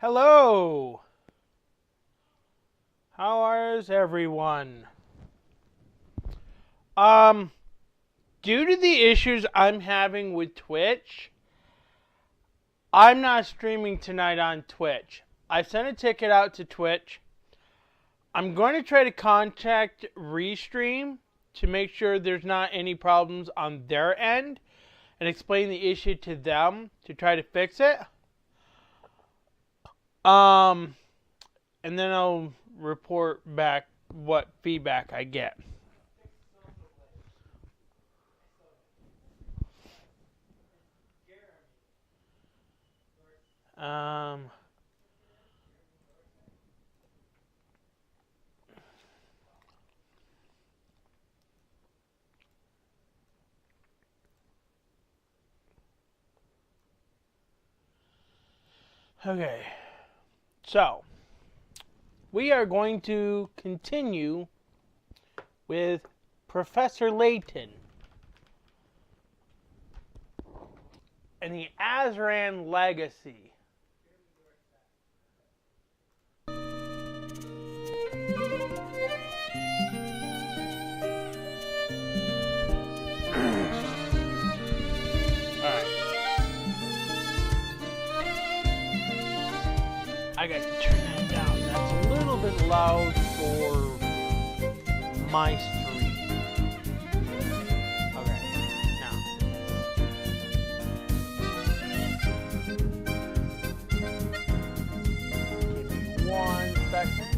Hello! How is everyone? Due to the issues I'm having with Twitch, I'm not streaming tonight on Twitch. I sent a ticket out to Twitch. I'm going to try to contact Restream to make sure there's not any problems on their end and explain the issue to them to try to fix it. And then I'll report back what feedback I get. Okay, so we are going to continue with Professor Layton and the Azran legacy. I got to turn that down. That's a little bit loud for my stream. Okay, now. Give me 1 second.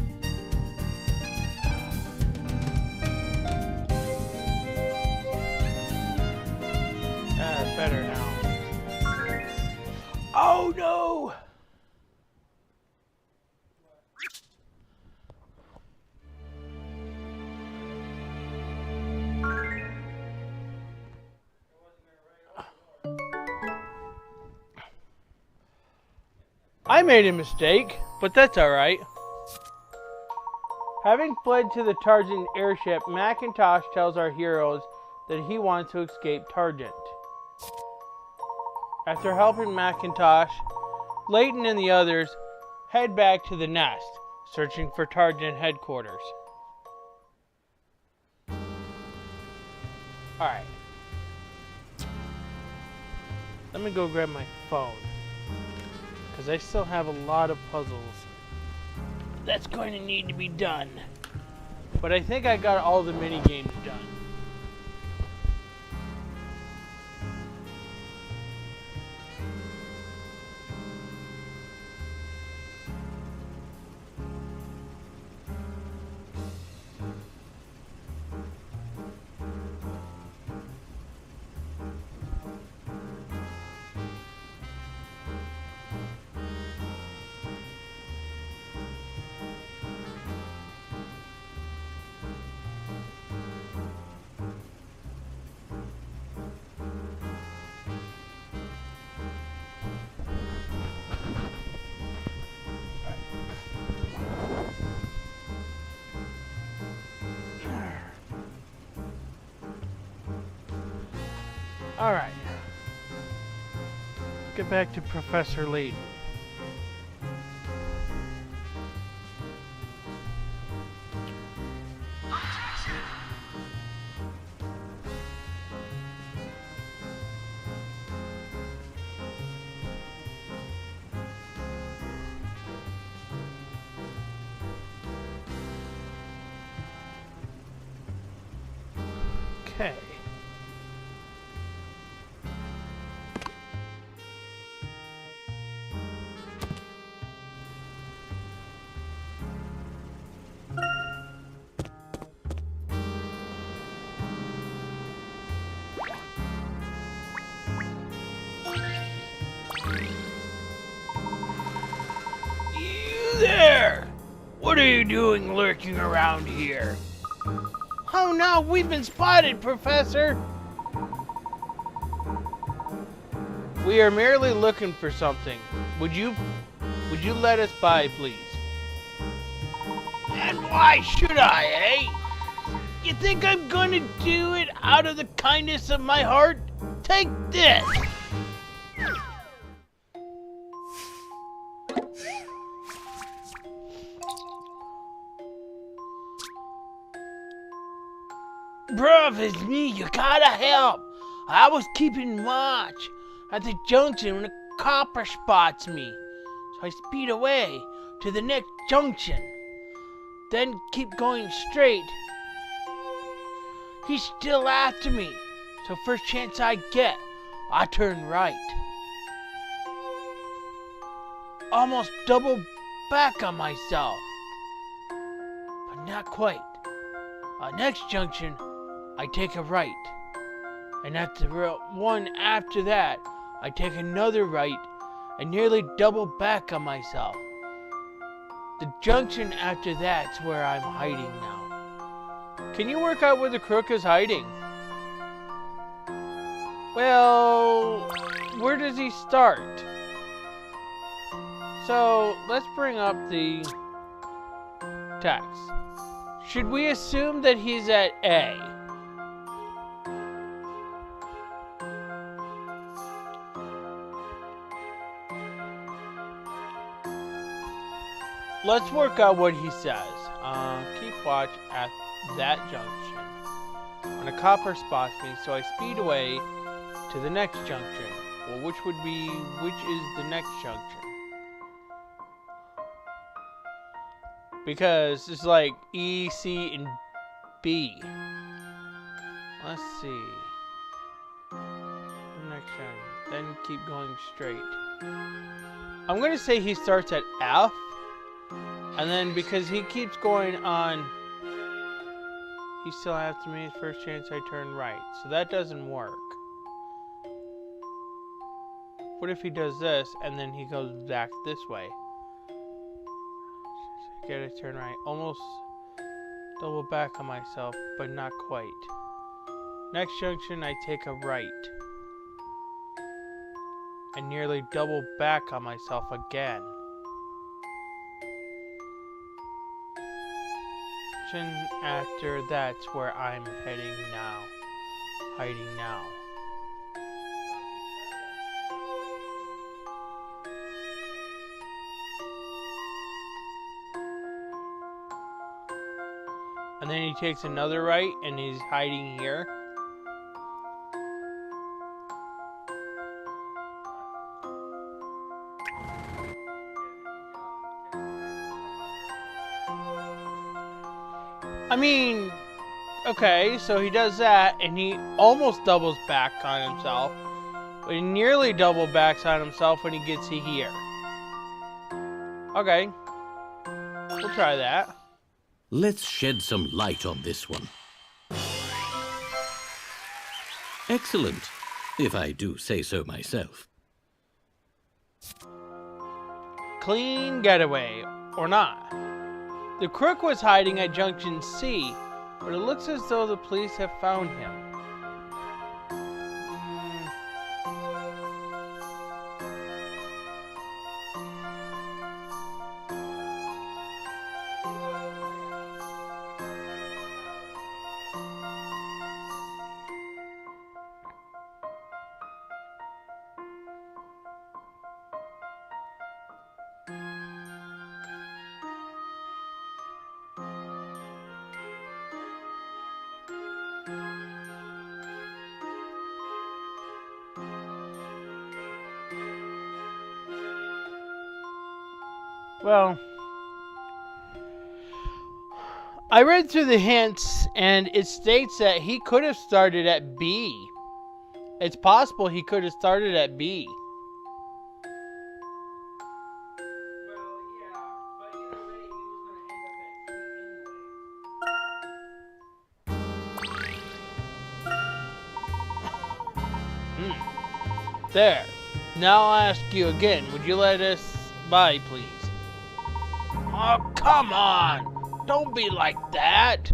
That's better now. Oh no! I made a mistake, but that's alright. Having fled to the Targent airship, Macintosh tells our heroes that he wants to escape Targent. After helping Macintosh, Layton and the others head back to the nest, searching for Targent headquarters. Alright. Let me go grab my phone, because I still have a lot of puzzles that's going to need to be done. But I think I got all the mini games done. Alright. Let's get back to Professor Layton. Okay. There! What are you doing lurking around here? Oh no, we've been spotted, Professor! We are merely looking for something. Would you let us by, please? And why should I, eh? You think I'm gonna do it out of the kindness of my heart? Take this! Bruv, it's me. You gotta help. I was keeping watch at the junction when a copper spots me. So I speed away to the next junction. Then keep going straight. He's still after me. So first chance I get, I turn right. Almost double back on myself. But not quite. Next junction, I take a right. And at the one after that, I take another right and nearly double back on myself. The junction after that's where I'm hiding now. Can you work out where the crook is hiding? Well, where does he start? So, let's bring up the text. Should we assume that he's at A? Let's work out what he says. Keep watch at that junction. When a copper spots me, so I speed away to the next junction. Well, which is the next junction? Because it's like E, C, and B. Let's see. Next junction. Then keep going straight. I'm gonna say he starts at F. And then because he keeps going on, he still after me. First chance I turn right. So that doesn't work. What if he does this and then he goes back this way? Gotta turn right. Almost double back on myself, but not quite. Next junction, I take a right. And nearly double back on myself again. After that's where I'm heading now. Hiding now. And then he takes another right and he's hiding here. I mean, okay, so he does that, and he almost doubles back on himself, but he nearly double backs on himself when he gets here. Okay, we'll try that. Let's shed some light on this one. Excellent, if I do say so myself. Clean getaway, or not. The crook was hiding at Junction C, but it looks as though the police have found him. Well, I read through the hints, and it states that he could have started at B. It's possible he could have started at B. Well, yeah, but either way, he was going to end up at C anyway. There. Now I'll ask you again. Would you let us by, please? Oh, come on! Don't be like that!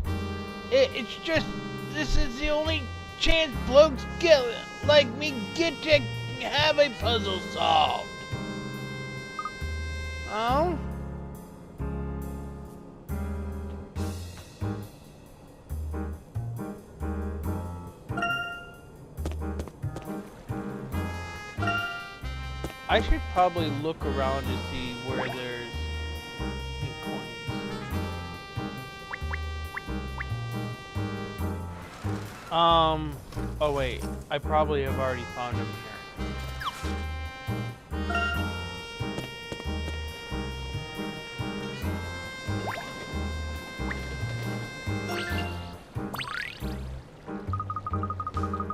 It's just, this is the only chance blokes get, like me get to have a puzzle solved. Oh? I should probably look around to see where there's coins. Oh wait, I probably have already found him here.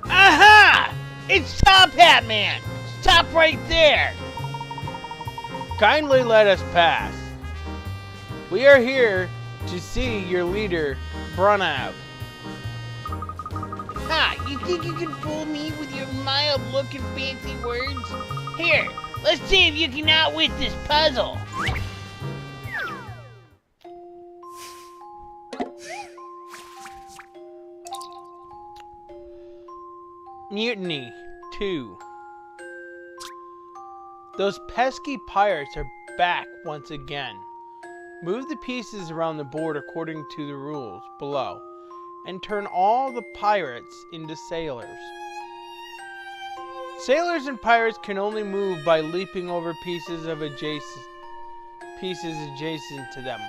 Aha! It's Top Hat Man! Stop right there! Kindly let us pass. We are here to see your leader, Brunout. Ha! You think you can fool me with your mild look and fancy words? Here, let's see if you can outwit this puzzle. Mutiny 2. Those pesky pirates are back once again. Move the pieces around the board according to the rules below, and turn all the pirates into sailors. Sailors and pirates can only move by leaping over pieces adjacent to them.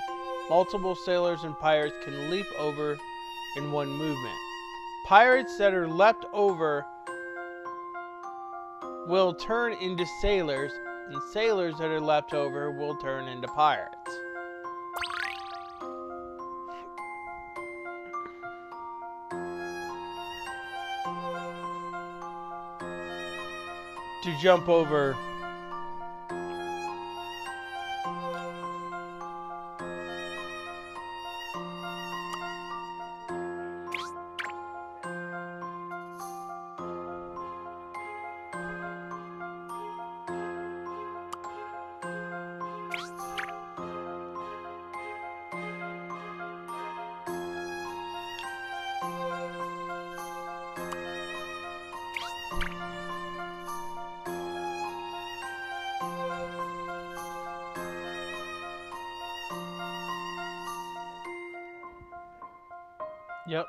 Multiple sailors and pirates can leap over in one movement. Pirates that are leapt over will turn into sailors, and sailors that are leapt over will turn into pirates. To jump over Yep.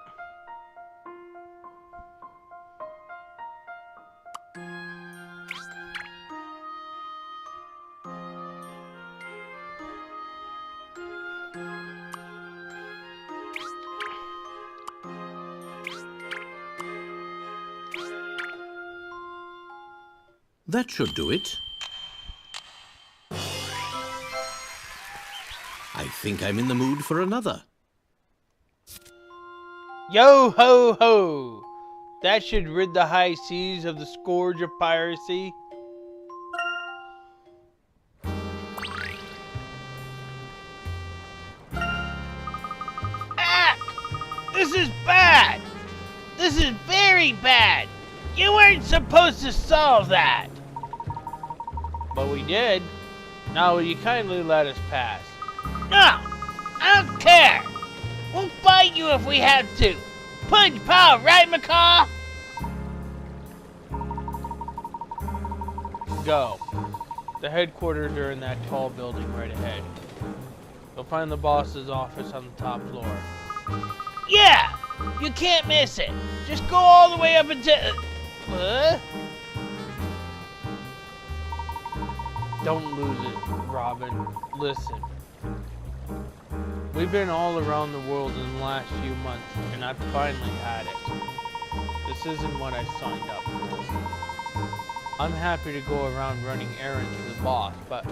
That should do it. I think I'm in the mood for another. Yo ho ho! That should rid the high seas of the scourge of piracy. Ah! This is bad! This is very bad! You weren't supposed to solve that! But we did. Now will you kindly let us pass? No! I don't care! We'll fight you if we have to! Punch pow, right, Macaw? Go. The headquarters are in that tall building right ahead. You'll find the boss's office on the top floor. Yeah! You can't miss it! Just go all the way up until... Don't lose it, Robin. Listen. We've been all around the world in the last few months, and I've finally had it. This isn't what I signed up for. I'm happy to go around running errands for the boss, but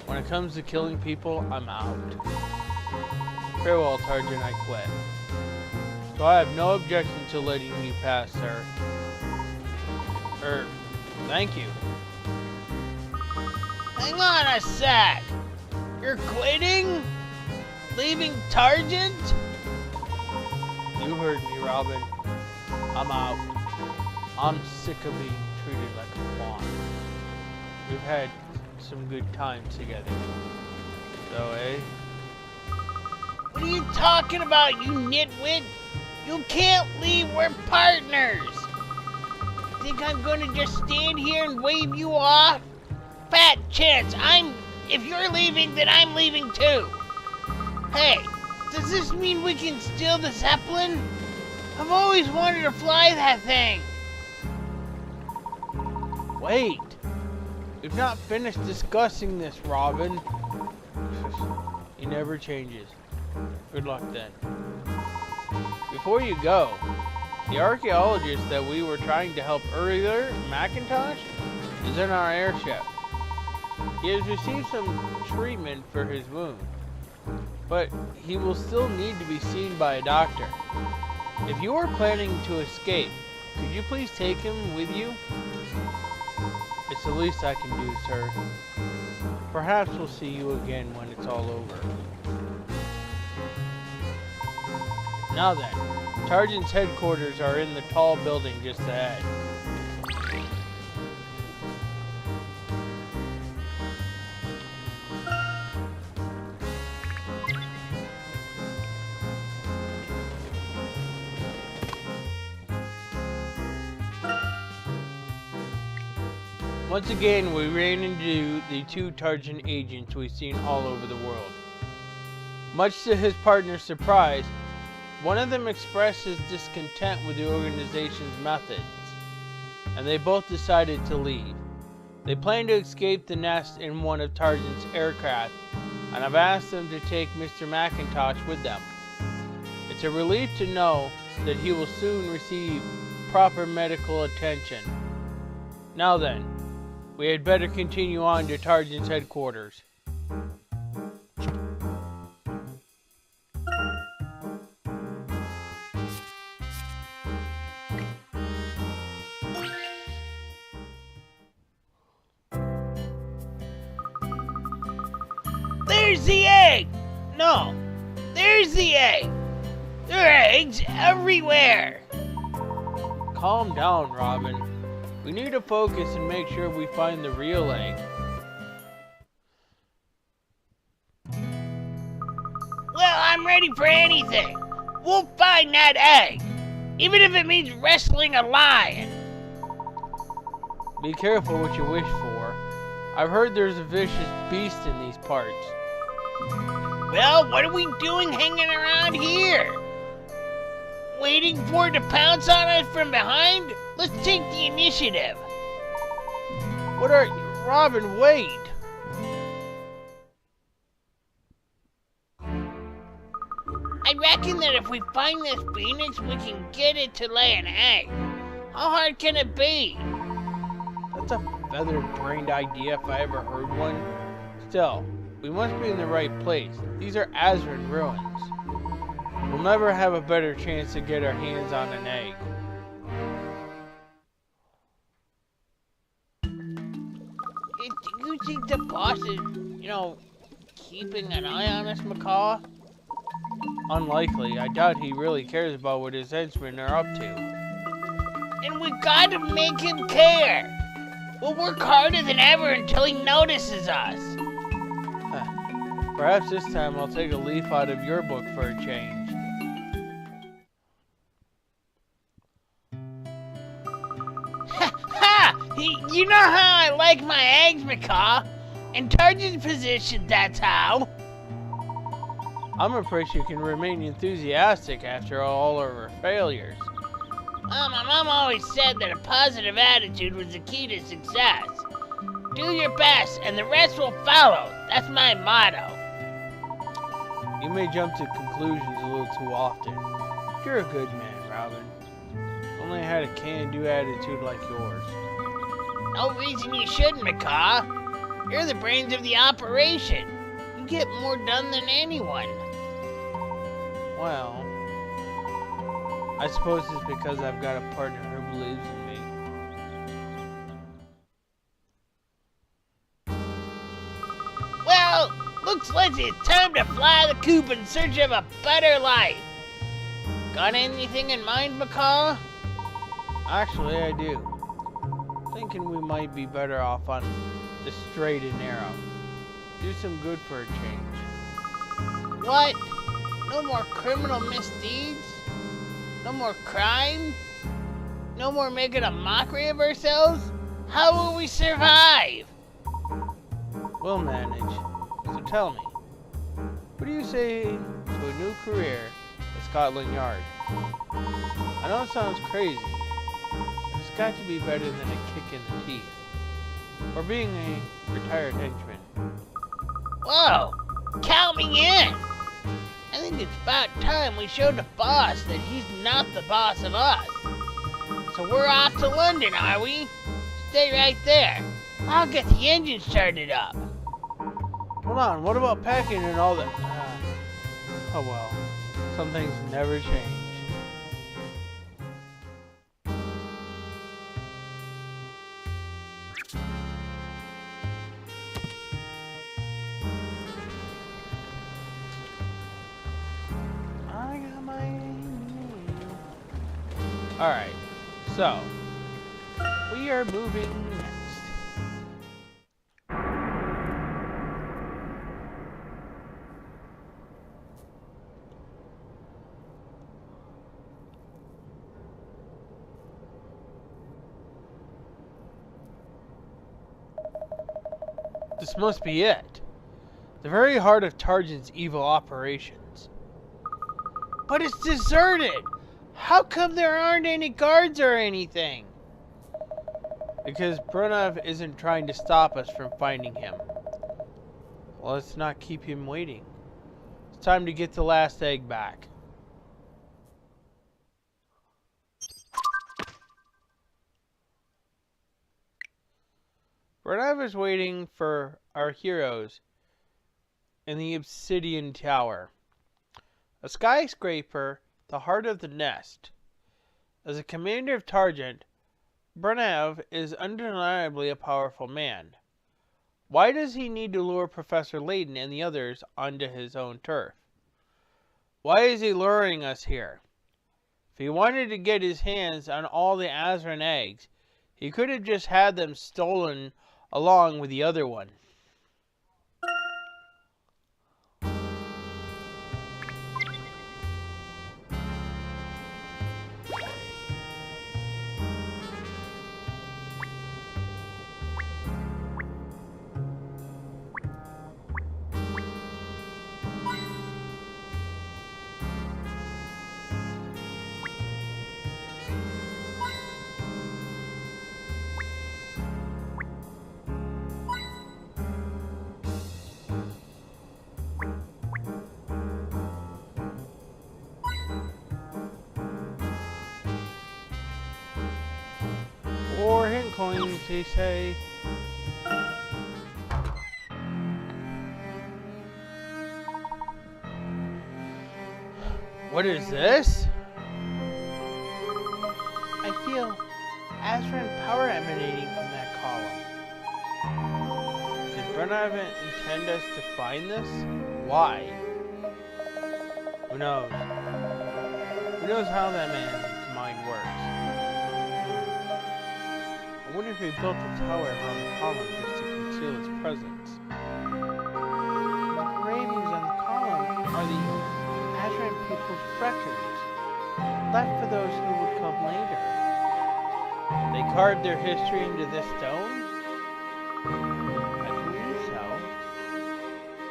when it comes to killing people, I'm out. Farewell, Sergeant, I quit. So I have no objection to letting you pass, sir. Thank you. Hang on a sec. You're quitting? Leaving Targent? You heard me, Robin. I'm out. I'm sick of being treated like a pawn. We've had some good times together. So, eh? What are you talking about, you nitwit? You can't leave, we're partners! Think I'm gonna just stand here and wave you off? Fat chance, if you're leaving, then I'm leaving too! Hey, does this mean we can steal the Zeppelin? I've always wanted to fly that thing! Wait! We've not finished discussing this, Robin. He never changes. Good luck then. Before you go, The archaeologist that we were trying to help earlier, Macintosh, is in our airship. He has received some treatment for his wound, but he will still need to be seen by a doctor. If you are planning to escape, could you please take him with you? It's the least I can do, sir. Perhaps we'll see you again when it's all over. Now then, Sergeant's headquarters are in the tall building just ahead. Once again, we ran into the two Targent agents we've seen all over the world. Much to his partner's surprise, one of them expressed his discontent with the organization's methods, and they both decided to leave. They plan to escape the nest in one of Targent's aircraft, and I've asked them to take Mr. Macintosh with them. It's a relief to know that he will soon receive proper medical attention. Now then, we had better continue on to Targent's headquarters. There's the egg! No, there's the egg! There are eggs everywhere! Calm down, Robin. We need to focus and make sure we find the real egg. Well, I'm ready for anything. We'll find that egg, even if it means wrestling a lion. Be careful what you wish for. I've heard there's a vicious beast in these parts. Well, what are we doing hanging around here? Waiting for it to pounce on us from behind? Let's take the initiative. What are... Robin, wait! I reckon that if we find this phoenix, we can get it to lay an egg. How hard can it be? That's a feather-brained idea if I ever heard one. Still, we must be in the right place. These are Azran ruins. We'll never have a better chance to get our hands on an egg. Do you think the boss is, keeping an eye on us, Macaw? Unlikely. I doubt he really cares about what his henchmen are up to. And we gotta make him care. We'll work harder than ever until he notices us. Perhaps this time I'll take a leaf out of your book for a change. You know how I like my eggs, Macaw? In Targent's position, that's how. I'm impressed you can remain enthusiastic after all of our failures. My mom always said that a positive attitude was the key to success. Do your best, and the rest will follow. That's my motto. You may jump to conclusions a little too often. You're a good man, Robin. Only I had a can-do attitude like yours. No reason you shouldn't, Macaw. You're the brains of the operation. You get more done than anyone. Well, I suppose it's because I've got a partner who believes in me. Well, looks like it's time to fly the coop in search of a better life. Got anything in mind, Macaw? Actually, I do. Thinking we might be better off on the straight and narrow. Do some good for a change. What? No more criminal misdeeds? No more crime? No more making a mockery of ourselves? How will we survive? We'll manage. So tell me, what do you say to a new career at Scotland Yard? I know it sounds crazy, but it's got to be better than a kick in the teeth. Or being a retired henchman. Whoa! Count me in! I think it's about time we showed the boss that he's not the boss of us. So we're off to London, are we? Stay right there. I'll get the engine started up. Hold on, what about packing and all that? Oh well, some things never change. I got my... Alright, so, we are moving next. This must be it. The very heart of Targent's evil operations. But it's deserted! How come there aren't any guards or anything? Because Brunev isn't trying to stop us from finding him. Well, let's not keep him waiting. It's time to get the last egg back. Brunev is waiting for our heroes in the Obsidian Tower. A skyscraper, the heart of the nest. As a commander of Targent, Brunev is undeniably a powerful man. Why does he need to lure Professor Layton and the others onto his own turf? Why is he luring us here? If he wanted to get his hands on all the Azran eggs, he could have just had them stolen along with the other one. Or hint coins, they say. What is this? I feel Azran power emanating from that column. Did Brunev intend us to find this? Why? Who knows? Who knows how that man's mind works? I wonder if he built a tower around the column just to conceal its presence. The engravings on the column are the Azran people's records, left for those who would come later. They carved their history into this stone? I believe so.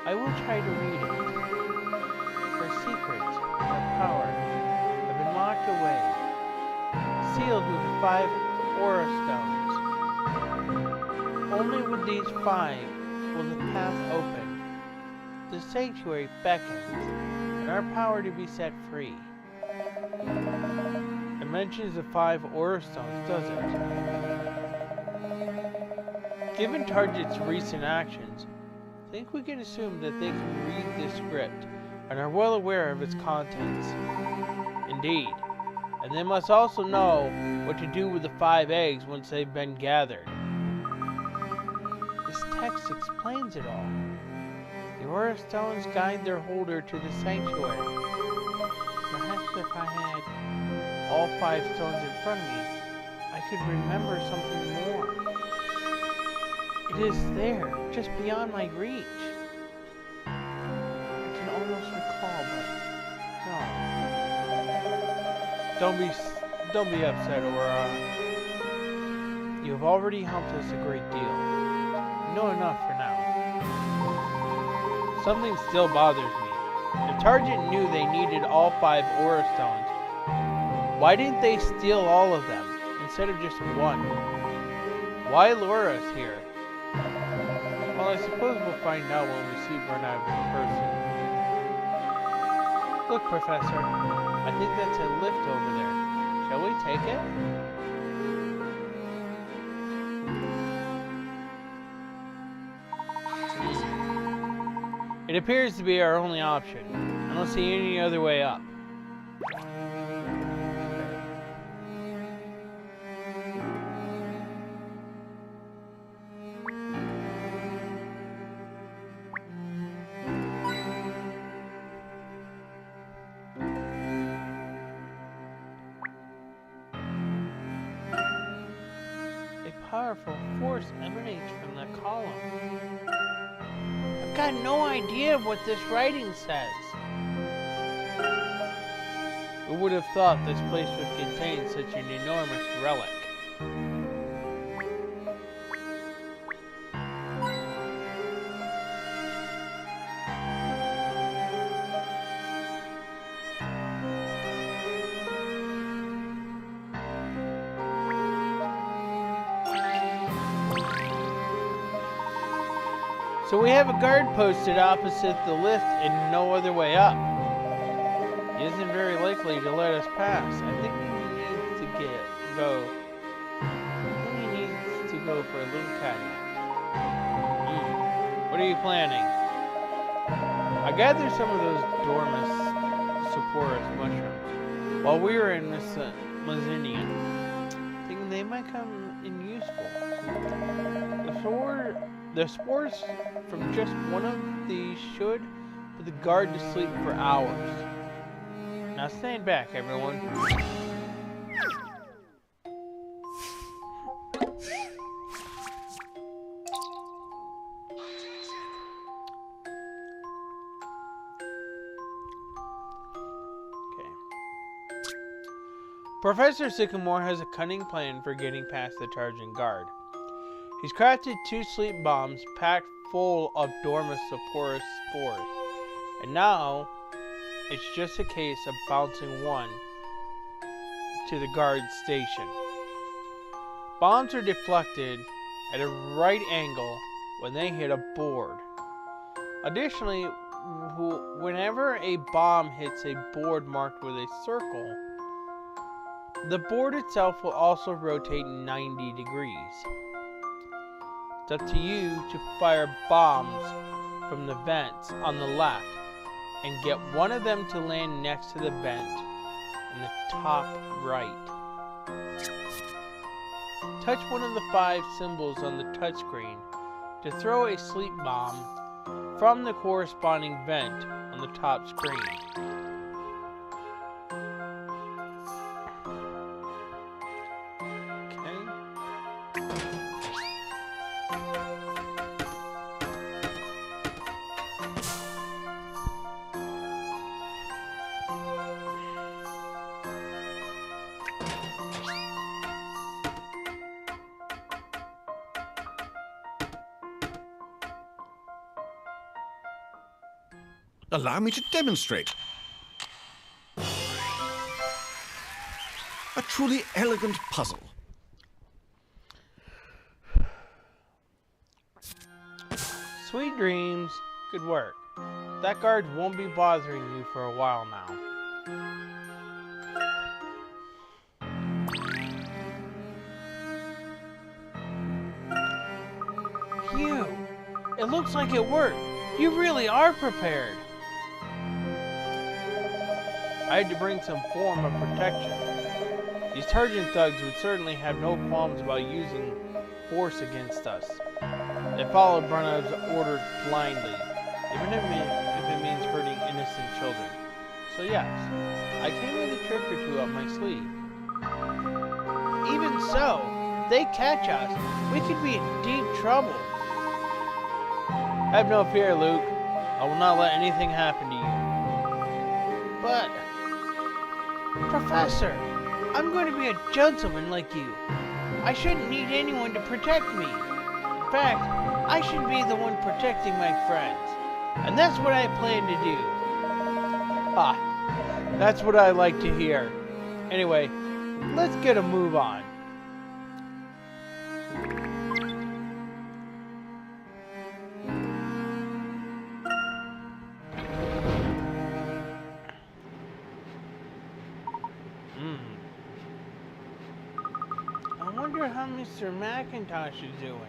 I will try to read it. Their secrets, their power, have been locked away, sealed with the 5 aura stones. Only with these 5 will the path open, the sanctuary beckon, and our power to be set free. It mentions the 5 aura stones, does it? Given Target's recent actions, I think we can assume that they can read this script and are well aware of its contents. Indeed, and they must also know what to do with the 5 eggs once they've been gathered. This text explains it all. The aura stones guide their holder to the sanctuary. Perhaps if I had all 5 stones in front of me, I could remember something more. It is there, just beyond my reach. I can almost recall, but no. Don't be upset, Aura. You have already helped us a great deal. You know enough for now. Something still bothers me. If Target knew they needed all 5 aura stones, why didn't they steal all of them instead of just one? Why lure us here? Well, I suppose we'll find out when we see Brunev in person. Look, Professor. I think that's a lift over there. Shall we take it? It appears to be our only option. I don't see any other way up. A powerful force emanates from the column. I've got no idea what this writing says. Who would have thought this place would contain such an enormous relic? So we have a guard posted opposite the lift and no other way up. He isn't very likely to let us pass. I think he needs to go. I think he needs to go for a little catnap. What are you planning? I gathered some of those dormus saporus mushrooms while we were in Mazinian, thinking they might come in useful. The spores from just one of these should put the guard to sleep for hours. Now stand back, everyone. Okay. Professor Sycamore has a cunning plan for getting past the charging guard. He's crafted 2 sleep bombs packed full of dormus saporus spores, and now it's just a case of bouncing one to the guard station. Bombs are deflected at a right angle when they hit a board. Additionally, whenever a bomb hits a board marked with a circle, the board itself will also rotate 90 degrees. It's up to you to fire bombs from the vents on the left and get one of them to land next to the vent in the top right. Touch one of the 5 symbols on the touchscreen to throw a sleep bomb from the corresponding vent on the top screen. Allow me to demonstrate. A truly elegant puzzle. Sweet dreams. Good work. That guard won't be bothering you for a while now. Phew. It looks like it worked. You really are prepared. I had to bring some form of protection. These Turgeon thugs would certainly have no qualms about using force against us. They followed Brunav's orders blindly, even if it means hurting innocent children. So yes, I came with a trick or two up my sleeve. Even so, if they catch us, we could be in deep trouble. Have no fear, Luke. I will not let anything happen to you. But, Professor, I'm going to be a gentleman like you. I shouldn't need anyone to protect me. In fact, I should be the one protecting my friends. And that's what I plan to do. Ah, that's what I like to hear. Anyway, let's get a move on. wonder how Mr. McIntosh is doing.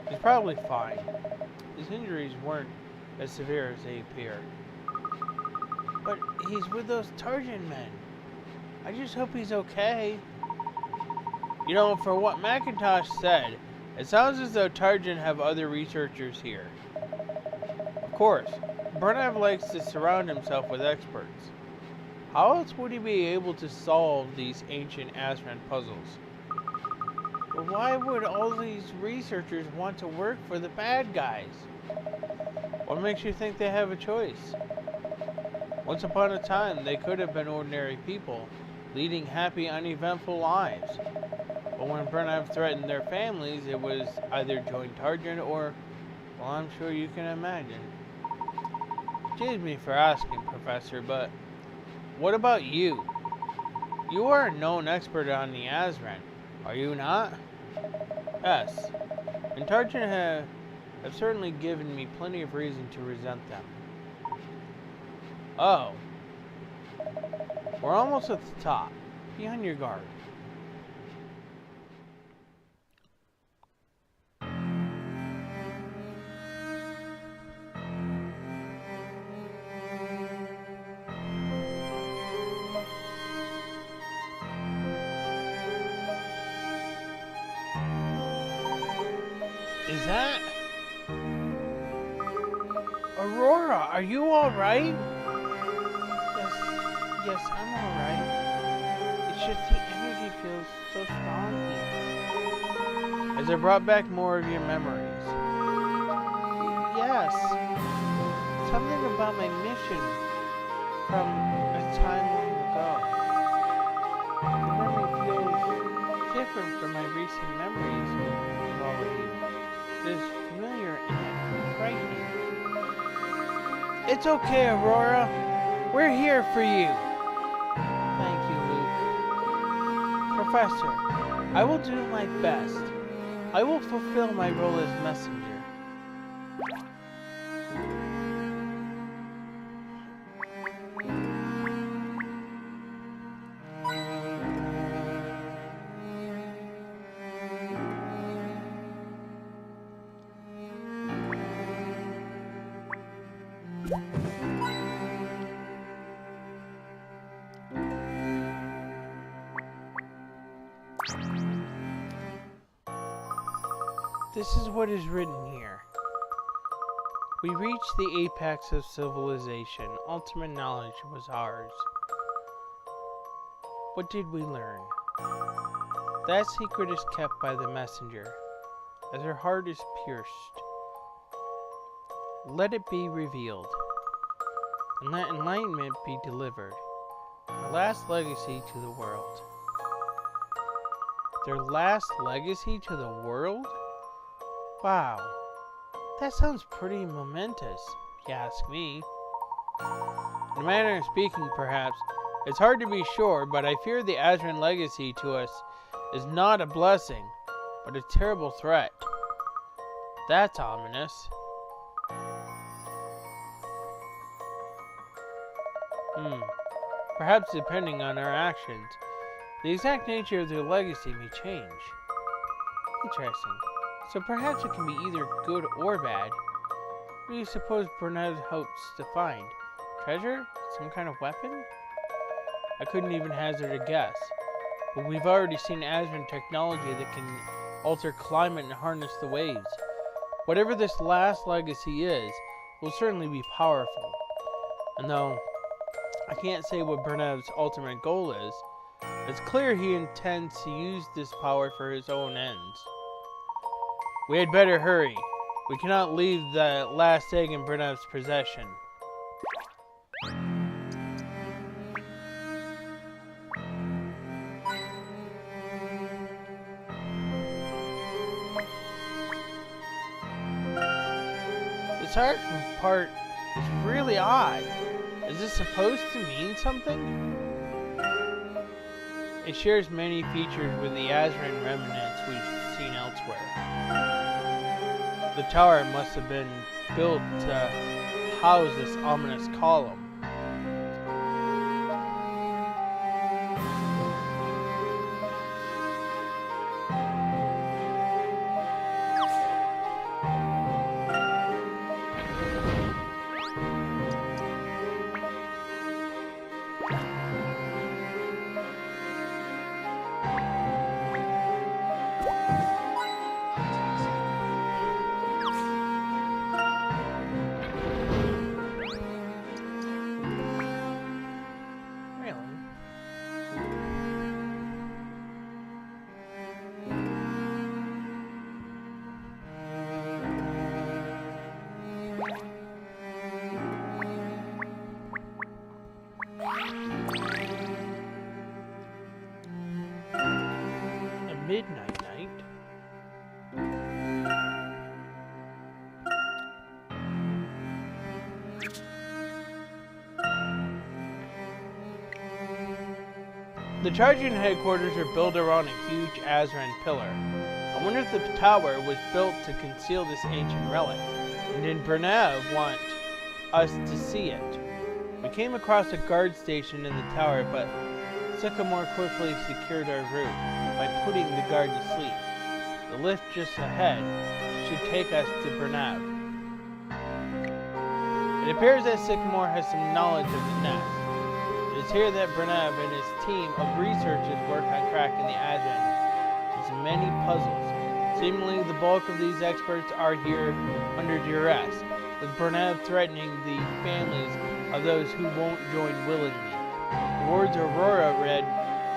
He's probably fine. His injuries weren't as severe as they appear. But he's with those Tarjan men. I just hope he's okay. You know, for what McIntosh said, it sounds as though Tarjan have other researchers here. Of course, Burnav likes to surround himself with experts. How else would he be able to solve these ancient Azran puzzles? But why would all these researchers want to work for the bad guys? What makes you think they have a choice? Once upon a time, they could have been ordinary people, leading happy, uneventful lives. But when Burnav threatened their families, it was either join Tarjan or, well, I'm sure you can imagine. Excuse me for asking, Professor, but what about you? You are a known expert on the Azran, are you not? Yes, and Tarjan have certainly given me plenty of reason to resent them. Oh. We're almost at the top. Be on your guard. Is that... Aurora, are you alright? Yes, I'm alright. It's just the energy feels so strong here. Has it brought back more of your memories? Yes. Something about my mission from a time long ago. The memory feels different from my recent memories of all of you. It is familiar and frightening. It's okay, Aurora. We're here for you. Thank you, Luke. Professor, I will do my best. I will fulfill my role as messenger. This is what is written here. We reached the apex of civilization. Ultimate knowledge was ours. What did we learn? That secret is kept by the messenger, as her heart is pierced. Let it be revealed, and let enlightenment be delivered. Our last legacy to the world. Their last legacy to the world? Wow, that sounds pretty momentous, if you ask me. In a manner of speaking, perhaps, it's hard to be sure, but I fear the Azran legacy to us is not a blessing, but a terrible threat. That's ominous. Perhaps depending on our actions, the exact nature of their legacy may change. Interesting. So perhaps it can be either good or bad. What do you suppose Burnett hopes to find? Treasure? Some kind of weapon? I couldn't even hazard a guess. But we've already seen Azran technology that can alter climate and harness the waves. Whatever this last legacy is, will certainly be powerful. And though I can't say what Burnett's ultimate goal is, it's clear he intends to use this power for his own ends. We had better hurry. We cannot leave the last egg in Burnett's possession. This art part is really odd. Is this supposed to mean something? It shares many features with the Azran remnants we've seen elsewhere. The tower must have been built to house this ominous column. A midnight night. The charging headquarters are built around a huge Azran pillar. I wonder if the tower was built to conceal this ancient relic, and did Bernev want us to see it? We came across a guard station in the tower, but Sycamore quickly secured our route by putting the guard to sleep. The lift just ahead should take us to Bernev. It appears that Sycamore has some knowledge of the nest. It is here that Bernev and his team of researchers work on cracking the Azran's many puzzles. Seemingly, the bulk of these experts are here under duress, with Bernev threatening the families of those who won't join willingly. The words Aurora read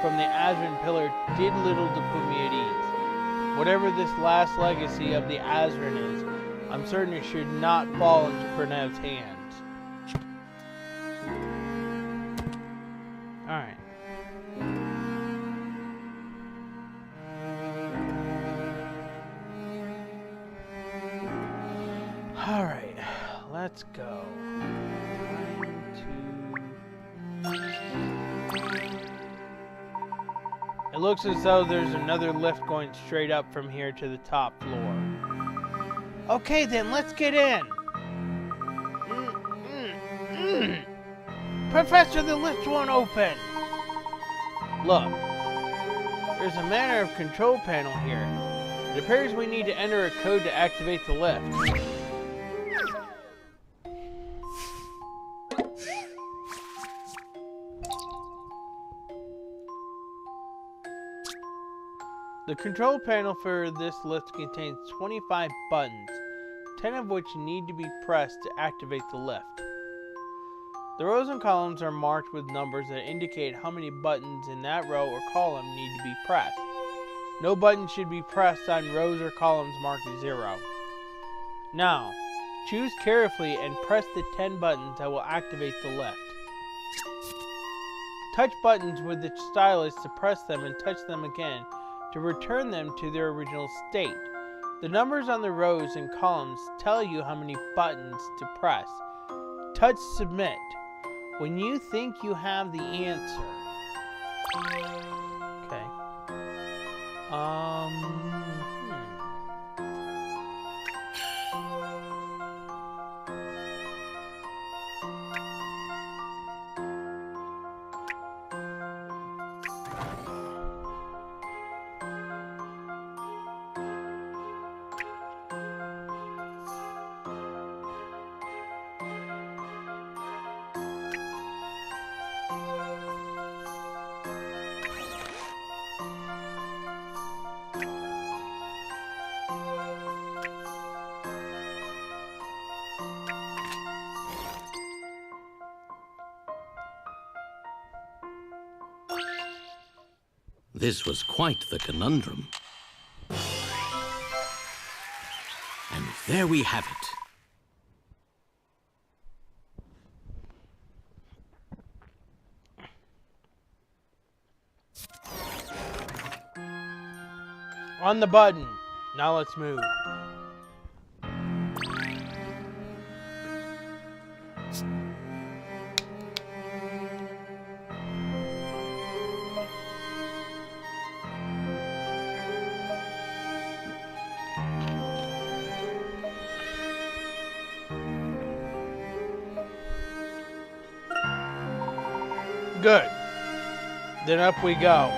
from the Azran pillar did little to put me at ease. Whatever this last legacy of the Azran is, I'm certain it should not fall into Bernev's hands. Alright. Alright, let's go. It looks as though there's another lift going straight up from here to the top floor. Okay then, let's get in. Professor, the lift won't open. Look, there's a manner of control panel here. It appears we need to enter a code to activate the lift. The control panel for this lift contains 25 buttons, 10 of which need to be pressed to activate the lift. The rows and columns are marked with numbers that indicate how many buttons in that row or column need to be pressed. No button should be pressed on rows or columns marked 0. Now, choose carefully and press the 10 buttons that will activate the lift. Touch buttons with the stylus to press them and touch them again to return them to their original state. The numbers on the rows and columns tell you how many buttons to press. Touch submit when you think you have the answer. Okay. This was quite the conundrum. And there we have it. On the button. Now let's move. Good. Then up we go.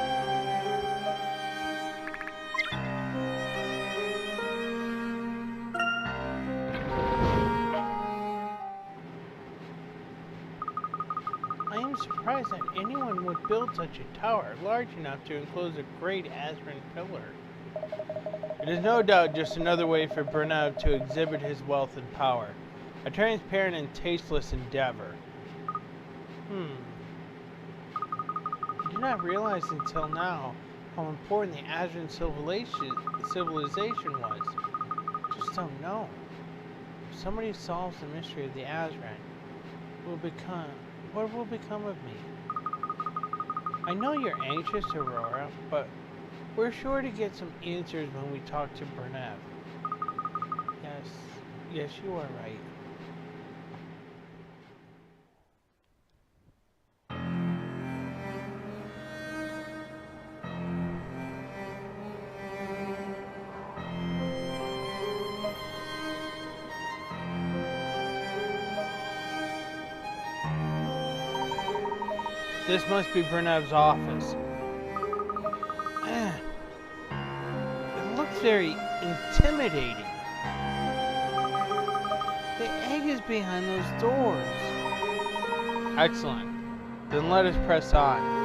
I am surprised that anyone would build such a tower large enough to enclose a great Azran pillar. It is no doubt just another way for Bernev to exhibit his wealth and power. A transparent and tasteless endeavor. I did not realize until now how important the Azran civilization was. I just don't know. If somebody solves the mystery of the Azran, it will become What will become of me? I know you're anxious, Aurora, but we're sure to get some answers when we talk to Bernard. Yes, you are right. This must be Bernard's office. It looks very intimidating. The egg is behind those doors. Excellent. Then let us press on.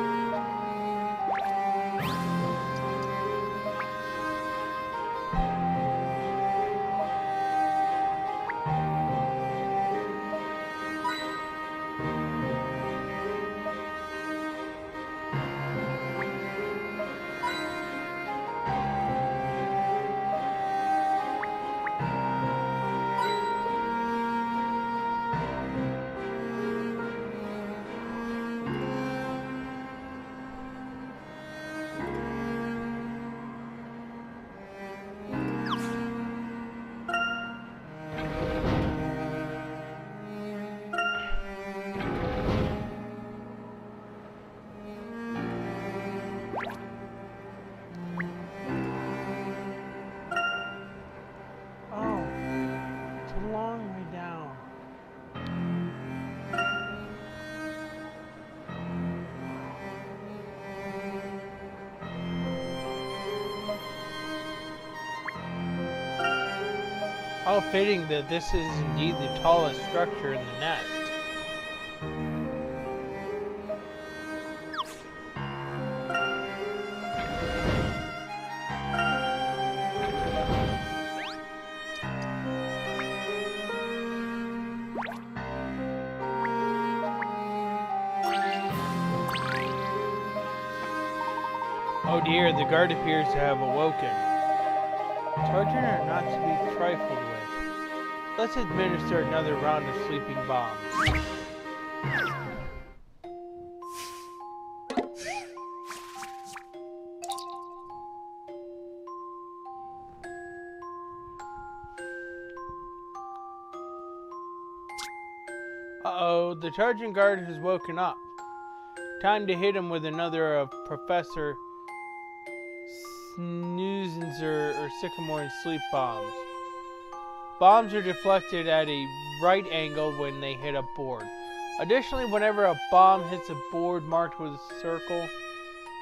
How fitting that this is indeed the tallest structure in the nest. Oh dear, the guard appears to have awoken. Children are not to be trifled with. Let's administer another round of sleeping bombs. Uh-oh, the charging guard has woken up. Time to hit him with another of Professor Snoozen's or Sycamore's sleep bombs. Bombs are deflected at a right angle when they hit a board. Additionally, whenever a bomb hits a board marked with a circle,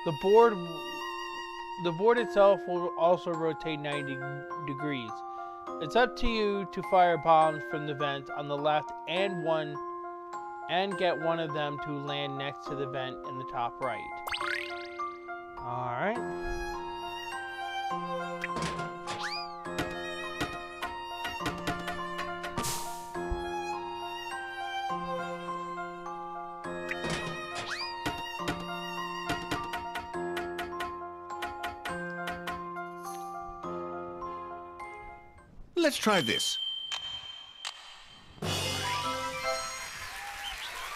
the board itself will also rotate 90 degrees. It's up to you to fire bombs from the vent on the left and get one of them to land next to the vent in the top right. Alright. Let's try this.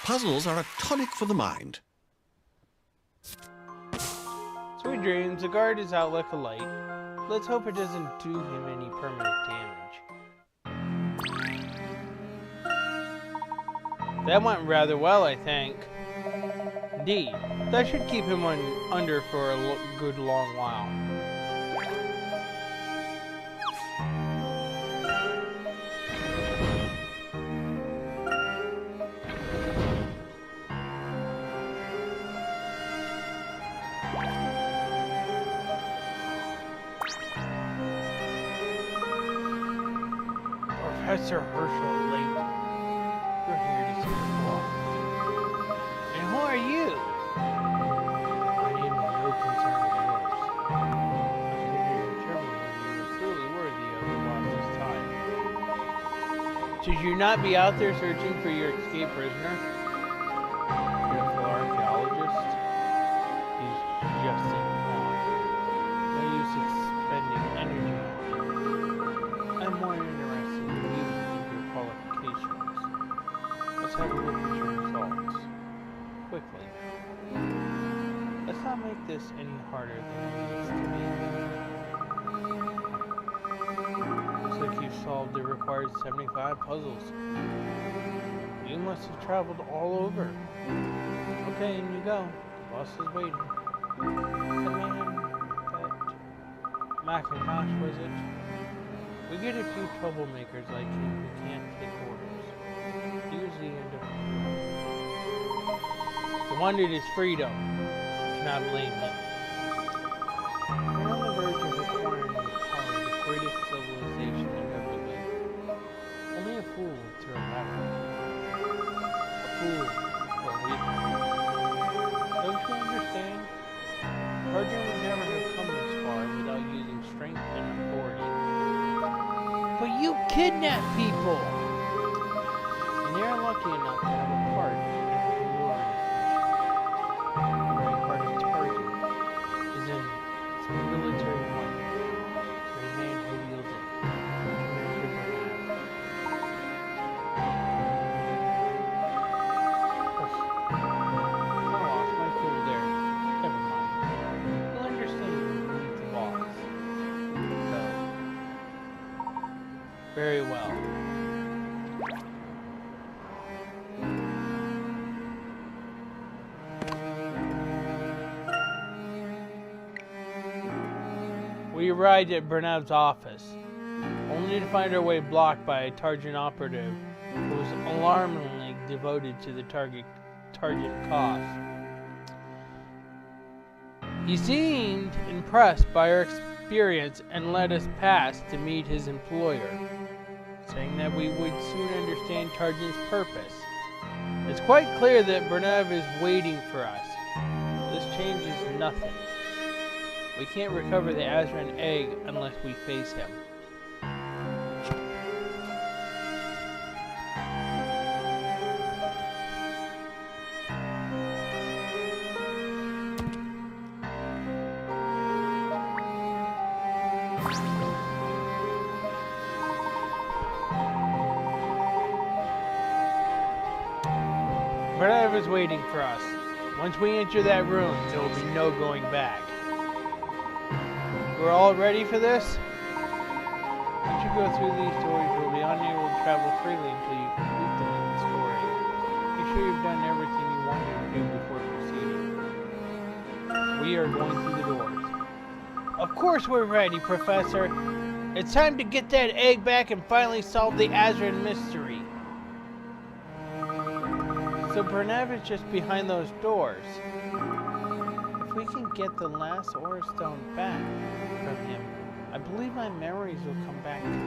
Puzzles are a tonic for the mind. Sweet dreams, the guard is out like a light. Let's hope it doesn't do him any permanent damage. That went rather well, I think. Indeed, that should keep him under for a good long while. Professor Herschel Layton, we're here to see the clock. And who are you? My name is no concern of yours. I'm here to determine whether you are truly worthy of the watch's time. Should you not be out there searching for your escaped prisoner? Careful archaeologist. He's just in pawn. No use in spending energy on him. I'm more interested in you and your qualifications. Let's have a look at your results. not make this any harder than it needs to be. Looks like you've solved the required 75 puzzles. You must have traveled all over. Okay, in you go. The boss is waiting. The man that Macintosh, was it? We get a few troublemakers like him who can't take orders. Here's the end of it. He wanted his freedom. Cannot blame him. We're on the verge of acquiring the power of the greatest civilization I've ever lived. Only a fool would throw that away. A fool for a weak. Don't you understand? Arjun would never have come this far without using strength and authority. But you kidnap people! And they are lucky enough to have a part in the glorious mission. The very heart of Target is in its military might. For a man who wields it, Commander Bernard. I lost my cool there. Never mind. You'll understand when you meet the boss. So, very well. We arrived at Bernard's office, only to find our way blocked by a Target operative who was alarmingly devoted to the target cause. He seemed impressed by our experience and let us pass to meet his employer, saying that we would soon understand Target's purpose. It's quite clear that Bernard is waiting for us. This changes nothing. We can't recover the Azran egg unless we face him. Bernard is waiting for us. Once we enter that room, there will be no going back. We're all ready for this? Once you go through these doors, you'll be unable to travel freely until you complete the main story. Make sure you've done everything you wanted to do before proceeding. We are going through the doors. Of course we're ready, Professor. It's time to get that egg back and finally solve the Azran mystery. So Bernard is just behind those doors. If we can get the last Aura Stone back from him, I believe my memories will come back to me.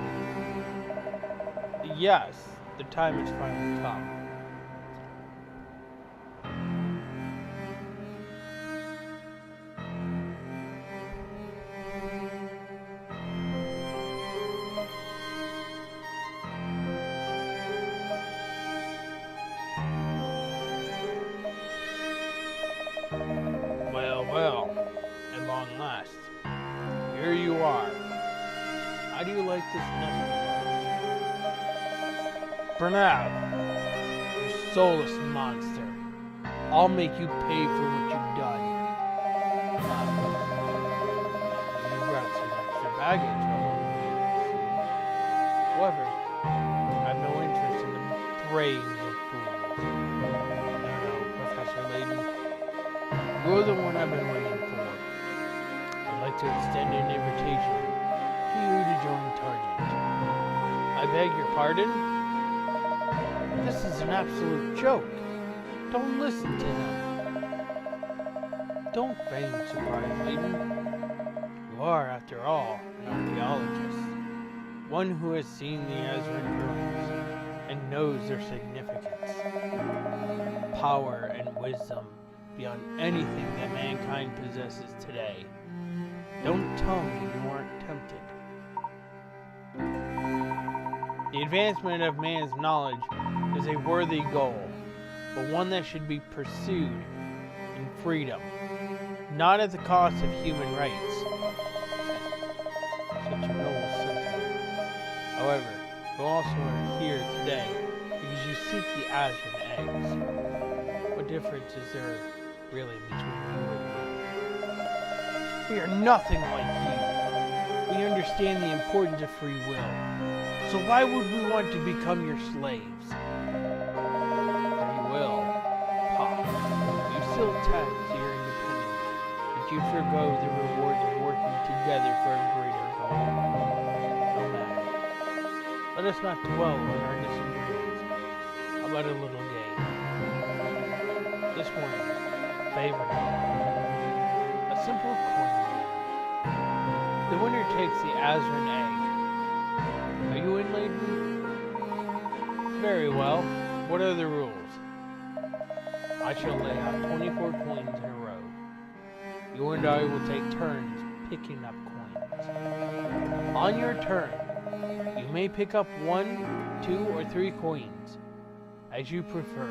Yes, the time has finally come. Well, at long last, here you are. How do you like this nest of ours? Bernard, you soulless monster. I'll make you pay for what you've done. You brought some extra baggage along with you. However, I have no interest in the brains of fools. No, Professor Layton. You're the one I've been waiting for. I'd like to extend an invitation to you to join Target. I beg your pardon? This is an absolute joke. Don't listen to him. Don't feign surprise, Layton. You are, after all, an archaeologist. One who has seen the Azran ruins and knows their significance. Power and wisdom beyond anything that mankind possesses today. Don't tell me you aren't tempted. The advancement of man's knowledge is a worthy goal, but one that should be pursued in freedom, not at the cost of human rights. Such a noble sentiment. However, you also are here today because you seek the Azran eggs. What difference is there really between you and me? We are nothing like you. We understand the importance of free will. So why would we want to become your slaves? Free will. Pop. You still attach to your independence, but you forgo the rewards of working together for a greater goal. No matter. Let us not dwell on our disagreements. How about a little game? This morning, favorite. A simple coin game. The winner takes the Azran egg. Are you in, Layton? Very well. What are the rules? I shall lay out 24 coins in a row. You and I will take turns picking up coins. On your turn, you may pick up 1, 2, or 3 coins, as you prefer.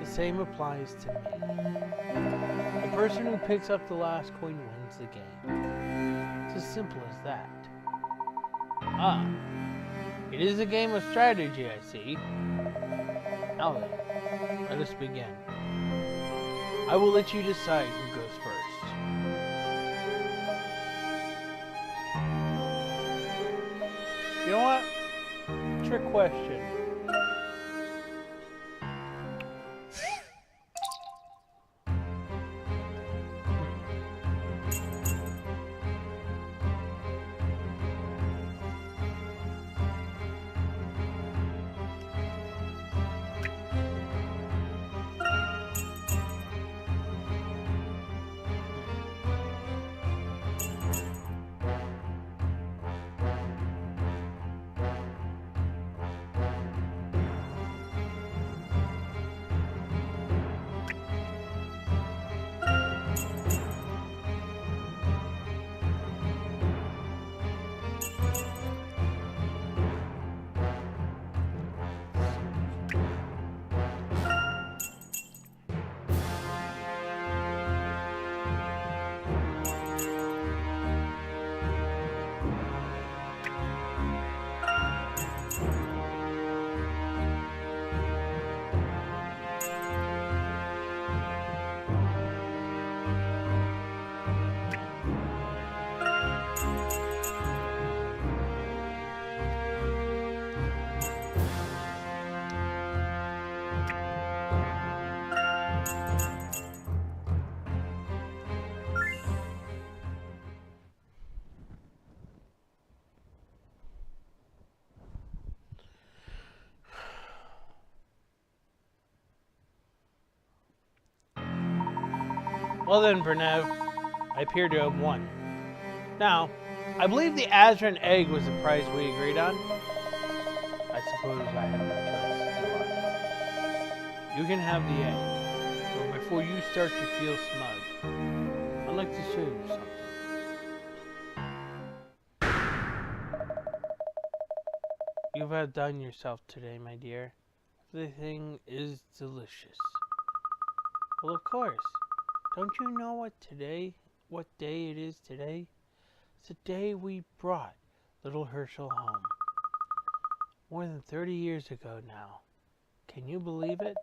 The same applies to me. The person who picks up the last coin wins the game. It's as simple as that. Ah, it is a game of strategy, I see. Now then, let us begin. I will let you decide who goes first. You know what? Trick question. Well then, Bernev, I appear to have won. Now, I believe the Azran egg was the prize we agreed on. I suppose I have no choice, do I? You can have the egg, but before you start to feel smug, I'd like to show you something. You've outdone yourself today, my dear. Everything is delicious. Well, of course. Don't you know what day it is today? It's the day we brought little Herschel home. More than 30 years ago now. Can you believe it?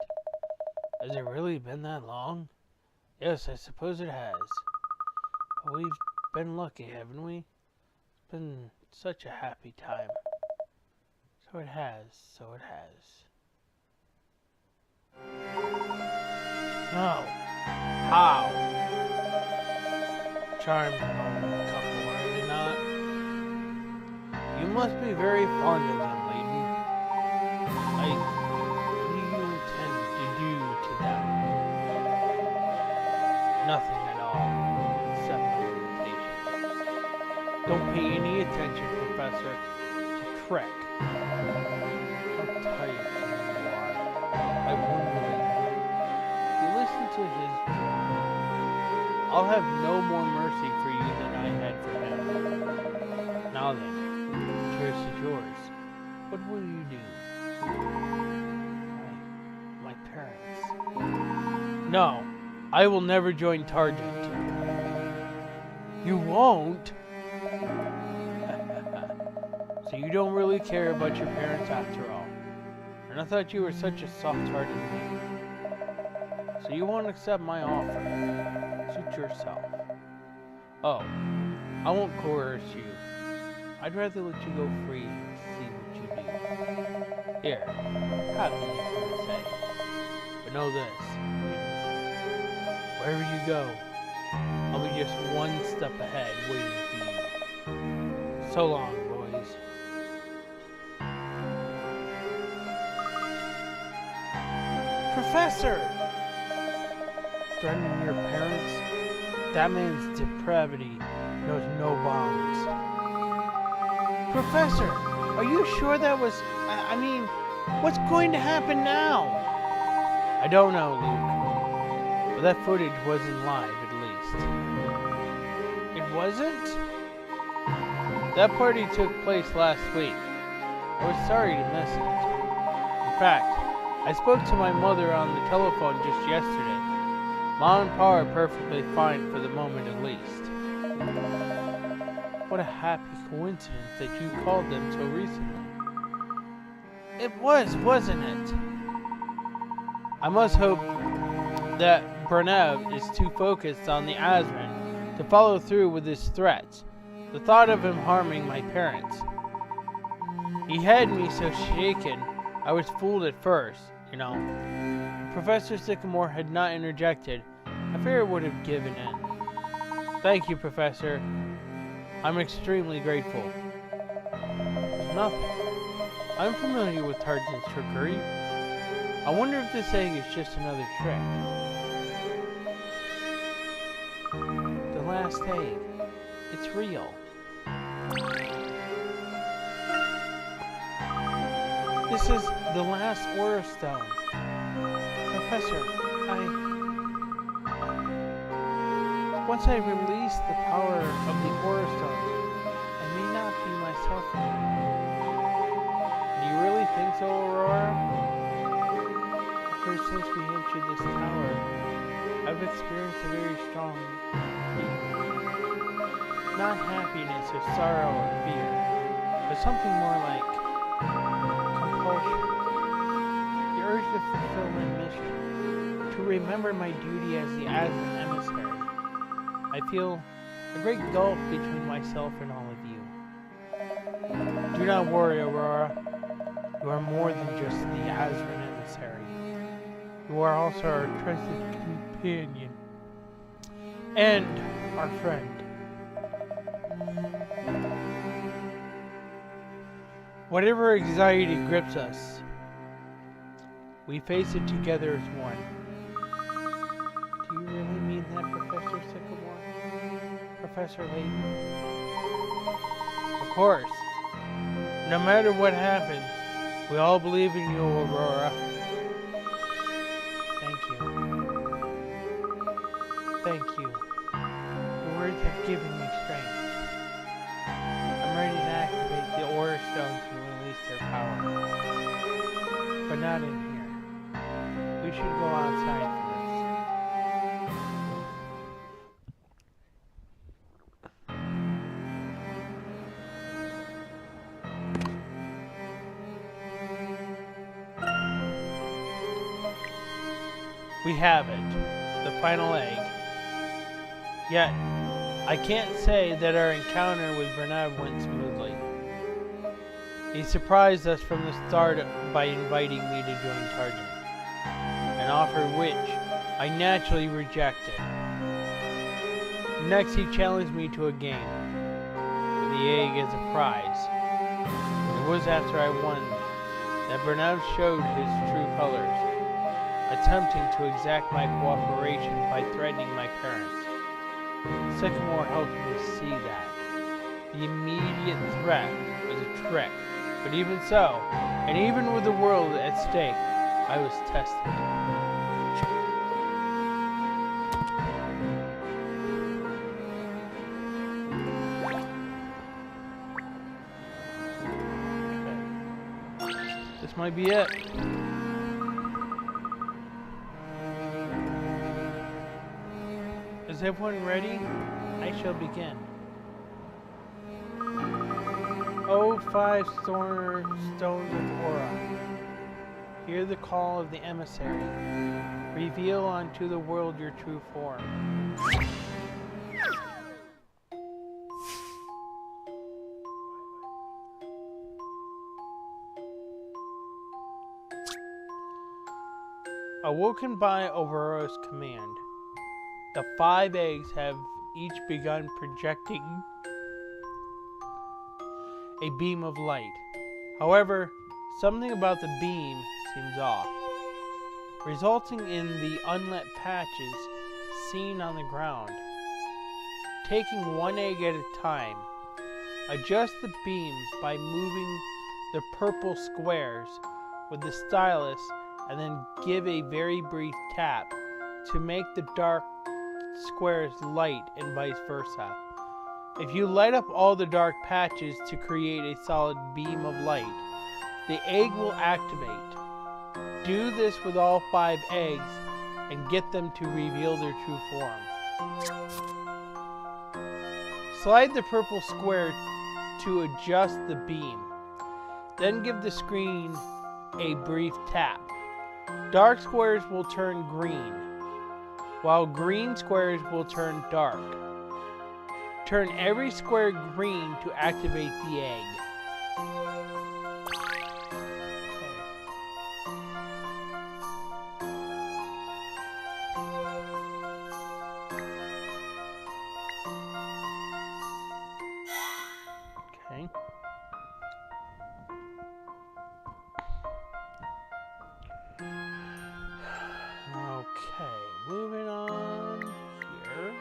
Has it really been that long? Yes, I suppose it has. But we've been lucky, haven't we? It's been such a happy time. So it has, so it has. No. How? Charming old couple, are they not? You must be very fond of them, Layton. What do you intend to do to them? Nothing at all, except my invitation. Don't pay any attention, Professor, to Trek. How tiresome you are. I wonder, Layton. You listen to his joke. I'll have no more mercy for you than I had for him. Now then, the choice is yours. What will you do? My parents. No, I will never join Targent. You won't? So you don't really care about your parents after all. And I thought you were such a soft-hearted man. So you won't accept my offer. Suit yourself. Oh, I won't coerce you. I'd rather let you go free and see what you do. Here, have anything to say. But know this, wherever you go, I'll be just one step ahead waiting for you. So long, boys. Professor! Threatening your parents? That man's depravity knows no bounds. Professor, are you sure that was... I mean, what's going to happen now? I don't know, Luke. But that footage wasn't live, at least. It wasn't? That party took place last week. I was sorry to miss it. In fact, I spoke to my mother on the telephone just yesterday. Mom and Pa are perfectly fine for the moment at least. What a happy coincidence that you called them so recently. It was, wasn't it? I must hope that Bernev is too focused on the Azran to follow through with his threats. The thought of him harming my parents. He had me so shaken, I was fooled at first, you know. If Professor Sycamore had not interjected, I fear I would have given in. Thank you, Professor. I'm extremely grateful. There's nothing. I'm familiar with Tarzan's trickery. I wonder if this egg is just another trick. The last egg. It's real. This is the last Aura Stone. Professor, once I release the power of the Aura Stones, I may not be myself anymore. Do you really think so, Aurora? Ever since we entered this tower, I've experienced a very strong feeling. Not happiness or sorrow or fear, but something more like compulsion. The urge to fulfill my mission, to remember my duty as the Azran emissary. I feel a great gulf between myself and all of you. Do not worry, Aurora. You are more than just the Azran emissary. You are also our trusted companion and our friend. Whatever anxiety grips us, we face it together as one. Do you really mean that, Professor Sycamore? Professor Layton? Of course. No matter what happens, we all believe in you, Aurora. Thank you. Thank you. Your words have given me strength. I'm ready to activate the Aura Stones and release their power. But not in here. We should go outside for this. We have it. The final egg. Yet, I can't say that our encounter with Bernev went smoothly. He surprised us from the start by inviting me to join Tarzan, an offer which I naturally rejected. Next, he challenged me to a game, with the egg as a prize. It was after I won that Bernev showed his true colors, attempting to exact my cooperation by threatening my parents. Sycamore helped me see that. The immediate threat was a trick, but even so, and even with the world at stake, I was tested. Okay. This might be it. Is everyone ready? I shall begin. O 5 stones of Aura, hear the call of the emissary. Reveal unto the world your true form. Awoken by Aurora's command, the 5 eggs have each begun projecting a beam of light. However, something about the beam seems off, resulting in the unlit patches seen on the ground. Taking 1 egg at a time, adjust the beams by moving the purple squares with the stylus and then give a very brief tap to make the dark squares light and vice versa. If you light up all the dark patches to create a solid beam of light, the egg will activate. Do this with all 5 eggs and get them to reveal their true form. Slide the purple square to adjust the beam. Then give the screen a brief tap. Dark squares will turn green, while green squares will turn dark. Turn every square green to activate the egg. Okay. Okay, moving on here.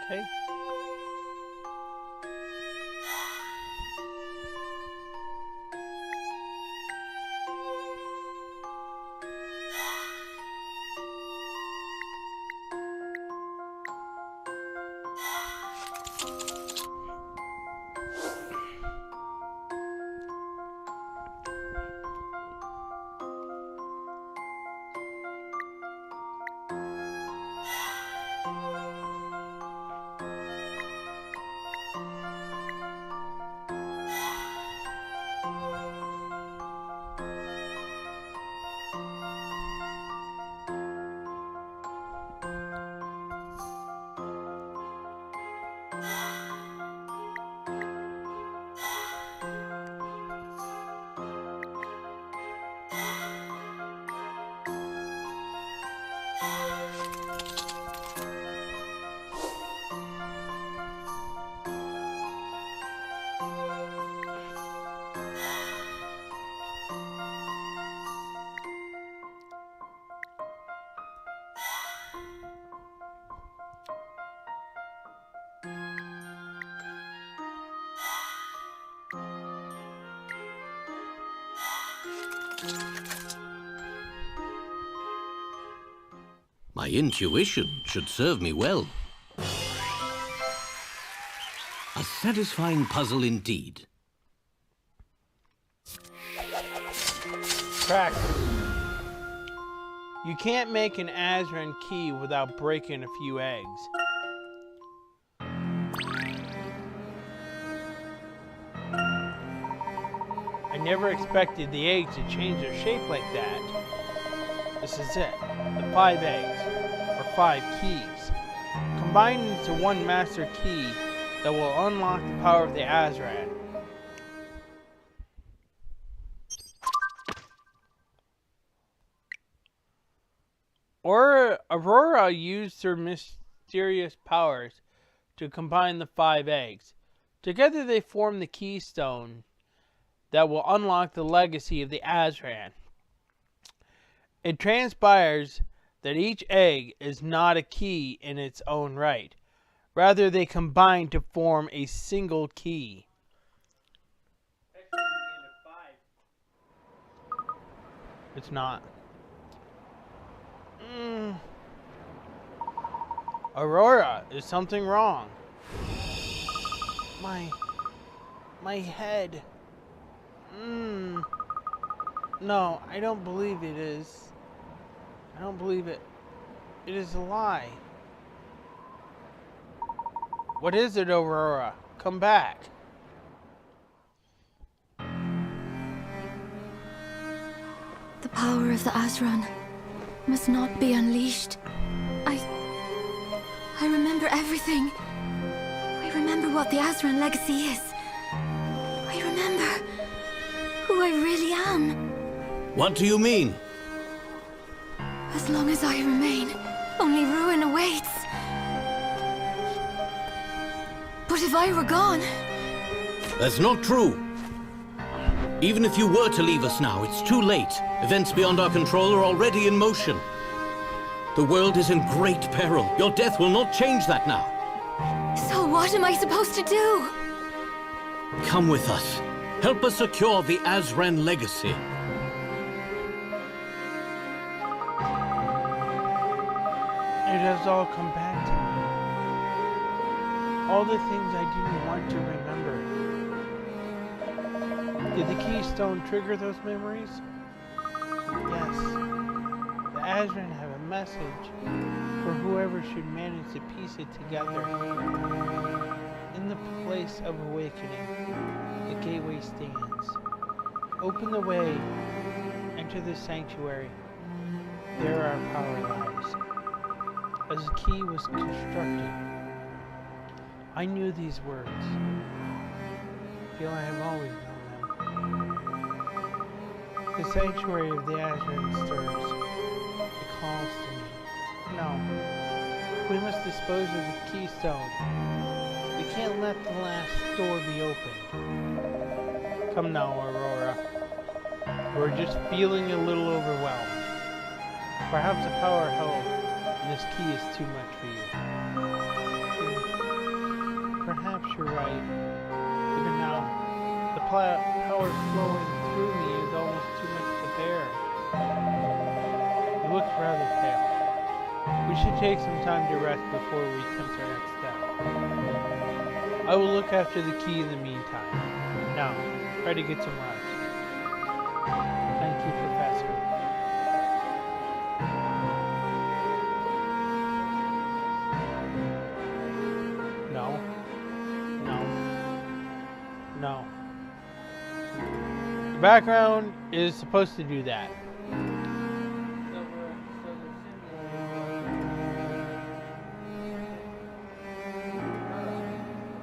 Okay. My intuition should serve me well. A satisfying puzzle indeed. Crack. You can't make an Azran key without breaking a few eggs. I never expected the eggs to change their shape like that. This is it. The 5 eggs, or 5 keys, combined into one master key that will unlock the power of the Azran. Aurora used her mysterious powers to combine the 5 eggs. Together they form the keystone that will unlock the legacy of the Azran. It transpires that each egg is not a key in its own right. Rather, they combine to form a single key. It's not. Aurora, is something wrong? My head. No, I don't believe it is. I don't believe it. It is a lie. What is it, Aurora? Come back. The power of the Azran must not be unleashed. I remember everything. I remember what the Azran legacy is. I remember who I really am. What do you mean? As long as I remain, only ruin awaits. But if I were gone... That's not true. Even if you were to leave us now, it's too late. Events beyond our control are already in motion. The world is in great peril. Your death will not change that now. So what am I supposed to do? Come with us. Help us secure the Azran legacy. It has all come back to me. All the things I didn't want to remember. Did the keystone trigger those memories? Yes. The Azran have a message for whoever should manage to piece it together. In the place of awakening, the gateway stands. Open the way, enter the sanctuary. There our power lies. As the key was constructed, I knew these words. I feel I have always known them. The sanctuary of the Azran stirs. It calls to me. No. We must dispose of the keystone. We can't let the last door be opened. Come now, Aurora. We're just feeling a little overwhelmed. Perhaps the power held in this key is too much for you. Perhaps you're right. Even now, the power flowing through me is almost too much to bear. You look rather pale. We should take some time to rest before we attempt our next step. I will look after the key in the meantime. Now, try to get some rest. Thank you, Professor. No. No. No. The background is supposed to do that.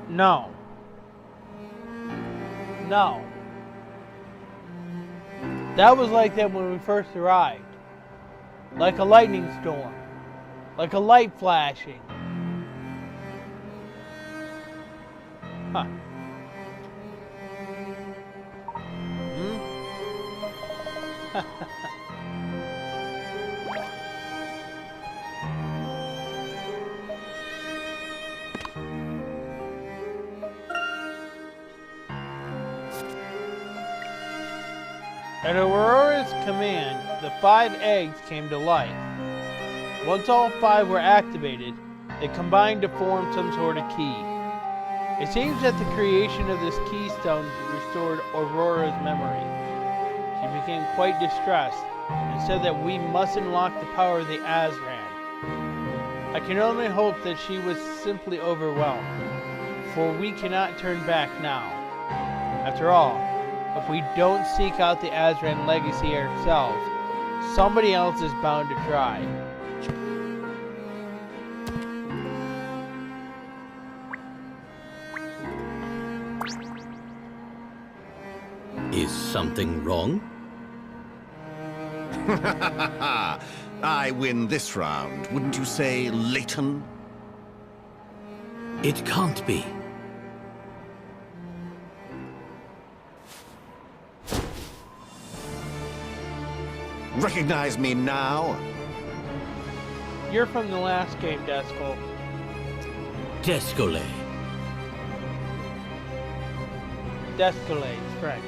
No. No. That was like that when we first arrived. Like a lightning storm. Like a light flashing. Huh. At Aurora's command, the 5 eggs came to life. Once all 5 were activated, they combined to form some sort of key. It seems that the creation of this keystone restored Aurora's memory. She became quite distressed and said that we must unlock the power of the Azran. I can only hope that she was simply overwhelmed, for we cannot turn back now. After all, if we don't seek out the Azran legacy ourselves, somebody else is bound to try. Is something wrong? I win this round, wouldn't you say, Layton? It can't be. Recognize me now? You're from the last game, Descol. Descolé. Descolé, French.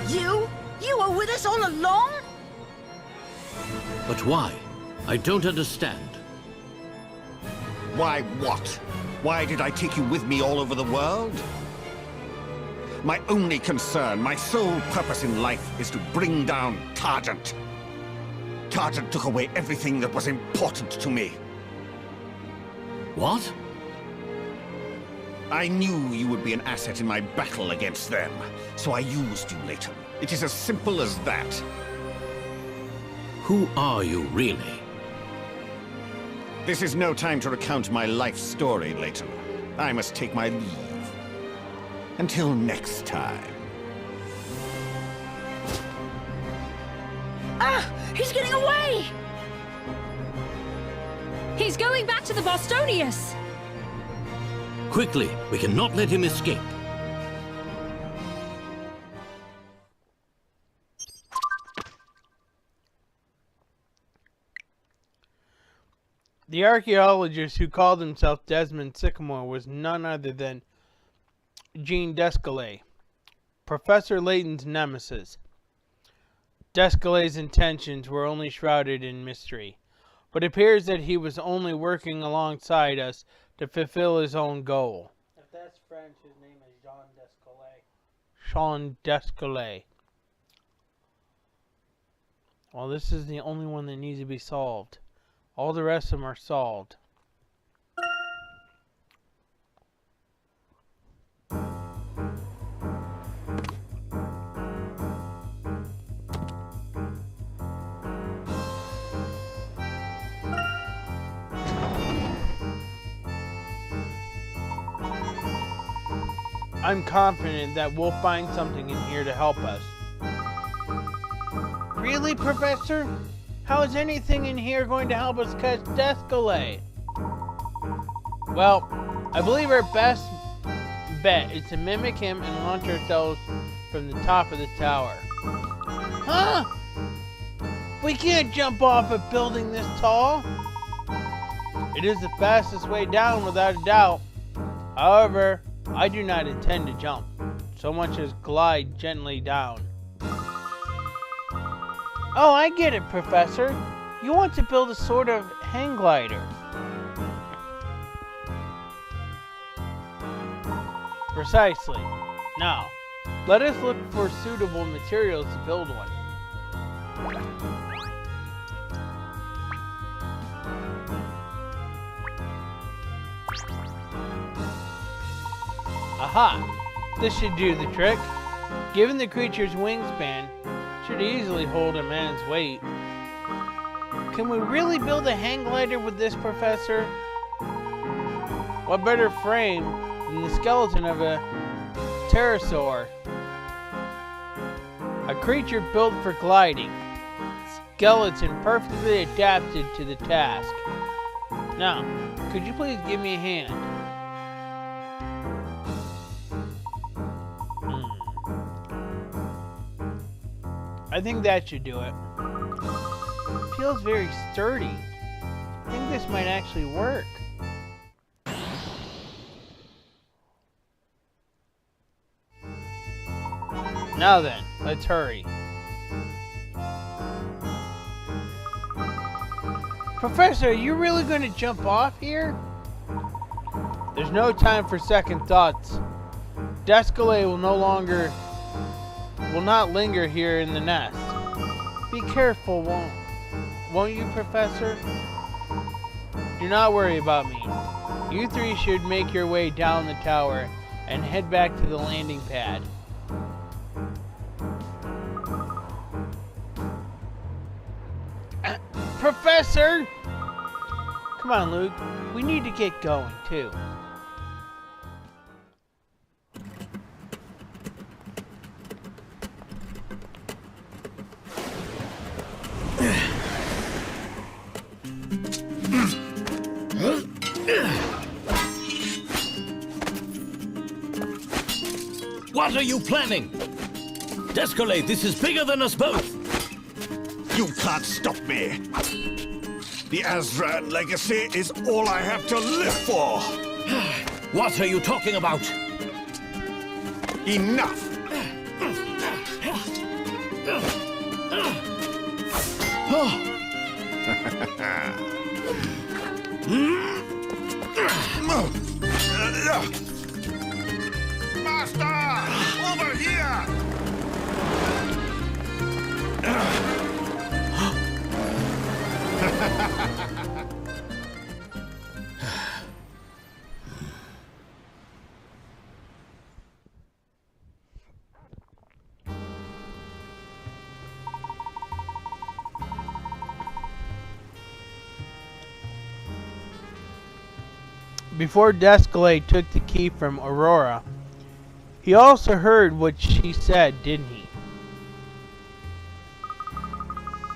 You? You were with us all along? But why? I don't understand. Why what? Why did I take you with me all over the world? My only concern, my sole purpose in life is to bring down Targent. Targent took away everything that was important to me. What? I knew you would be an asset in my battle against them, so I used you, Layton. It is as simple as that. Who are you, really? This is no time to recount my life story, Layton. I must take my leave. Until next time. Ah! He's getting away! He's going back to the Bostonius! Quickly, we cannot let him escape. The archaeologist who called himself Desmond Sycamore was none other than Jean Descalais, Professor Layton's nemesis. Descalais' intentions were only shrouded in mystery, but it appears that he was only working alongside us to fulfill his own goal. If that's French, his name is Jean Descalais. Jean Descalais. Well, this is the only one that needs to be solved. All the rest of them are solved. I'm confident that we'll find something in here to help us. Really, Professor? How is anything in here going to help us catch Descalais? Well, I believe our best bet is to mimic him and launch ourselves from the top of the tower. Huh? We can't jump off a building this tall. It is the fastest way down without a doubt. However, I do not intend to jump, so much as glide gently down. Oh, I get it, Professor. You want to build a sort of hang glider. Precisely. Now, let us look for suitable materials to build one. Aha! This should do the trick. Given the creature's wingspan, should easily hold a man's weight. Can we really build a hang glider with this, Professor? What better frame than the skeleton of a pterosaur? A creature built for gliding. Skeleton perfectly adapted to the task. Now, could you please give me a hand? I think that should do it. Feels very sturdy. I think this might actually work. Now then, let's hurry. Professor, are you really going to jump off here? There's no time for second thoughts. Descalais will not linger here in the nest. Be careful, won't you, Professor? Do not worry about me. You three should make your way down the tower and head back to the landing pad. Professor! Come on, Luke. We need to get going, too. What are you planning? Descalais, this is bigger than us both. You can't stop me. The Azran legacy is all I have to live for. What are you talking about? Enough! Master! Over here! Before Descalay took the key from Aurora, he also heard what she said, didn't he?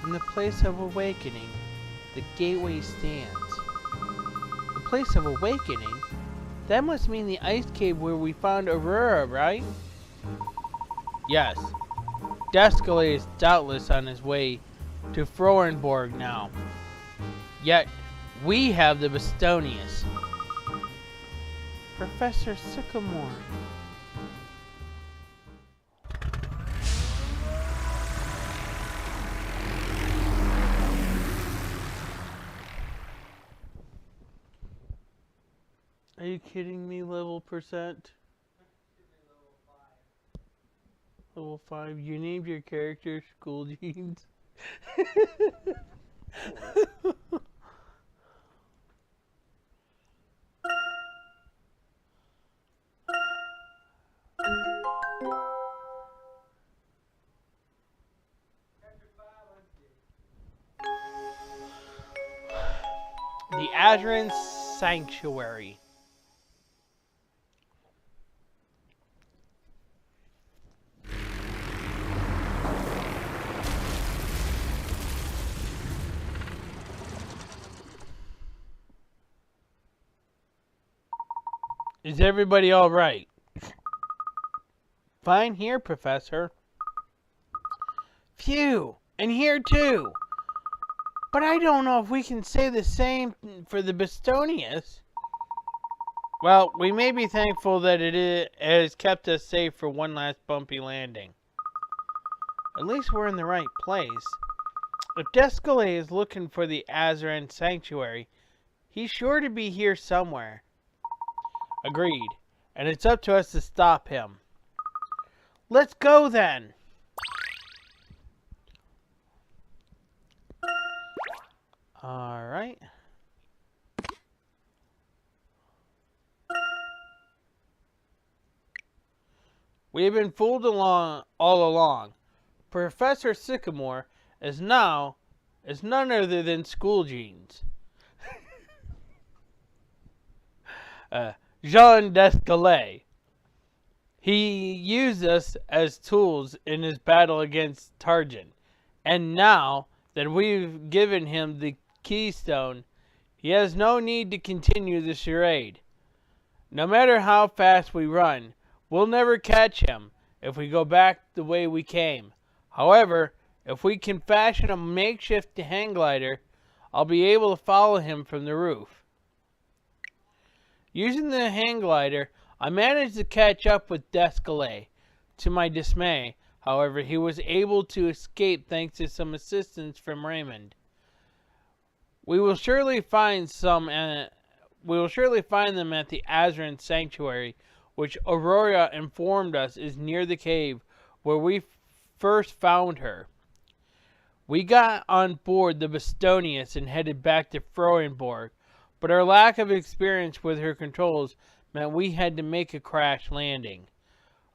In the place of awakening, the gateway stands. The place of awakening? That must mean the ice cave where we found Aurora, right? Yes. Descalay is doubtless on his way to Frohenborg now. Yet, we have the Bastonius. Professor Sycamore. Are you kidding me, level percent? Level 5. You named your character School Jeans. The Azran Sanctuary. Is everybody all right? Fine here, Professor. Phew, and here too. But I don't know if we can say the same for the Bastonius. Well, we may be thankful that it has kept us safe for one last bumpy landing. At least we're in the right place. If Descalay is looking for the Azran Sanctuary, he's sure to be here somewhere. Agreed. And it's up to us to stop him. Let's go then! Alright. We have been fooled all along. Professor Sycamore is none other than School Jeans. Jean Descalay. He used us as tools in his battle against Tarjan. And now that we've given him the keystone, he has no need to continue the charade. No matter how fast we run, we'll never catch him if we go back the way we came. However, if we can fashion a makeshift hang glider, I'll be able to follow him from the roof. Using the hang glider, I managed to catch up with Descalay. To my dismay, however, he was able to escape thanks to some assistance from Raymond. We will surely find them at the Azran Sanctuary, which Aurora informed us is near the cave where we first found her. We got on board the Bastonius and headed back to Frohenborg, but our lack of experience with her controls meant we had to make a crash landing.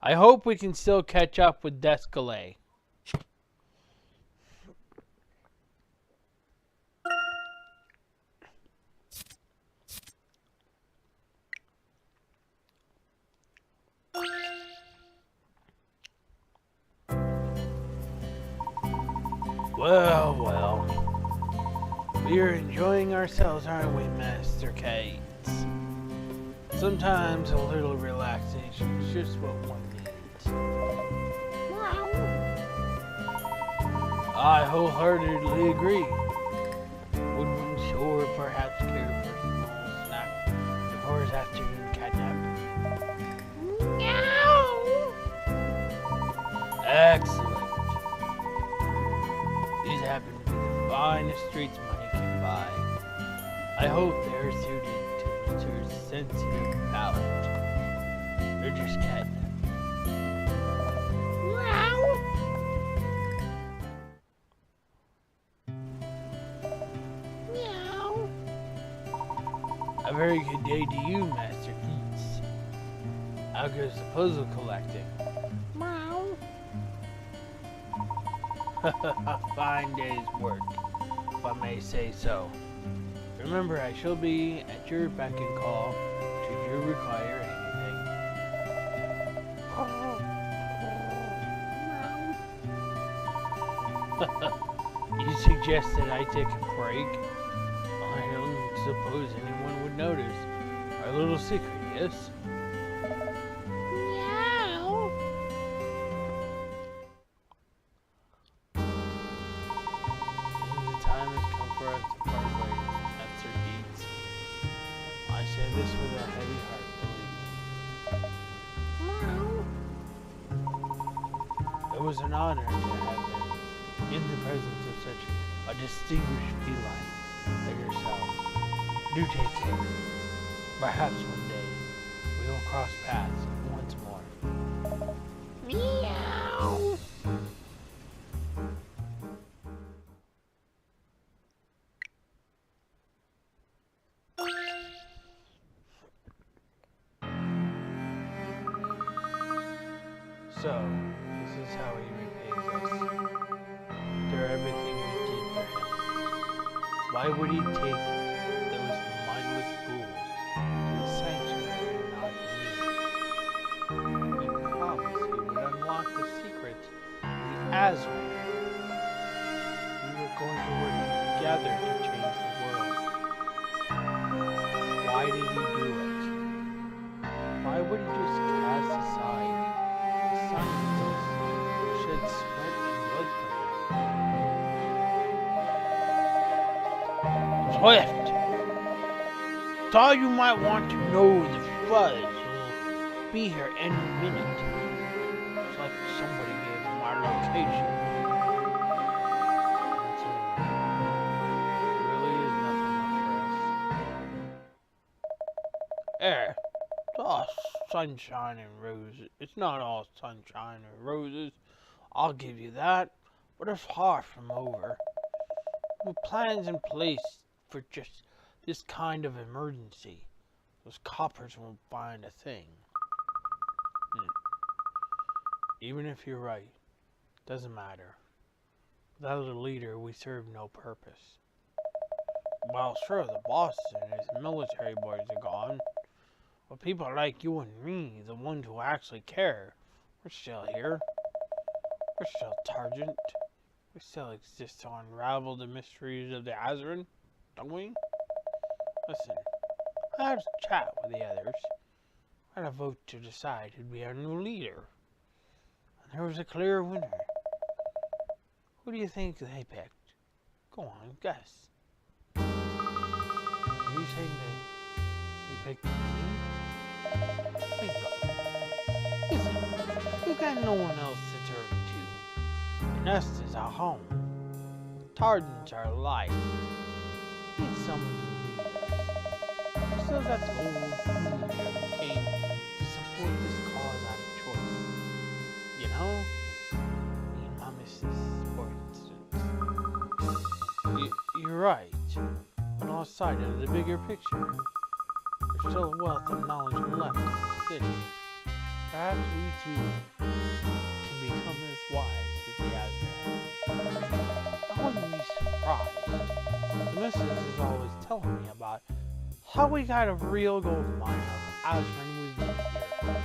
I hope we can still catch up with Descalay. Well, well. We are enjoying ourselves, aren't we, Master Cates? Sometimes a little relaxation is just what one needs. I wholeheartedly agree. Would one sure perhaps care for a small snack before his afternoon catnap? Meow! Excellent. These happen to be the finest treats money can buy. I hope they're suited to Mr. Sensitive Palate. Or just cat? Meow. Meow. A very good day to you, Master Keats. How goes the puzzle collecting? Meow. A fine day's work, if I may say so. Remember, I shall be at your beck and call should you require anything. You suggest that I take a break? I don't suppose anyone would notice. Our little secret, yes? Meow. The time has come for us to part ways, Master Keats. I say this with a heavy heart, believe me. Meow. It was an honor to have been in the presence of such a distinguished feline like yourself. Do take care. Perhaps one day we will cross paths once more. Meow. So, this is how he repays us. After everything we did for him. Why would he take those mindless fools to the sanctuary and not me? He promised he would unlock the secret of the Azran. We were going to work together to change the world. Why did he do it? Why would he just cast aside the scientists who shed sweat and blood for him? Swift! Thought you might want to know the fuzz will be here any minute. It's like somebody gave him our location. It's over. There really is nothing left for us. It's all sunshine and roses. It's not all sunshine and roses. I'll give you that. But it's far from over. With plans in place for just this kind of emergency, those coppers won't find a thing. Even if you're right, doesn't matter. Without a leader, we serve no purpose. Well, sure, the boss and his military boys are gone. But people like you and me, the ones who actually care, we're still here. We're still Targent. We still exist to unravel the mysteries of the Azran, don't we? Listen, I had a chat with the others. I had a vote to decide who'd be our new leader. And there was a clear winner. Who do you think they picked? Go on, guess. Are you saying they picked me? Bingo. Listen, we got no one else to turn to. The nest is our home. Tardens our life. We need someone to lead us. We still got the old familiar who came to support this cause out of choice. You know? Me and my missus, for instance. You're right. But lost sight of the bigger picture. There's still a wealth of knowledge left in the city. Perhaps we too can become as wise as the Azran. I wouldn't be surprised. The missus is always telling me about how we got a real gold mine of Azran wisdom here.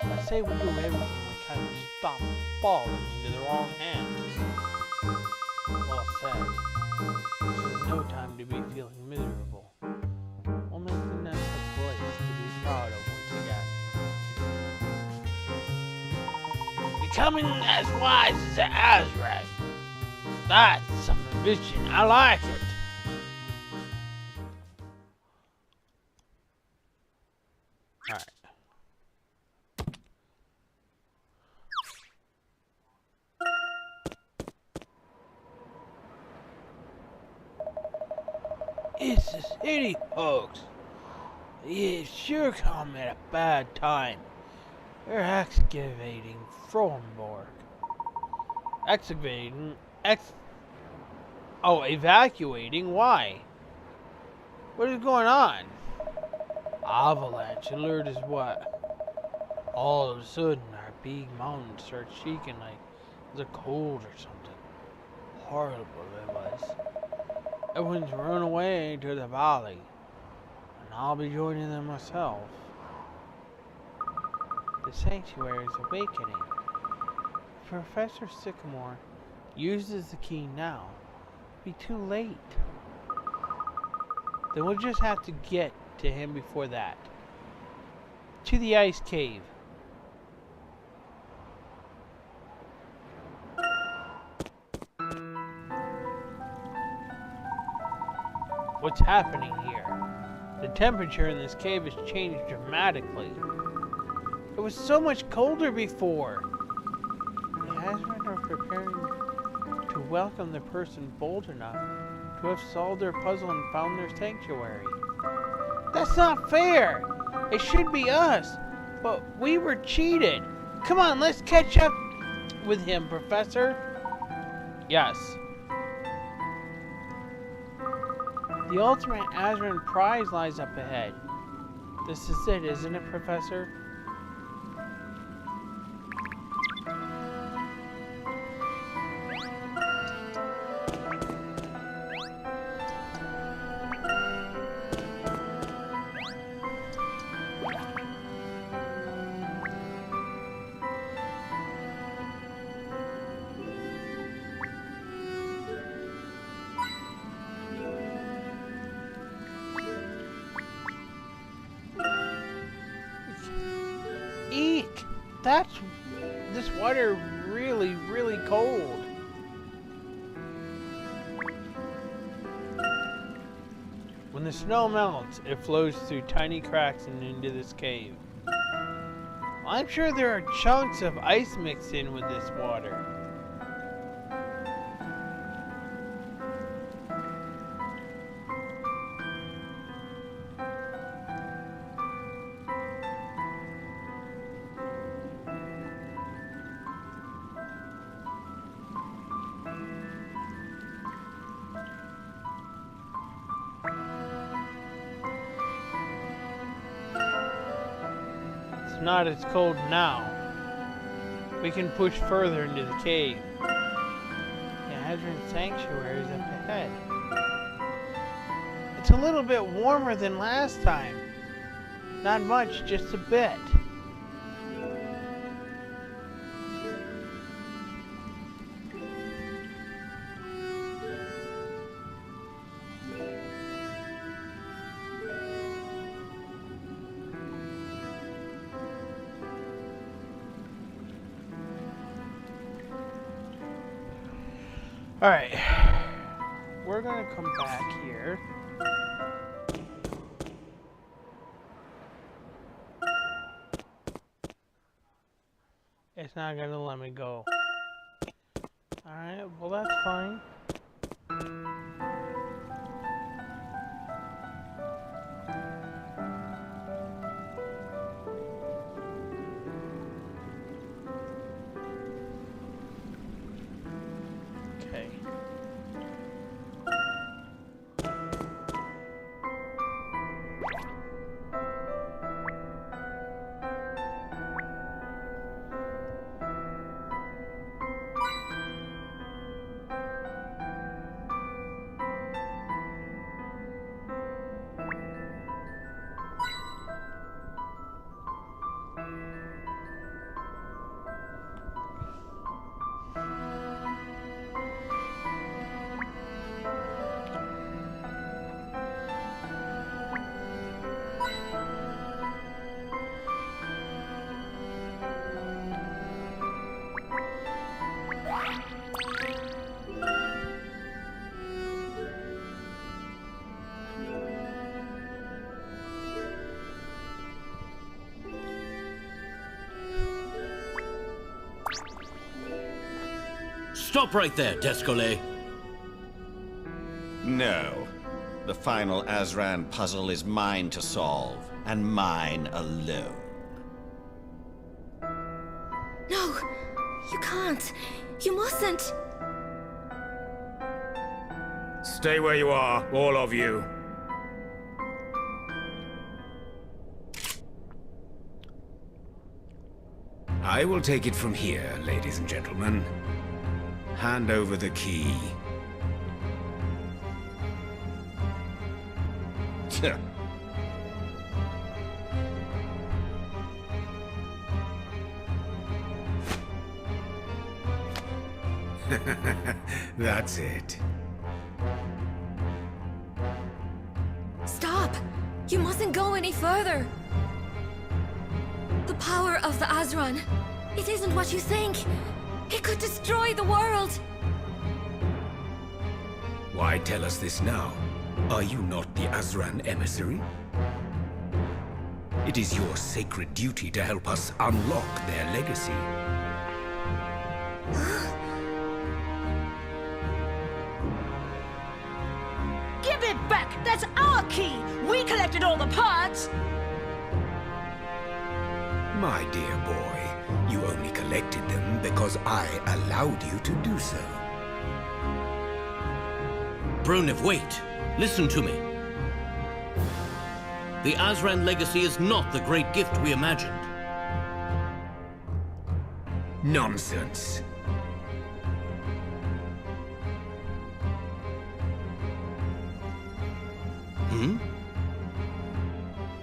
I say we do everything we can to stop falling into the wrong hands. Well said. This is no time to be feeling miserable. We'll make the nest a place to be proud of once again. Becoming as wise as the Azran. That's some ambition. I like it. Alright. It's the city, folks. It sure come at a bad time. We're excavating Frohenborg. Excavating? Evacuating? Why? What is going on? Avalanche alert is what? All of a sudden, our big mountains start shaking like it was a cold or something. Horrible it was. Everyone's run away to the valley, and I'll be joining them myself. The sanctuary is awakening. If Professor Sycamore uses the key now, it'll be too late. Then we'll just have to get to him before that. To the ice cave. What's happening here? The temperature in this cave has changed dramatically. It was so much colder before. The Azran are preparing to welcome the person bold enough to have solved their puzzle and found their sanctuary. That's not fair! It should be us, but we were cheated. Come on, let's catch up with him, Professor. Yes. The ultimate Azran prize lies up ahead. This is it, isn't it, Professor? Eek! That's this water really, really cold. When the snow melts, it flows through tiny cracks and into this cave. I'm sure there are chunks of ice mixed in with this water. Not as cold now. We can push further into the cave. The Azran Sanctuary is up ahead. It's a little bit warmer than last time. Not much, just a bit. Alright, we're gonna come back here. It's not gonna let me go. Alright, well that's fine. Stop right there, Descolet. No. The final Azran puzzle is mine to solve, and mine alone. You can't. You mustn't. Stay where you are, all of you. I will take it from here, ladies and gentlemen. Hand over the key. That's it. Stop! You mustn't go any further. The power of the Azran. It isn't what you think. It could destroy the world. Why tell us this now? Are you not the Azran emissary? It is your sacred duty to help us unlock their legacy. Give it back! That's our key! We collected all the parts! My dear boy, you only collected them because I allowed you to do so. Bronev, wait! Listen to me. The Azran legacy is not the great gift we imagined. Nonsense.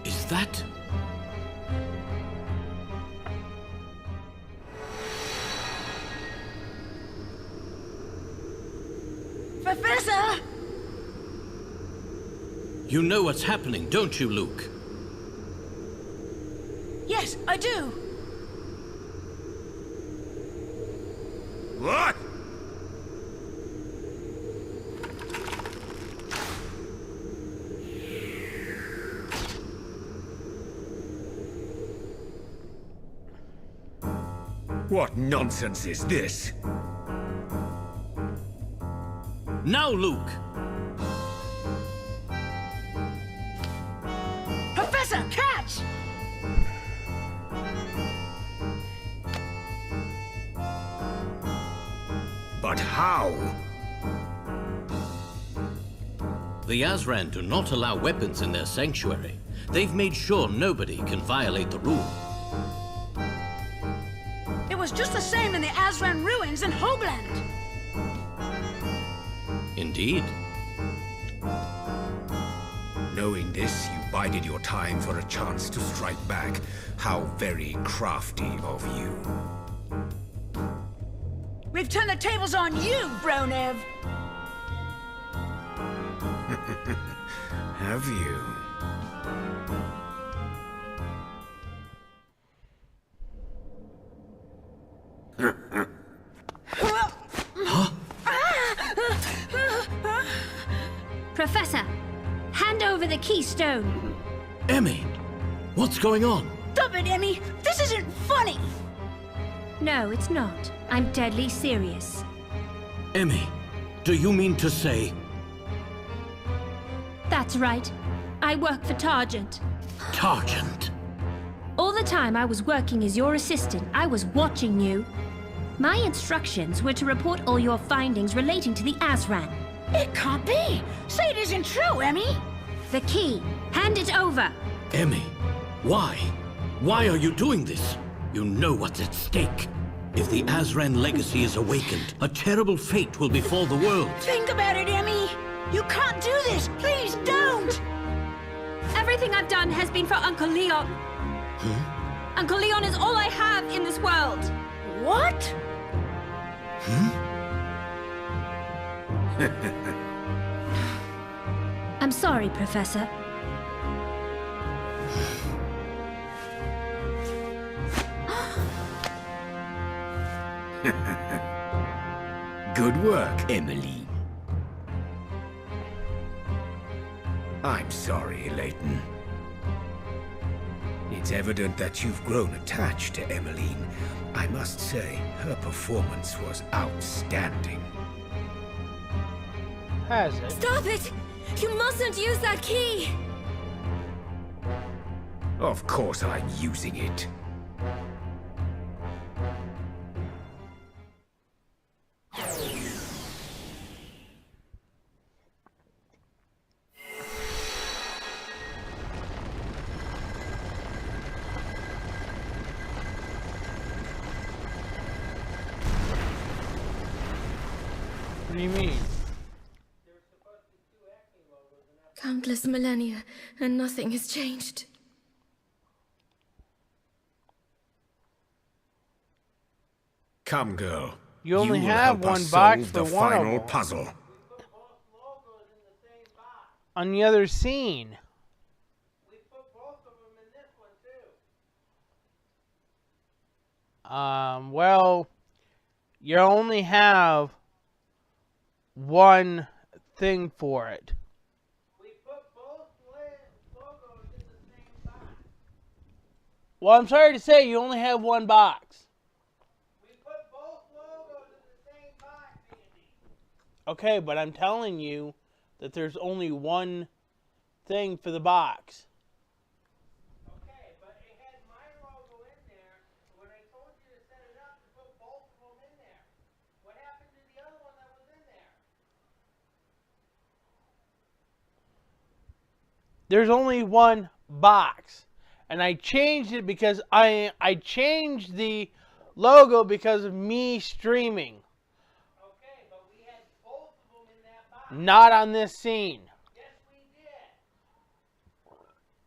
Is that... Professor! You know what's happening, don't you, Luke? Yes, I do. What? What nonsense is this? Now, Luke! Professor, catch! But how? The Azran do not allow weapons in their sanctuary. They've made sure nobody can violate the rule. It was just the same in the Azran ruins in Hoagland. Indeed. Knowing this, you bided your time for a chance to strike back. How very crafty of you. We've turned the tables on you, Bronev. Have you? Professor, hand over the keystone. Emmy! What's going on? Stop it, Emmy! This isn't funny! No, it's not. I'm deadly serious. Emmy, do you mean to say... That's right. I work for Targent. Targent? All the time I was working as your assistant, I was watching you. My instructions were to report all your findings relating to the Azran. It can't be! Say it isn't true, Emmy! The key. Hand it over. Emmy, why? Why are you doing this? You know what's at stake. If the Azran legacy is awakened, a terrible fate will befall the world. Think about it, Emmy! You can't do this! Please don't! Everything I've done has been for Uncle Leon. Uncle Leon is all I have in this world. What? I'm sorry, Professor. Good work, Emily. I'm sorry, Layton. It's evident that you've grown attached to Emmeline. I must say, her performance was outstanding. Has it? Stop it! You mustn't use that key! Of course I'm using it. What do you mean? Countless millennia, and nothing has changed. Come, girl. You only will have help one us box solve for the one of final them. puzzle. On the other scene. We put both of them in this one too. Well, you only have one thing for it. We put both logos in the same box. Well, I'm sorry to say, you only have one box. We put both logos in the same box, Andy. Okay, but I'm telling you that there's only one thing for the box. Okay, but it had my logo in there. When I told you to set it up, to put both of them in there. What happened to the other one that was in there? There's only one box. And I changed it because I changed the logo because of me streaming. Okay, but we had both of them in that box. Not on this scene. Yes, we did.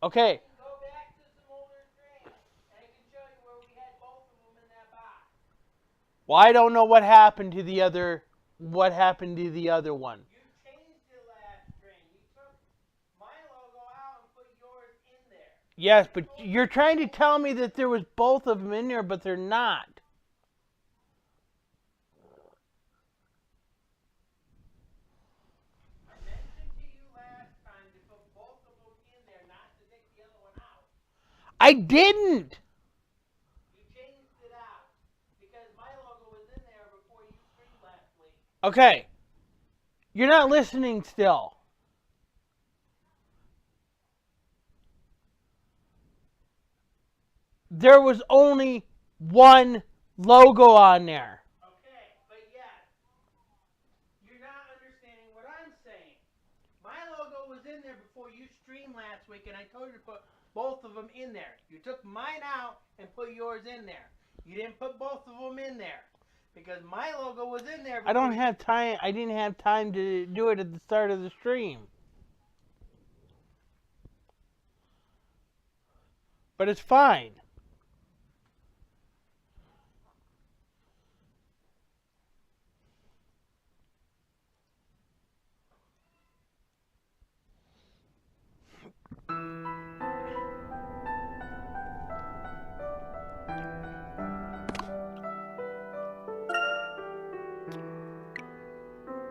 Okay. Go back to some older streams, and I can show you where we had both of them in that box. Well, I don't know what happened to the other one. You changed it last stream. You took my logo out and put yours in there. Yes, but you're trying to tell me that there was both of them in there, but they're not. I mentioned to you last time to put both of them in there, not to take the other one out. I didn't. You changed it out because my logo was in there before you streamed last week. Okay. You're not listening still. There was only one logo on there. Okay, but yes, you're not understanding what I'm saying. My logo was in there before you streamed last week, and I told you to put both of them in there. You took mine out and put yours in there. You didn't put both of them in there because my logo was in there. I don't have time. I didn't have time to do it at the start of the stream. But it's fine.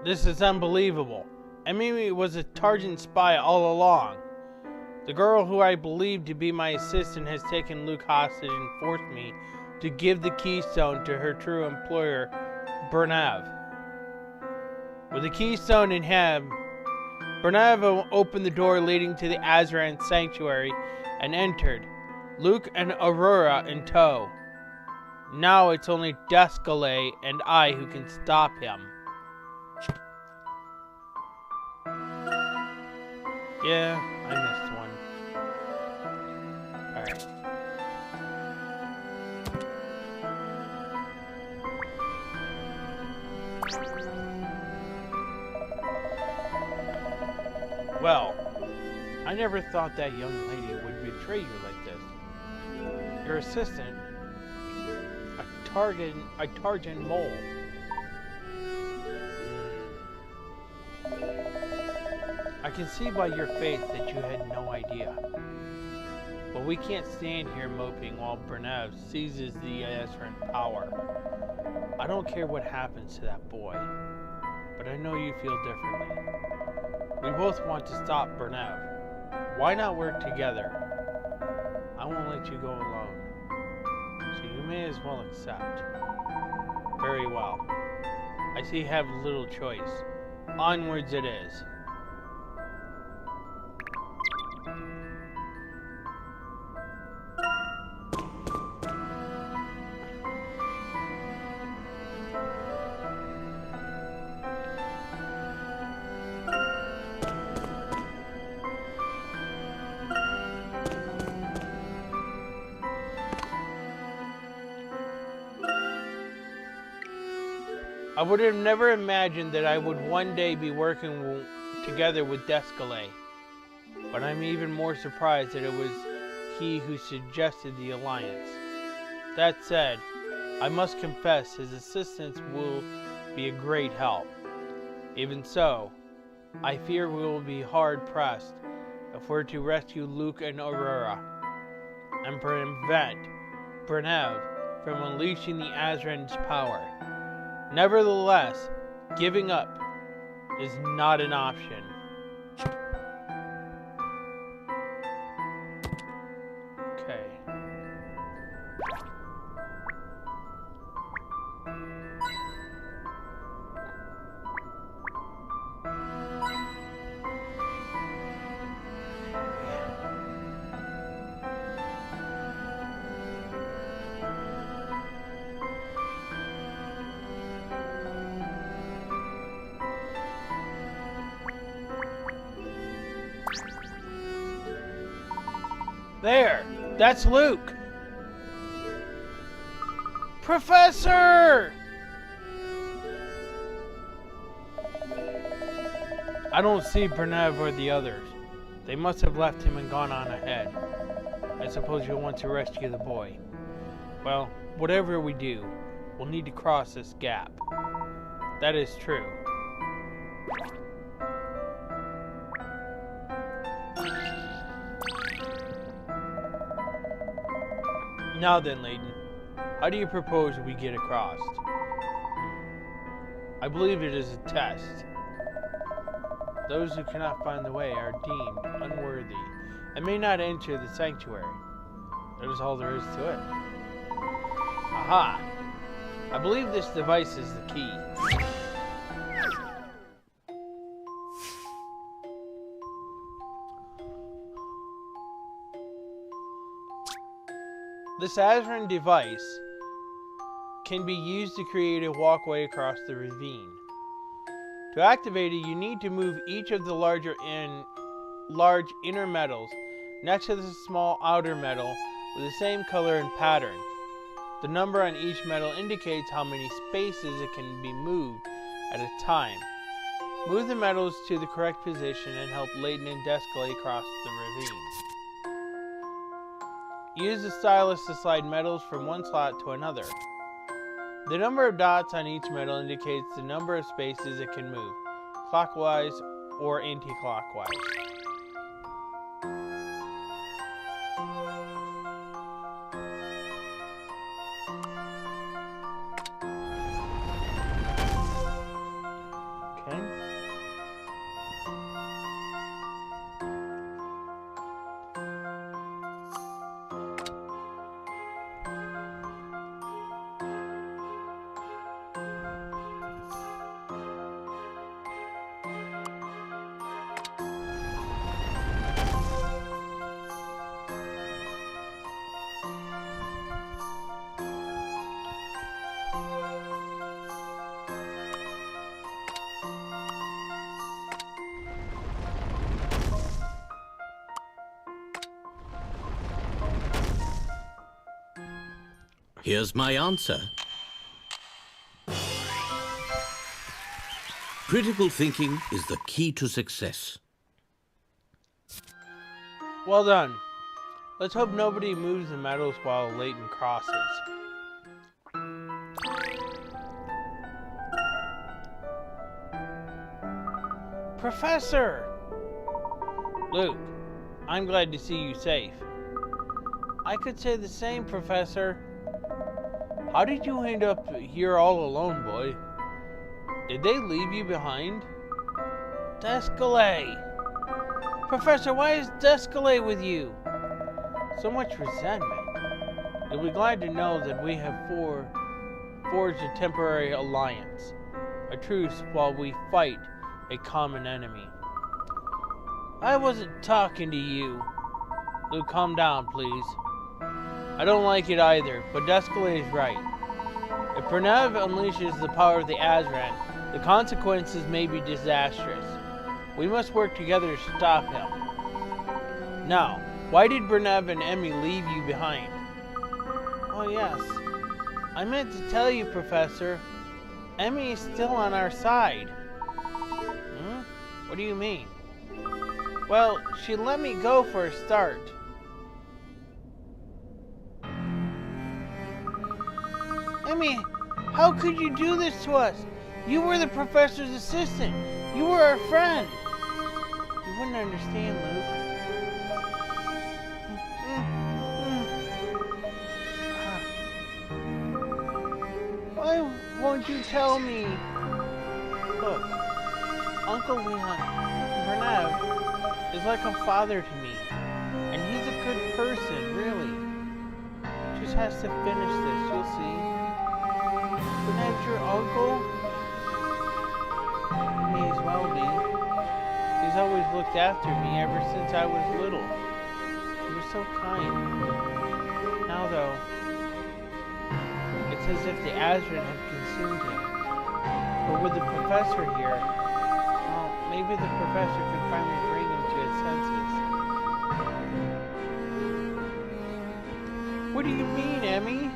This is unbelievable. Emmy was a Targent spy all along. The girl who I believed to be my assistant has taken Luke hostage and forced me to give the keystone to her true employer, Bernav. With the keystone in hand, Bernav opened the door leading to the Azran sanctuary and entered, Luke and Aurora in tow. Now it's only Descale and I who can stop him. Yeah, I missed one. Alright. Well, I never thought that young lady would betray you like this. Your assistant, a Targent mole. I can see by your face that you had no idea. But we can't stand here moping while Bernav seizes the Azran power. I don't care what happens to that boy, but I know you feel differently. We both want to stop Bernav. Why not work together? I won't let you go alone. So you may as well accept. Very well. I see you have little choice. Onwards it is. I would have never imagined that I would one day be working together with Descalay. But I'm even more surprised that it was he who suggested the alliance. That said, I must confess his assistance will be a great help. Even so, I fear we will be hard-pressed if we're to rescue Luke and Aurora, and prevent Brenev from unleashing the Azran's power. Nevertheless, giving up is not an option. Okay. There! That's Luke! Professor! I don't see Brenev or the others. They must have left him and gone on ahead. I suppose you'll want to rescue the boy. Well, whatever we do, we'll need to cross this gap. That is true. Now then, Layton, how do you propose we get across? I believe it is a test. Those who cannot find the way are deemed unworthy and may not enter the sanctuary. That is all there is to it. Aha! I believe this device is the key. This Azran device can be used to create a walkway across the ravine. To activate it, you need to move each of the large inner metals next to the small outer metal with the same color and pattern. The number on each metal indicates how many spaces it can be moved at a time. Move the metals to the correct position and help Layton and Descalay cross the ravine. Use the stylus to slide metals from one slot to another. The number of dots on each metal indicates the number of spaces it can move, clockwise or anti-clockwise. Okay. Here's my answer. Critical thinking is the key to success. Well done. Let's hope nobody moves the metals while Layton crosses. Professor! Luke, I'm glad to see you safe. I could say the same, Professor. How did you end up here all alone, boy? Did they leave you behind? Descalay! Professor, why is Descalay with you? So much resentment. You'll be glad to know that we have forged a temporary alliance. A truce while we fight a common enemy. I wasn't talking to you. Luke, calm down, please. I don't like it either, but Descalay is right. If Brenev unleashes the power of the Azran, the consequences may be disastrous. We must work together to stop him. Now, why did Brenev and Emmy leave you behind? Oh yes, I meant to tell you, Professor. Emmy is still on our side. Hmm? What do you mean? Well, she let me go for a start. Emmy, how could you do this to us? You were the professor's assistant. You were our friend. You wouldn't understand, Luke. Why won't you tell me? Look, Uncle Leon Bernav is like a father to me. And he's a good person, really. Just has to finish this, you'll see. Bernav's your uncle? He may as well be. He's always looked after me ever since I was little. He was so kind. Now though, it's as if the Azran have consumed him. But with the professor here, well, maybe the professor could finally bring him to his senses. What do you mean, Emmy?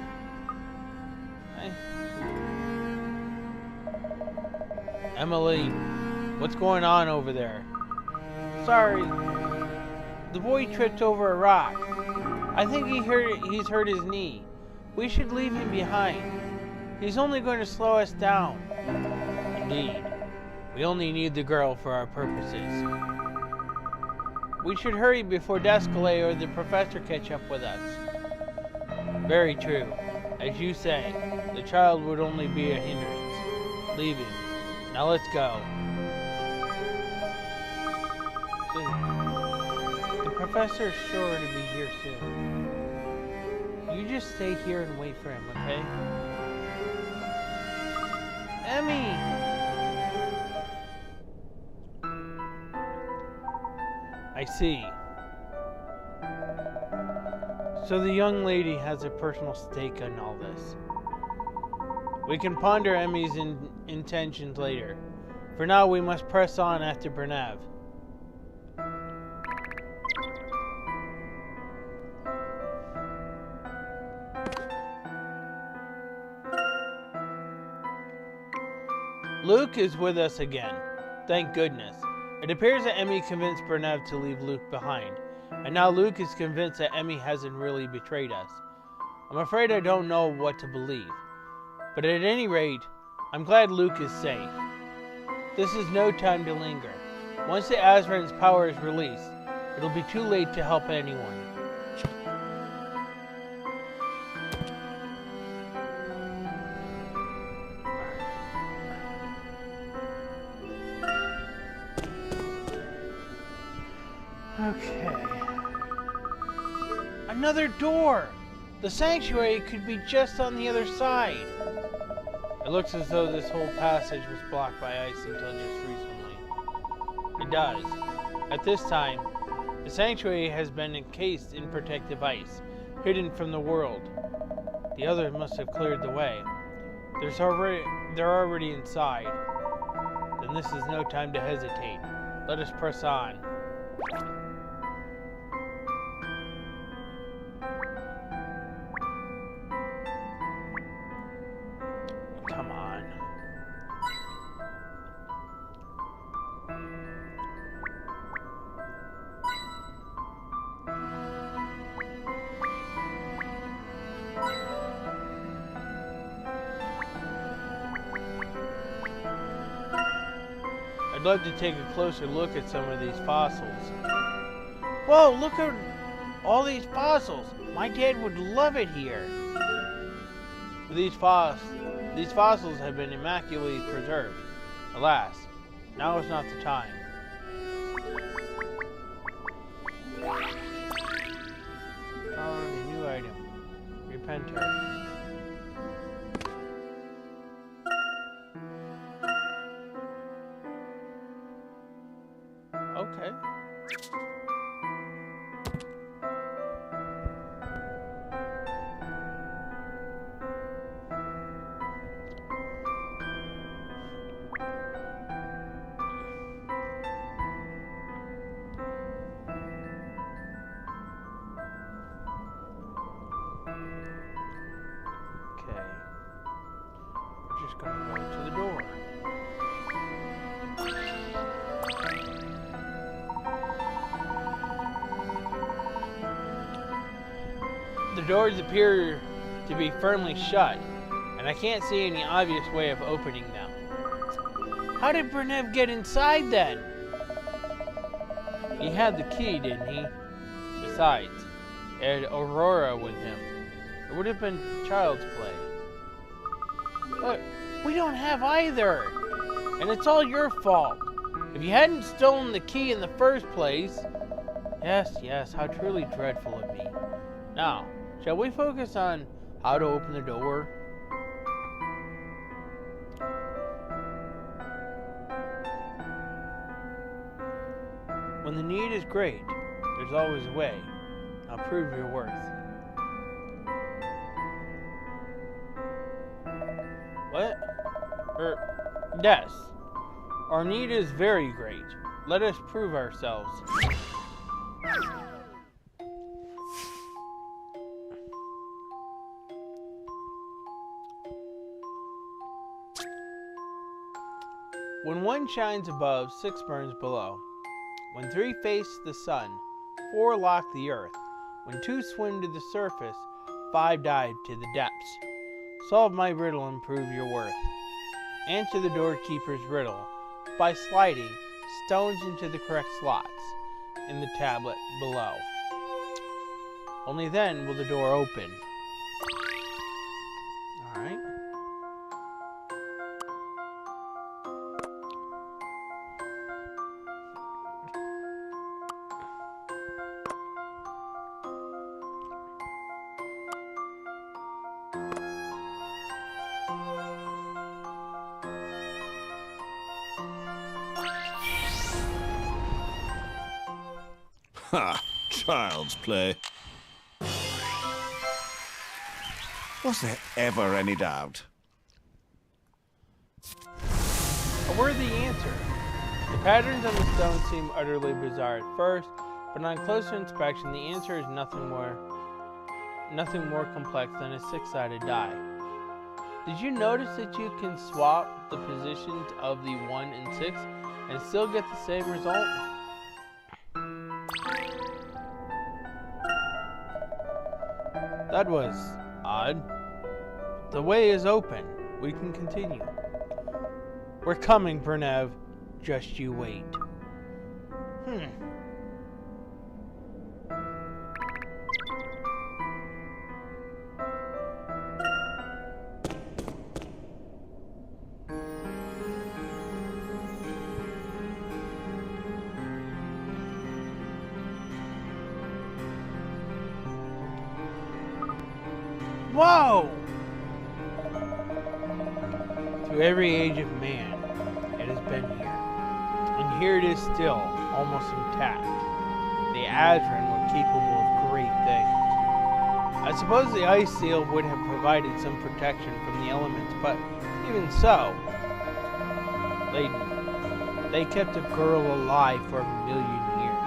Emily, what's going on over there? Sorry, the boy tripped over a rock. I think he's hurt his knee. We should leave him behind. He's only going to slow us down. Indeed, we only need the girl for our purposes. We should hurry before Descalay or the professor catch up with us. Very true. As you say, the child would only be a hindrance. Leave him. Now let's go. The professor's sure to be here soon. You just stay here and wait for him, okay? Emmy! I see. So the young lady has a personal stake in all this. We can ponder Emmy's intentions later. For now, we must press on after Bernav. Luke is with us again. Thank goodness. It appears that Emmy convinced Bernav to leave Luke behind. And now Luke is convinced that Emmy hasn't really betrayed us. I'm afraid I don't know what to believe. But at any rate, I'm glad Luke is safe. This is no time to linger. Once the Azran's power is released, it'll be too late to help anyone. Okay. Another door! The sanctuary could be just on the other side. It looks as though this whole passage was blocked by ice until just recently. It does. At this time, the sanctuary has been encased in protective ice, hidden from the world. The others must have cleared the way. They're already inside. Then this is no time to hesitate. Let us press on. Come on. I'd love to take a closer look at some of these fossils. Whoa, look at all these fossils. My dad would love it here. These fossils have been immaculately preserved. Alas, now is not the time. Found a new item. Repenter. Okay. We're just gonna go to the The doors appear to be firmly shut, and I can't see any obvious way of opening them. How did Bernev get inside then? He had the key, didn't he? Besides, he had Aurora with him. It would have been child's play. But we don't have either, and it's all your fault. If you hadn't stolen the key in the first place... Yes, how truly dreadful of me. Now, shall we focus on how to open the door? When the need is great, there's always a way. Now prove your worth. What? Yes. Our need is very great. Let us prove ourselves. When one shines above, 6 burns below. When 3 face the sun, 4 lock the earth. When 2 swim to the surface, 5 dive to the depths. Solve my riddle and prove your worth. Answer the doorkeeper's riddle by sliding stones into the correct slots in the tablet below. Only then will the door open. Alright. Ha! Child's play. Was there ever any doubt? A worthy answer. The patterns on the stone seem utterly bizarre at first, but on closer inspection, the answer is nothing more complex than a 6-sided die. Did you notice that you can swap the positions of the 1 and 6 and still get the same result? That was odd. The way is open. We can continue. We're coming, Bernev. Just you wait. Whoa! Through every age of man, it has been here. And here it is still, almost intact. The Azran were capable of great things. I suppose the ice seal would have provided some protection from the elements, but even so, Layton, they kept a girl alive for 1,000,000 years.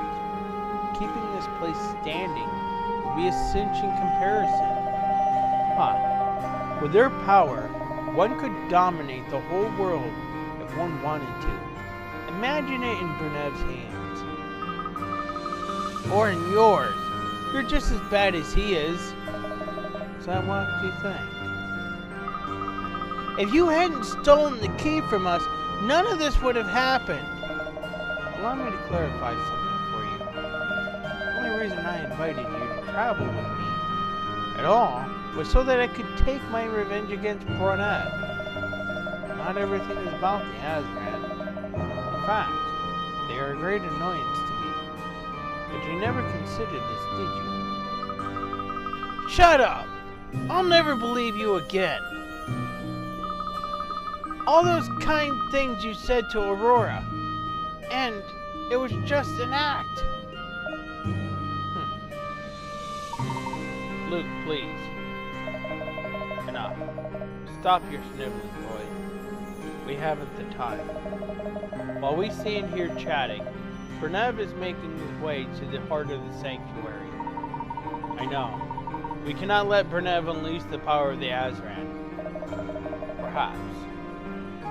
Keeping this place standing would be a cinch in comparison. With their power, one could dominate the whole world if one wanted to. Imagine it in Bernev's hands. Or in yours. You're just as bad as he is. Is that what you think? If you hadn't stolen the key from us, none of this would have happened. Allow me to clarify something for you. The only reason I invited you to travel with me at all was so that I could take my revenge against Bernev. Not everything is about the Azran. In fact, they are a great annoyance to me. But you never considered this, did you? Shut up! I'll never believe you again. All those kind things you said to Aurora, and it was just an act. Luke, please. Enough. Stop your sniveling, boy. We haven't the time. While we stand here chatting, Bernev is making his way to the heart of the sanctuary. I know. We cannot let Bernev unleash the power of the Azran. Perhaps.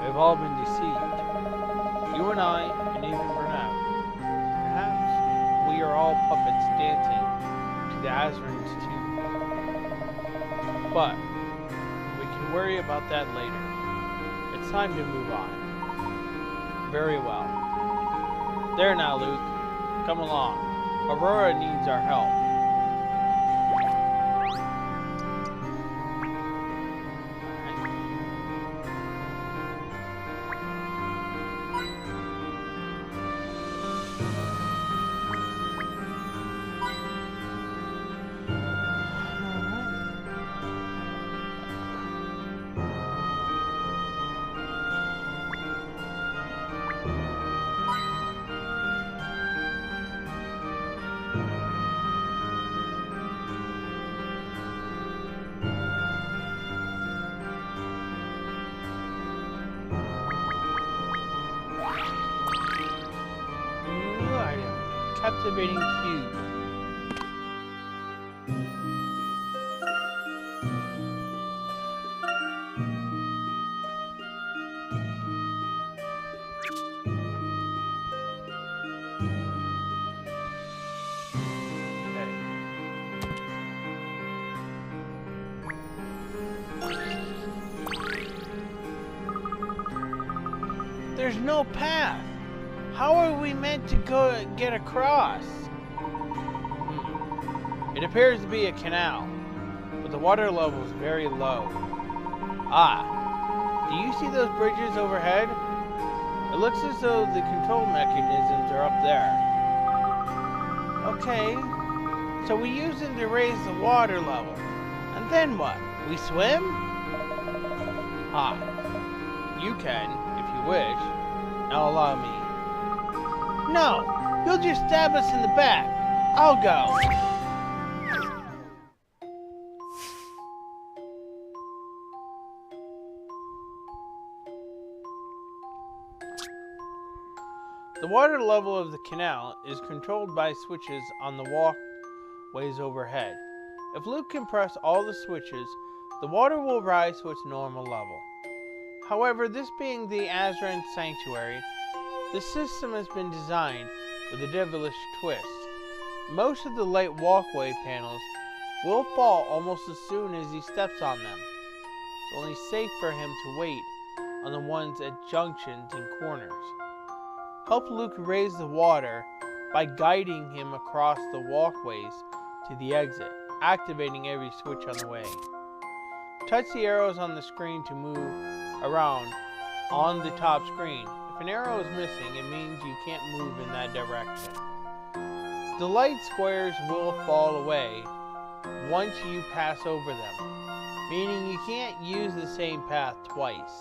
We've all been deceived. You and I, and even Bernev. Perhaps we are all puppets dancing to the Azran's tune. But we can worry about that later. It's time to move on. Very well. There now, Luke. Come along. Aurora needs our help. Captivating cube. There's no path. How are we meant to get across? It appears to be a canal, but the water level is very low. Ah, do you see those bridges overhead? It looks as though the control mechanisms are up there. Okay, so we use them to raise the water level. And then what? We swim? Ah, you can, if you wish. Now allow me. No! You'll just stab us in the back. I'll go. The water level of the canal is controlled by switches on the walkways overhead. If Luke can press all the switches, the water will rise to its normal level. However, this being the Azran sanctuary, the system has been designed with a devilish twist. Most of the light walkway panels will fall almost as soon as he steps on them. It's only safe for him to wait on the ones at junctions and corners. Help Luke raise the water by guiding him across the walkways to the exit, activating every switch on the way. Touch the arrows on the screen to move around on the top screen. If an arrow is missing, it means you can't move in that direction. The light squares will fall away once you pass over them, meaning you can't use the same path twice.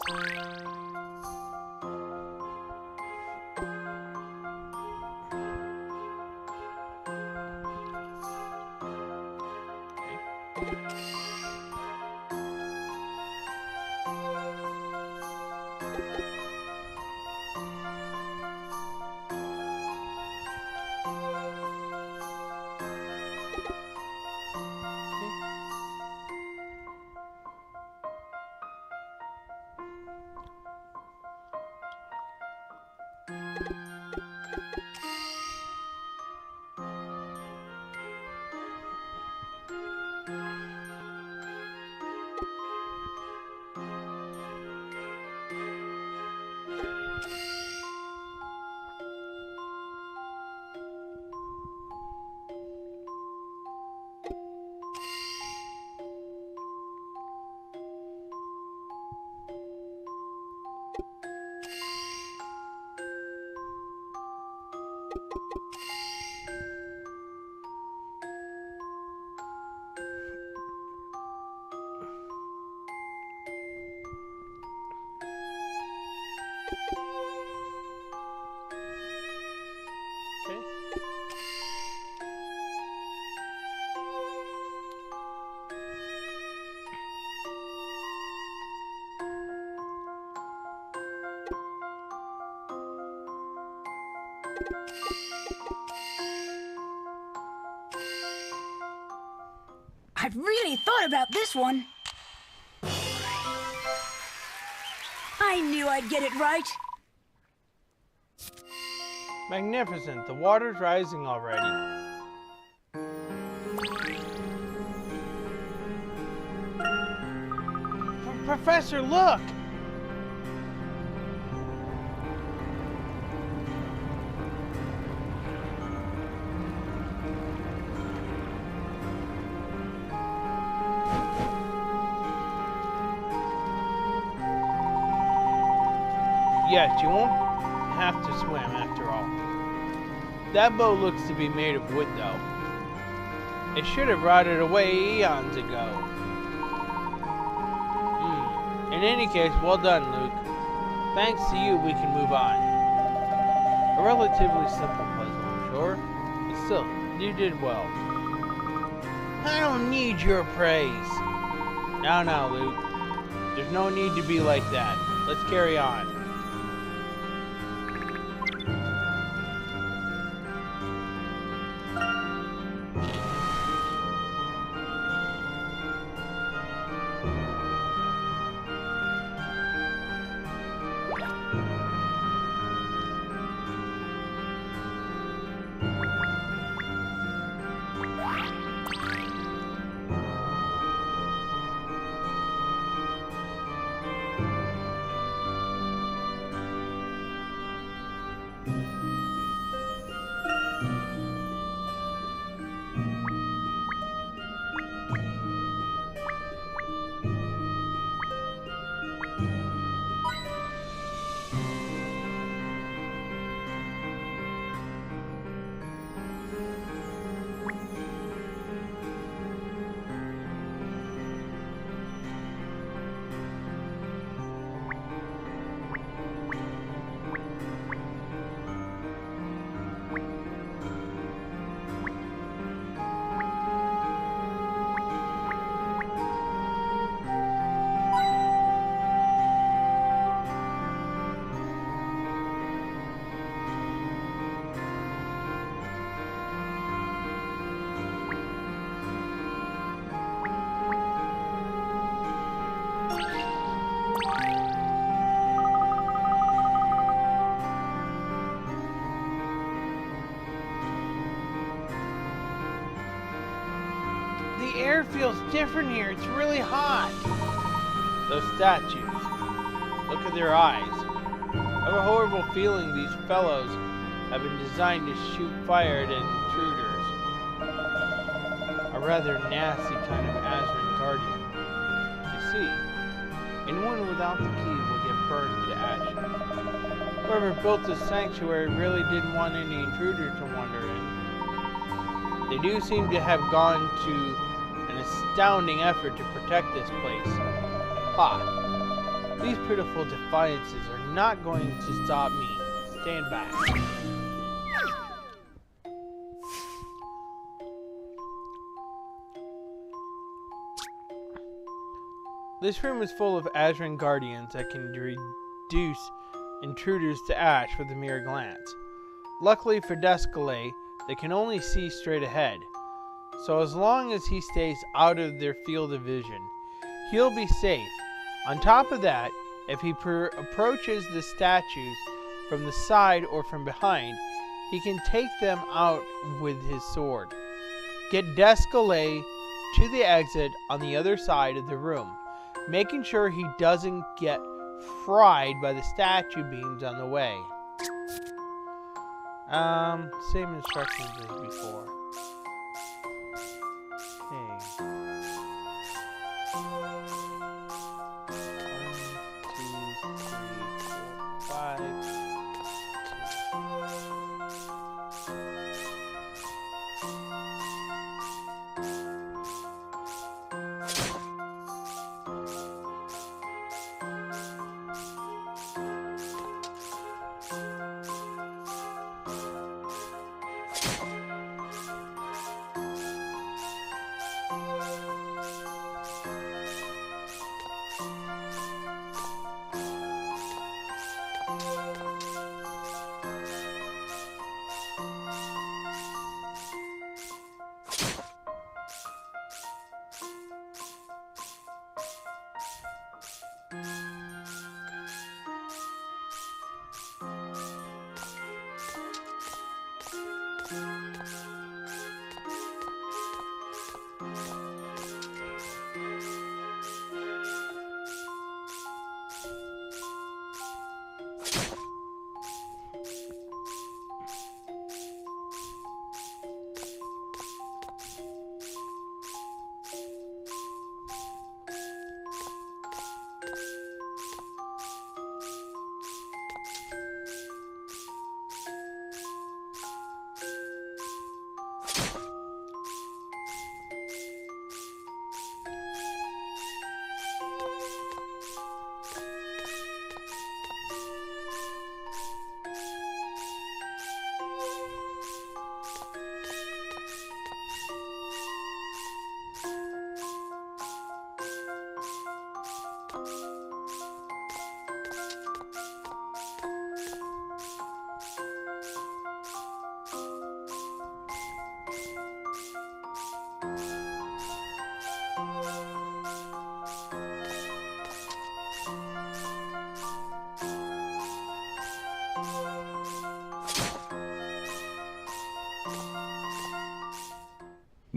I've really thought about this one. I knew I'd get it right. Magnificent. The water's rising already. Professor, look! Yes, you won't have to swim after all. That boat looks to be made of wood, though. It should have rotted away eons ago. In any case, well done, Luke. Thanks to you, we can move on. A relatively simple puzzle, I'm sure. But still, you did well. I don't need your praise. Now, Luke. There's no need to be like that. Let's carry on. The air feels different here. It's really hot. Those statues. Look at their eyes. I have a horrible feeling these fellows have been designed to shoot fire at intruders. A rather nasty kind of Azran guardian. You see, anyone without the key will get burned to ashes. Whoever built this sanctuary really didn't want any intruder to wander in. They do seem to have gone to an astounding effort to protect this place. Ha! These pitiful defiances are not going to stop me. Stand back. This room is full of Azran guardians that can reduce intruders to ash with a mere glance. Luckily for Descalais, they can only see straight ahead. So as long as he stays out of their field of vision, he'll be safe. On top of that, if he approaches the statues from the side or from behind, he can take them out with his sword. Get Descalais to the exit on the other side of the room, making sure he doesn't get fried by the statue beams on the way. Same instructions as before. Okay. 1, 2, 3, 4, 5.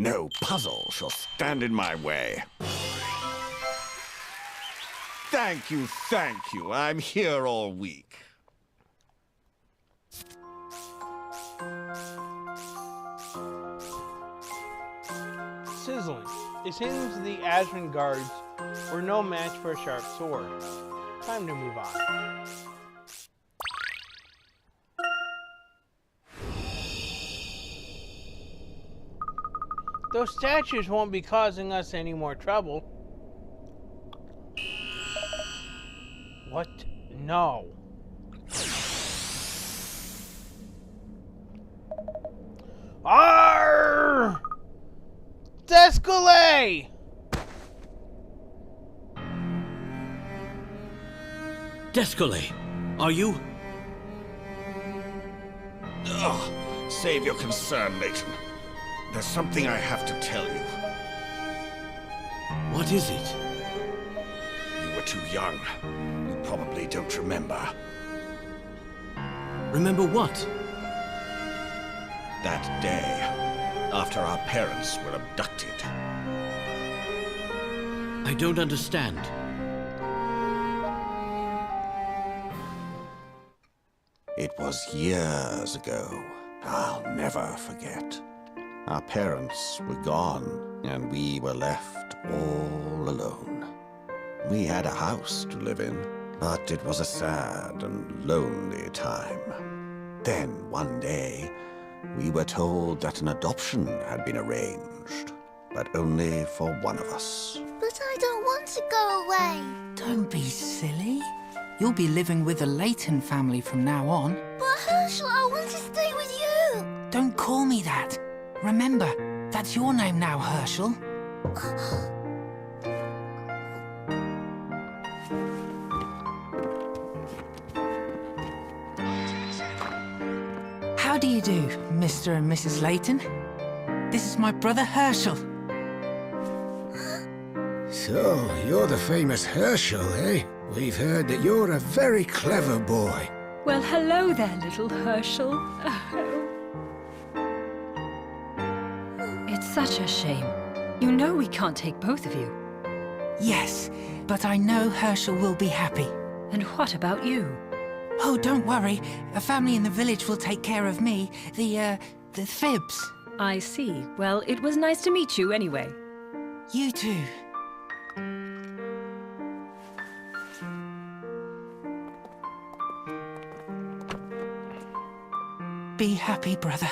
No puzzle shall stand in my way. Thank you, thank you. I'm here all week. Sizzling. It seems the Azran guards were no match for a sharp sword. Time to move on. Those statues won't be causing us any more trouble. What? No. Arr! Descole! Descole, are you? Ugh, save your concern, Layton. There's something I have to tell you. What is it? You were too young. You probably don't remember. Remember what? That day, after our parents were abducted. I don't understand. It was years ago. I'll never forget. Our parents were gone, and we were left all alone. We had a house to live in, but it was a sad and lonely time. Then, one day, we were told that an adoption had been arranged, but only for one of us. But I don't want to go away. Don't be silly. You'll be living with the Layton family from now on. But Herschel, I want to stay with you. Don't call me that. Remember, that's your name now, Herschel. How do you do, Mr. and Mrs. Layton? This is my brother Herschel. So, you're the famous Herschel, eh? We've heard that you're a very clever boy. Well, hello there, little Herschel. It's such a shame. You know we can't take both of you. Yes, but I know Herschel will be happy. And what about you? Oh, don't worry. A family in the village will take care of me. The Fibs. I see. Well, it was nice to meet you anyway. You too. Be happy, brother.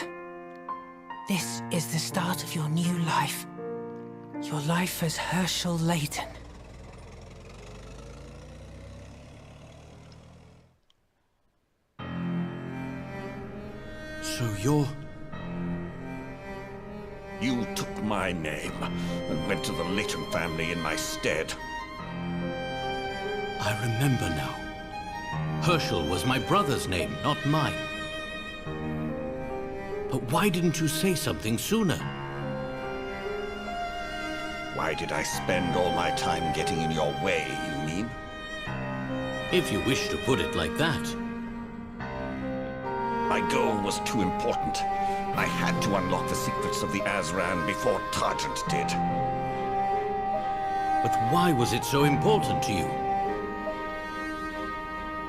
This is the start of your new life. Your life as Herschel Layton. So you're... You took my name and went to the Layton family in my stead. I remember now. Herschel was my brother's name, not mine. But why didn't you say something sooner? Why did I spend all my time getting in your way, you mean? If you wish to put it like that. My goal was too important. I had to unlock the secrets of the Azran before Targent did. But why was it so important to you?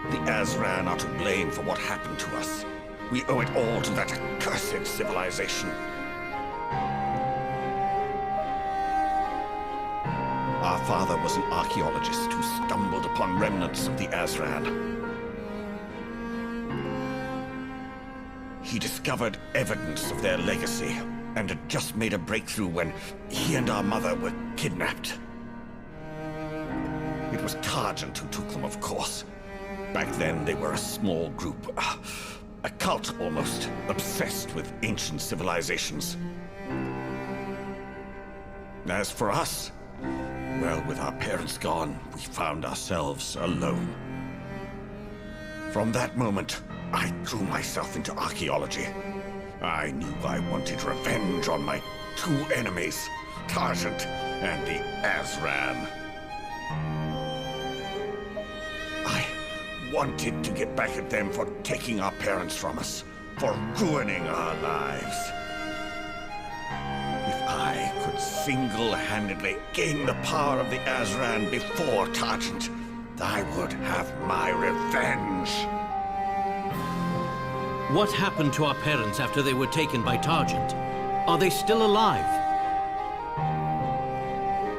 The Azran are to blame for what happened to us. We owe it all to that accursed civilization. Our father was an archaeologist who stumbled upon remnants of the Azran. He discovered evidence of their legacy, and had just made a breakthrough when he and our mother were kidnapped. It was Targent who took them, of course. Back then, they were a small group, a cult almost, obsessed with ancient civilizations. As for us, well, with our parents gone, we found ourselves alone. From that moment, I threw myself into archaeology. I knew I wanted revenge on my two enemies, Targent and the Azran. I wanted to get back at them for taking our parents from us, for ruining our lives. If I single-handedly gain the power of the Azran before Targent, I would have my revenge. What happened to our parents after they were taken by Targent? Are they still alive?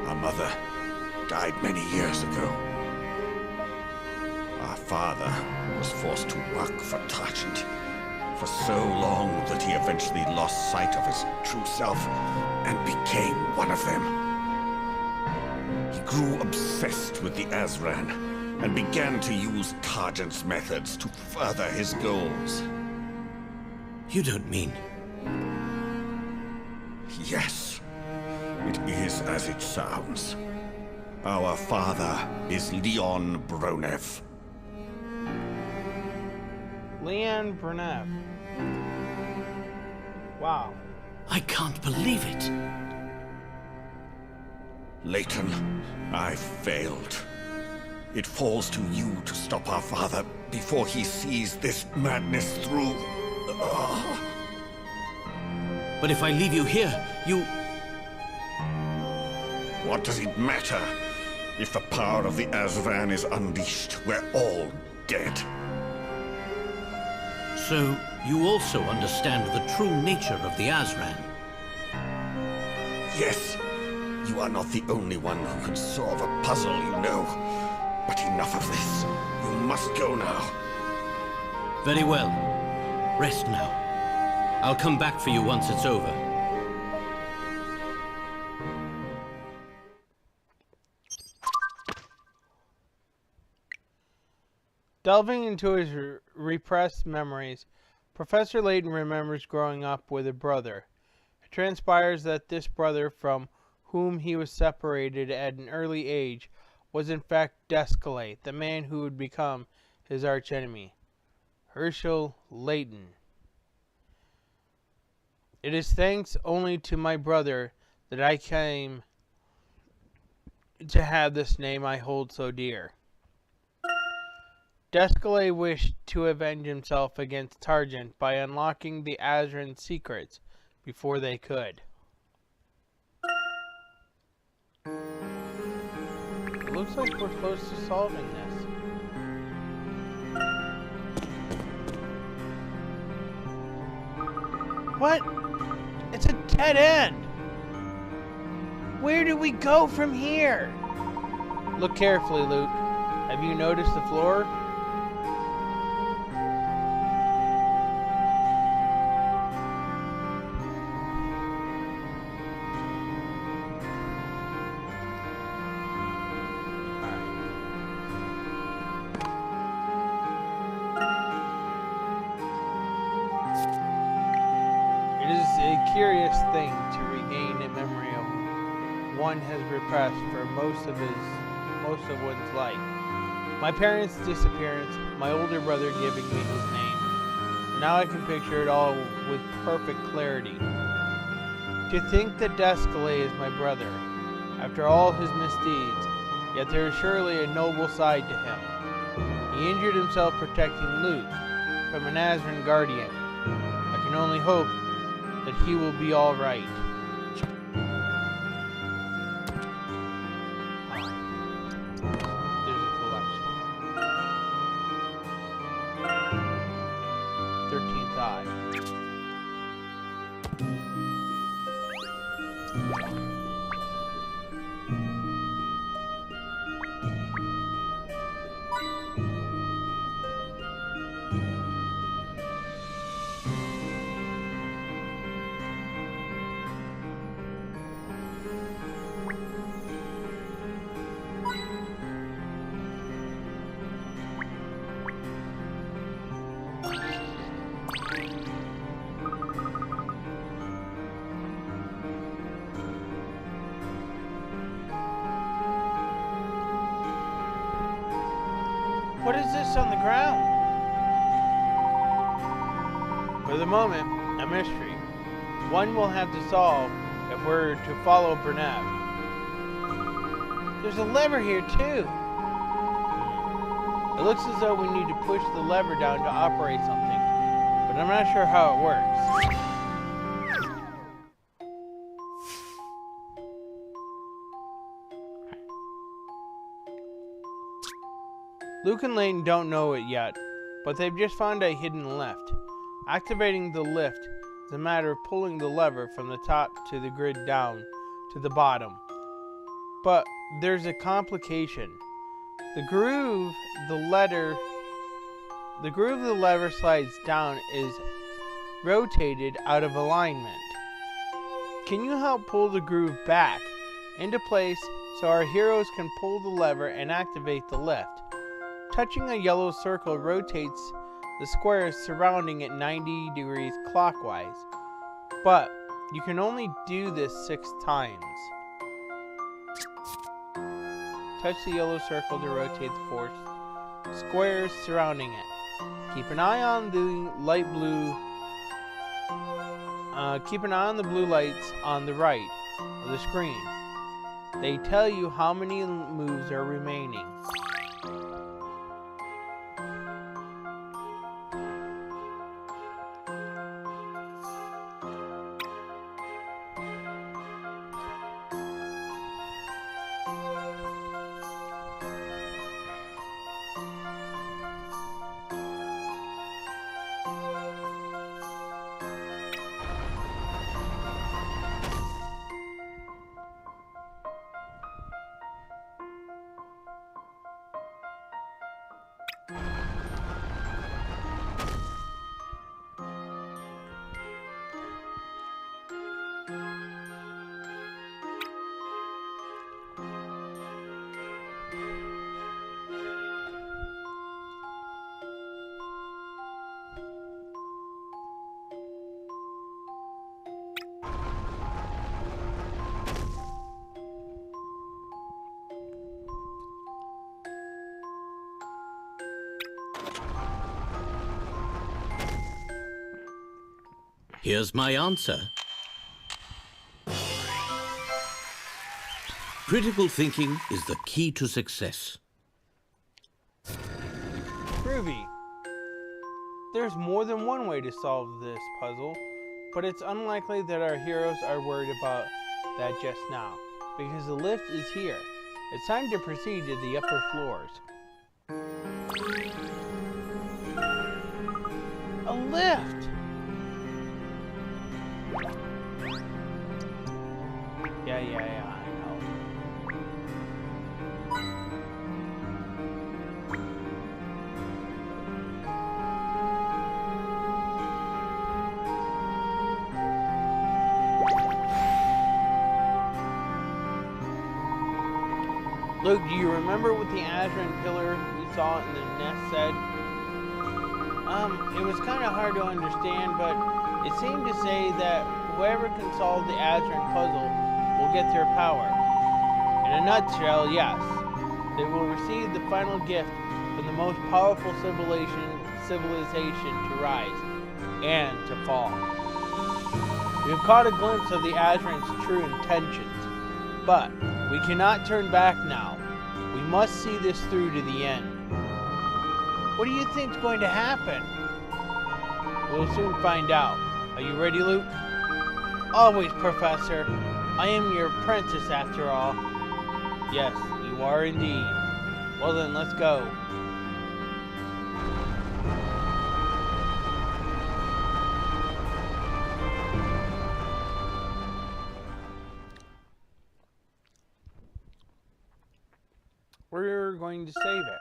Our mother died many years ago. Our father was forced to work for Targent for so long that he eventually lost sight of his true self and became one of them. He grew obsessed with the Azran and began to use Targent's methods to further his goals. You don't mean... Yes, it is as it sounds. Our father is Leon Bronev. Leon Bronev. Wow. I can't believe it. Layton, I failed. It falls to you to stop our father before he sees this madness through. But if I leave you here, you... What does it matter? If the power of the Azran is unleashed, we're all dead. So, you also understand the true nature of the Azran? Yes, you are not the only one who can solve a puzzle, you know. But enough of this. You must go now. Very well. Rest now. I'll come back for you once it's over. Delving into his repressed memories, Professor Layton remembers growing up with a brother. It transpires that this brother, from whom he was separated at an early age, was in fact Descalay, the man who would become his archenemy, Herschel Layton. It is thanks only to my brother that I came to have this name I hold so dear. Descalay wished to avenge himself against Targent by unlocking the Azran secrets before they could. It looks like we're close to solving this. What? It's a dead end! Where do we go from here? Look carefully, Luke. Have you noticed the floor? Curious thing to regain a memory of one has repressed for most of one's life. My parents' disappearance, my older brother giving me his name. Now I can picture it all with perfect clarity. To think that Descalay is my brother, after all his misdeeds, yet there is surely a noble side to him. He injured himself protecting Luke from an Azran guardian. I can only hope that he will be all right. There's a collection. 13th Eye. What is this on the ground? For the moment, a mystery. One we'll have to solve if we're to follow Bronev. There's a lever here too. It looks as though we need to push the lever down to operate something, but I'm not sure how it works. Luke and Layton don't know it yet, but they've just found a hidden lift. Activating the lift is a matter of pulling the lever from the top to the grid down to the bottom. But there's a complication. The groove the lever slides down is rotated out of alignment. Can you help pull the groove back into place so our heroes can pull the lever and activate the lift? Touching a yellow circle rotates the squares surrounding it 90 degrees clockwise, but you can only do this 6 times. Touch the yellow circle to rotate the 4 squares surrounding it. Keep an eye on the blue lights on the right of the screen. They tell you how many moves are remaining. Here's my answer. Critical thinking is the key to success. Groovy. There's more than one way to solve this puzzle, but it's unlikely that our heroes are worried about that just now, because the lift is here. It's time to proceed to the upper floors. A lift! Yeah, I know. Luke, do you remember what the Azran pillar we saw in the nest said? It was kind of hard to understand, but it seemed to say that whoever can solve the Azran puzzle will get their power. In a nutshell, yes. They will receive the final gift from the most powerful civilization to rise and to fall. We have caught a glimpse of the Azran's true intentions, but we cannot turn back now. We must see this through to the end. What do you think is going to happen? We'll soon find out. Are you ready, Luke? Always, Professor. I am your apprentice after all. Yes, you are indeed. Well then, let's go. We're going to save it.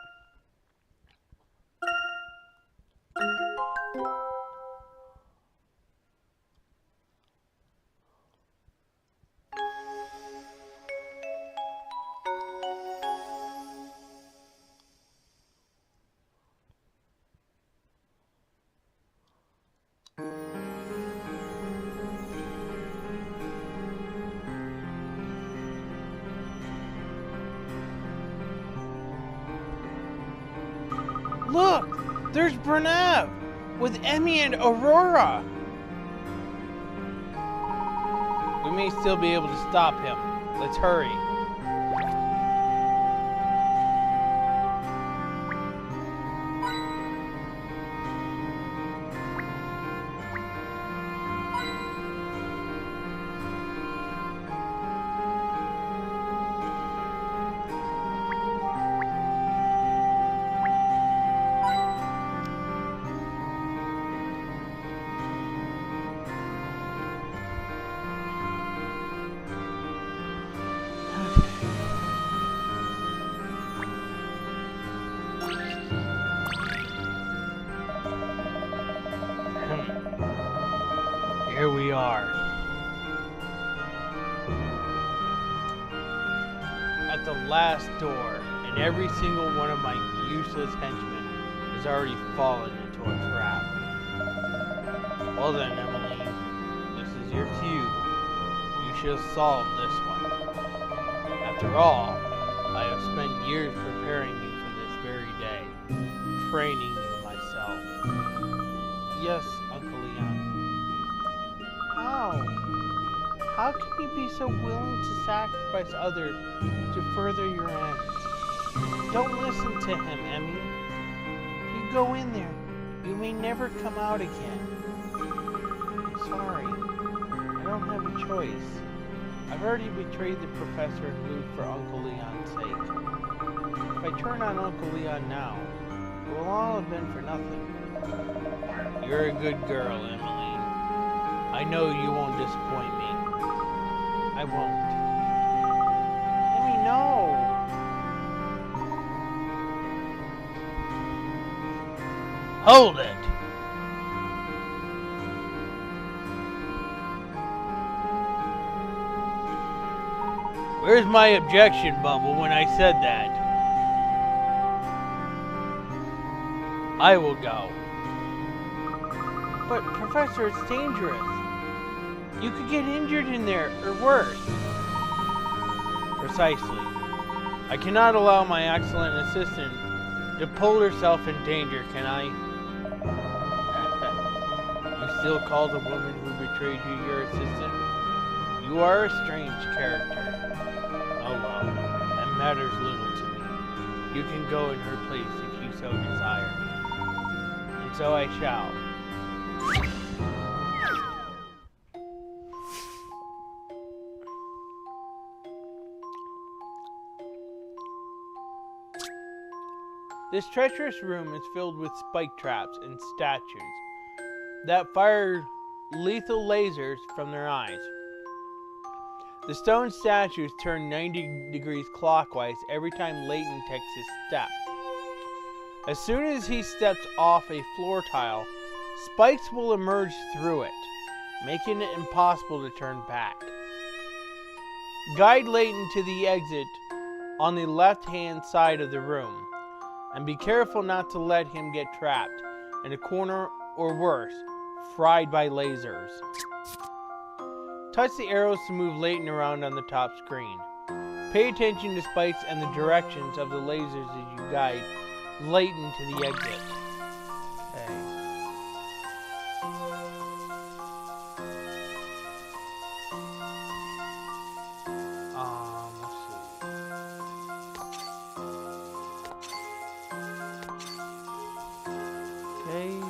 Look! There's Bernav! With Emmy and Aurora! We may still be able to stop him. Let's hurry. the last door, and every single one of my useless henchmen has already fallen into a trap. Well then, Emmeline, this is your cue. You shall solve this one. After all, I have spent years preparing you for this very day, training you myself. Yes, Uncle Leon. How? How can you be so willing to sacrifice others to further your ends? Don't listen to him, Emmy. If you go in there, you may never come out again. I'm sorry. I don't have a choice. I've already betrayed the professor and moved for Uncle Leon's sake. If I turn on Uncle Leon now, it will all have been for nothing. You're a good girl, Emmeline. I know you won't disappoint me. I won't. Emmy, no! Hold it! Where's my objection bubble when I said that? I will go. But, Professor, it's dangerous. You could get injured in there, or worse. Precisely. I cannot allow my excellent assistant to pull herself in danger, can I? You still call the woman who betrayed you your assistant? You are a strange character. Oh well, that matters little to me. You can go in her place if you so desire. And so I shall. This treacherous room is filled with spike traps and statues that fire lethal lasers from their eyes. The stone statues turn 90 degrees clockwise every time Layton takes his step. As soon as he steps off a floor tile, spikes will emerge through it, making it impossible to turn back. Guide Layton to the exit on the left-hand side of the room, and be careful not to let him get trapped in a corner or worse, fried by lasers. Touch the arrows to move Layton around on the top screen. Pay attention to spikes and the directions of the lasers as you guide Layton to the exit. Okay. Let's see. Okay.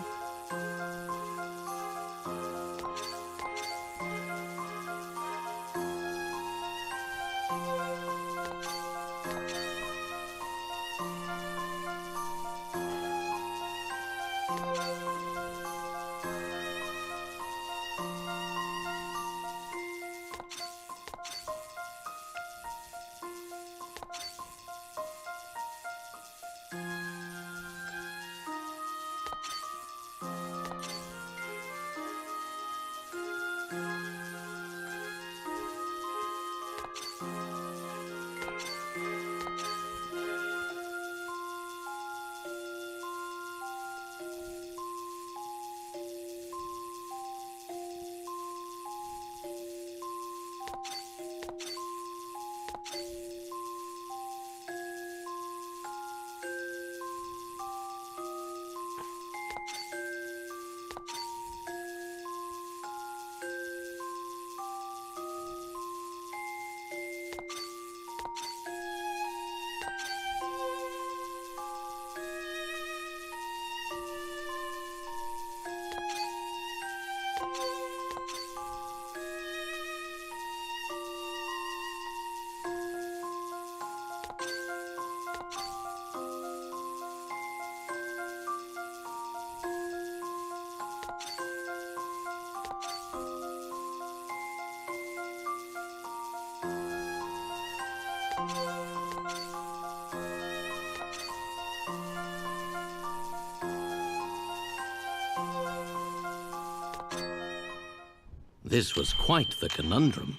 This was quite the conundrum.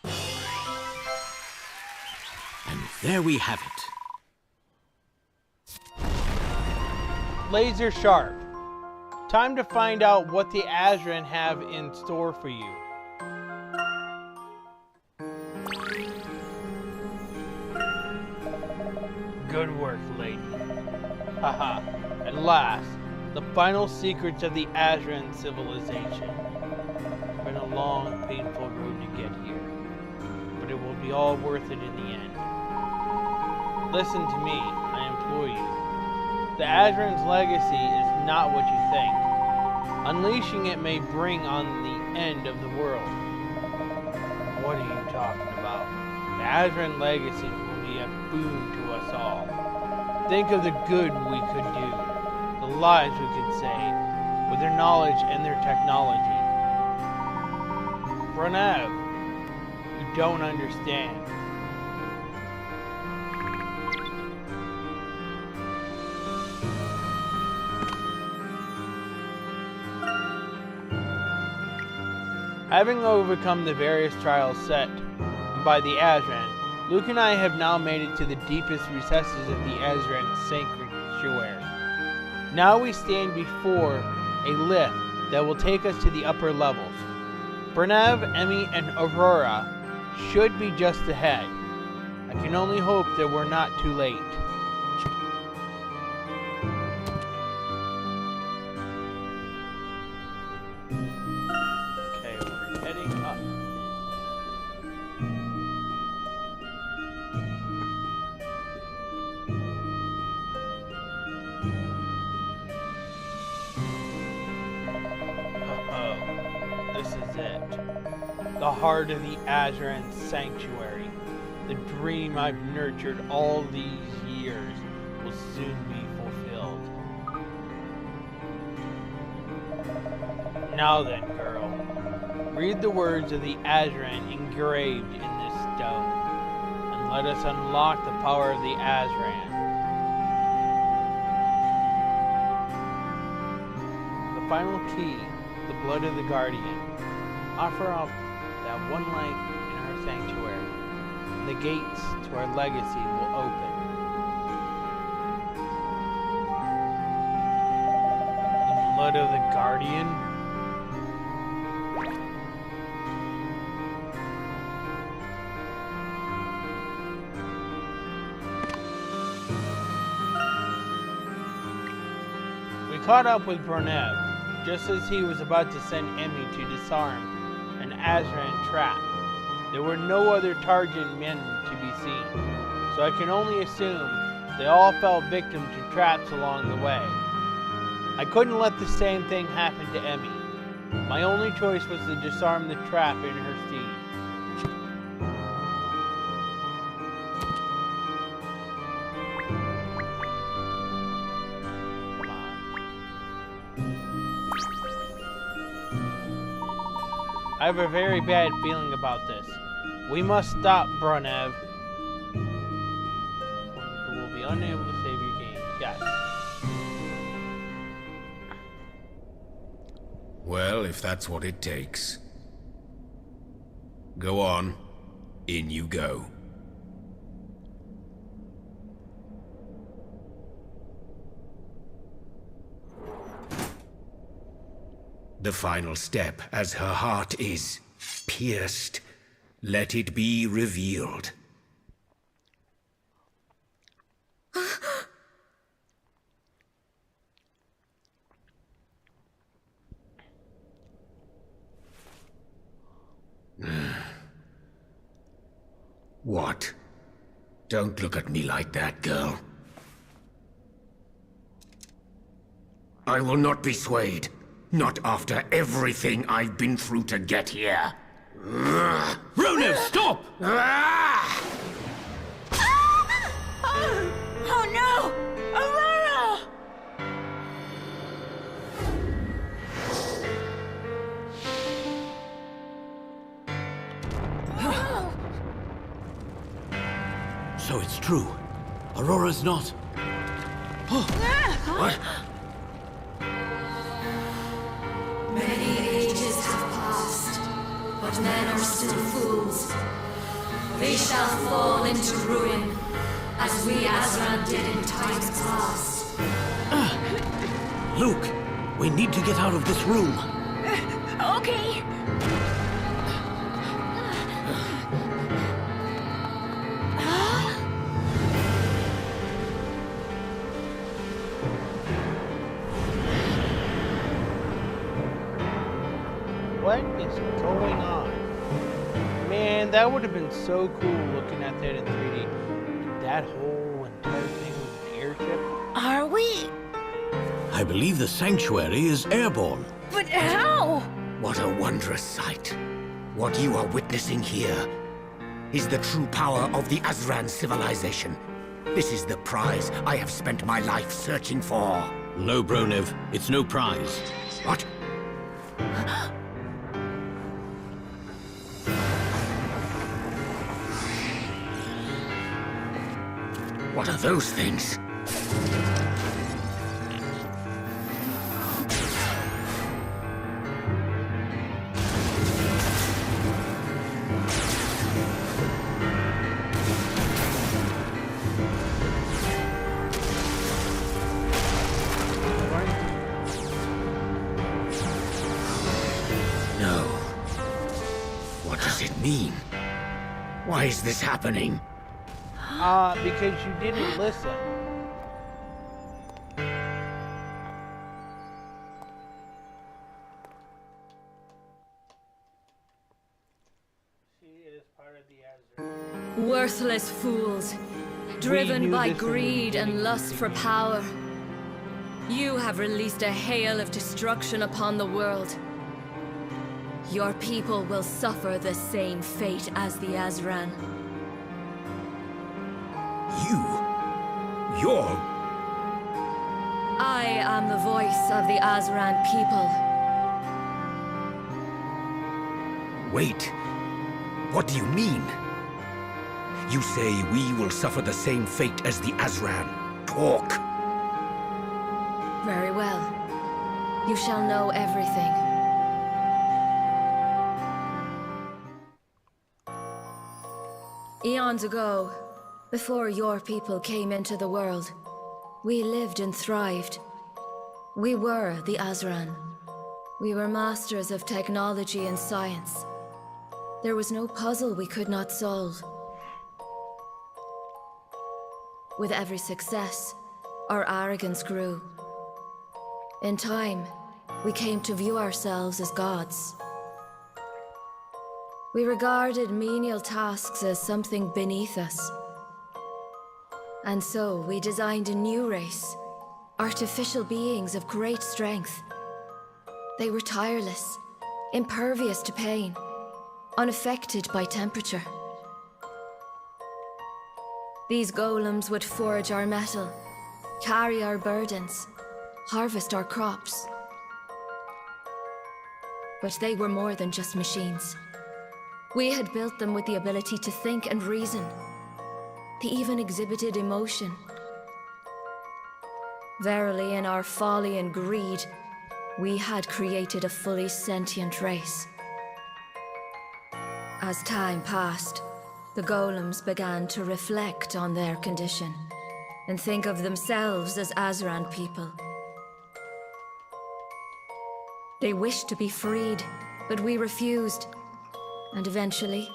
And There we have it. Laser sharp. Time to find out what the Azran have in store for you. Good work, Layton. Haha. At last, the final secrets of the Azran civilization. It's been a long, painful road to get here, but it will be all worth it in the end. Listen to me, I implore you. The Azran's legacy is not what you think. Unleashing it may bring on the end of the world. What are you talking about? The Azran legacy will be a boon to us all. Think of the good we could do, the lives we could save, with their knowledge and their technology. Pranav, you don't understand. Having overcome the various trials set by the Azran, Luke and I have now made it to the deepest recesses of the Azran sanctuary. Now we stand before a lift that will take us to the upper levels. Pranav, Emmy, and Aurora should be just ahead. I can only hope that we're not too late. Okay, we're heading up. This is it. The heart of the Azran sanctuary. The dream I've nurtured all these years will soon be fulfilled. Now then, girl. Read the words of the Azran engraved in this stone, and let us unlock the power of the Azran. The final key, the blood of the Guardian. Offer up that one life in our sanctuary, and the gates to our legacy will open. The blood of the Guardian? We caught up with Pranav just as he was about to send Emmy to disarm an Azran trap. There were no other target men to be seen, so I can only assume they all fell victim to traps along the way. I couldn't let the same thing happen to Emmy. My only choice was to disarm the trap in her steed. I have a very bad feeling about this. We must stop Pranav. You will be unable to save your game. Yes. Well, if that's what it takes. Go on. In you go. The final step, as her heart is pierced, let it be revealed. What? Don't look at me like that, girl. I will not be swayed. Not after everything I've been through to get here. Rono, stop! Oh no! Aurora! So it's true. Aurora's not. What? Many ages have passed, but men are still fools. They shall fall into ruin, as we Azran did in times past. Luke, we need to get out of this room. Okay. What is going on? Man, that would have been so cool looking at that in 3D. That whole entire thing was an airship. Are we? I believe the sanctuary is airborne. But how? What a wondrous sight. What you are witnessing here is the true power of the Azran civilization. This is the prize I have spent my life searching for. No, Bronev, it's no prize. What? What are those things? No. What does it mean? Why is this happening? Because you didn't listen. She is part of the Azran. Worthless fools, driven by greed and lust for power. You have released a hail of destruction upon the world. Your people will suffer the same fate as the Azran. You're... I am the voice of the Azran people. Wait. What do you mean? You say we will suffer the same fate as the Azran. Talk. Very well. You shall know everything. Eons ago, before your people came into the world, we lived and thrived. We were the Azran. We were masters of technology and science. There was no puzzle we could not solve. With every success, our arrogance grew. In time, we came to view ourselves as gods. We regarded menial tasks as something beneath us. And so we designed a new race, artificial beings of great strength. They were tireless, impervious to pain, unaffected by temperature. These golems would forge our metal, carry our burdens, harvest our crops. But they were more than just machines. We had built them with the ability to think and reason. They even exhibited emotion. Verily, in our folly and greed, we had created a fully sentient race. As time passed, the golems began to reflect on their condition and think of themselves as Azran people. They wished to be freed, but we refused. And eventually,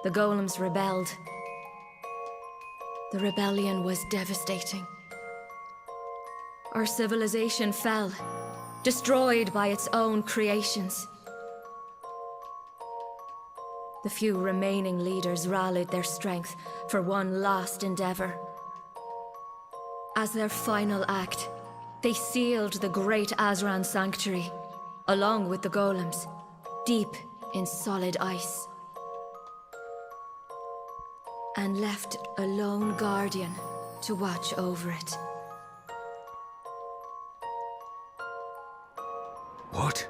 the golems rebelled. The rebellion was devastating. Our civilization fell, destroyed by its own creations. The few remaining leaders rallied their strength for one last endeavor. As their final act, they sealed the great Azran sanctuary, along with the golems, deep in solid ice. And left a lone guardian to watch over it. What?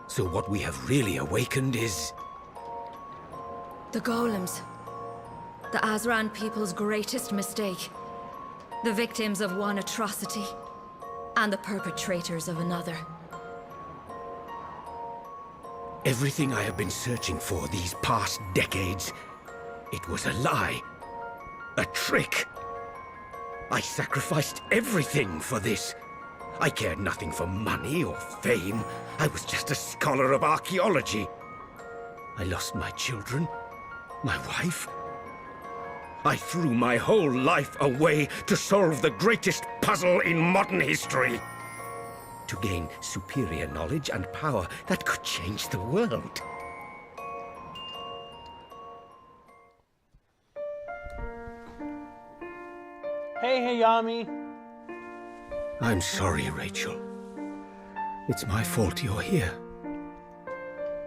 So what we have really awakened is... The golems. The Azran people's greatest mistake. The victims of one atrocity, and the perpetrators of another. Everything I have been searching for these past decades, it was a lie. A trick. I sacrificed everything for this. I cared nothing for money or fame. I was just a scholar of archaeology. I lost my children, my wife. I threw my whole life away to solve the greatest puzzle in modern history. To gain superior knowledge and power that could change the world. Hey, Hayami. I'm sorry, Rachel. It's my fault you're here.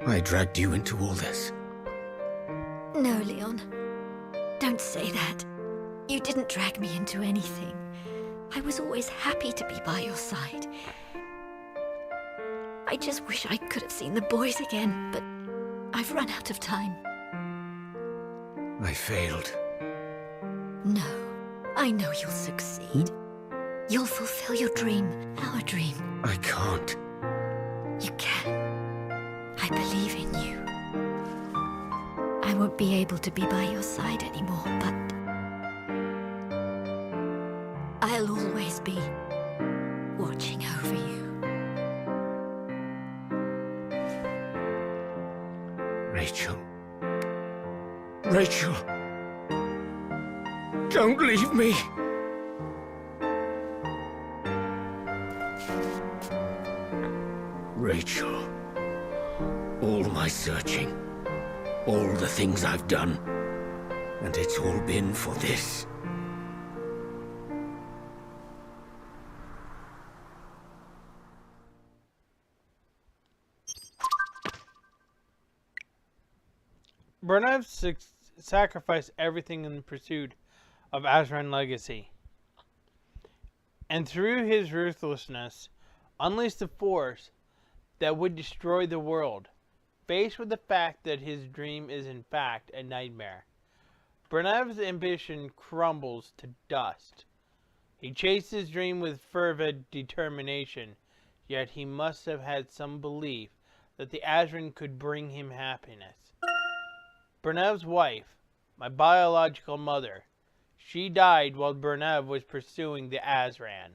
I dragged you into all this. No, Leon. Don't say that. You didn't drag me into anything. I was always happy to be by your side. I just wish I could have seen the boys again, but I've run out of time. I failed. No, I know you'll succeed. You'll fulfill your dream, our dream. I can't. You can. I believe in you. I won't be able to be by your side anymore, but I'll always be watching over you. Rachel. Rachel. Don't leave me. Rachel. All my searching. All the things I've done. And it's all been for this. Burnev sacrificed everything in the pursuit of Azran legacy. And through his ruthlessness, unleashed a force that would destroy the world. Faced with the fact that his dream is in fact a nightmare, Burnev's ambition crumbles to dust. He chased his dream with fervid determination, yet he must have had some belief that the Azran could bring him happiness. Burnev's wife, my biological mother, she died while Burnev was pursuing the Azran.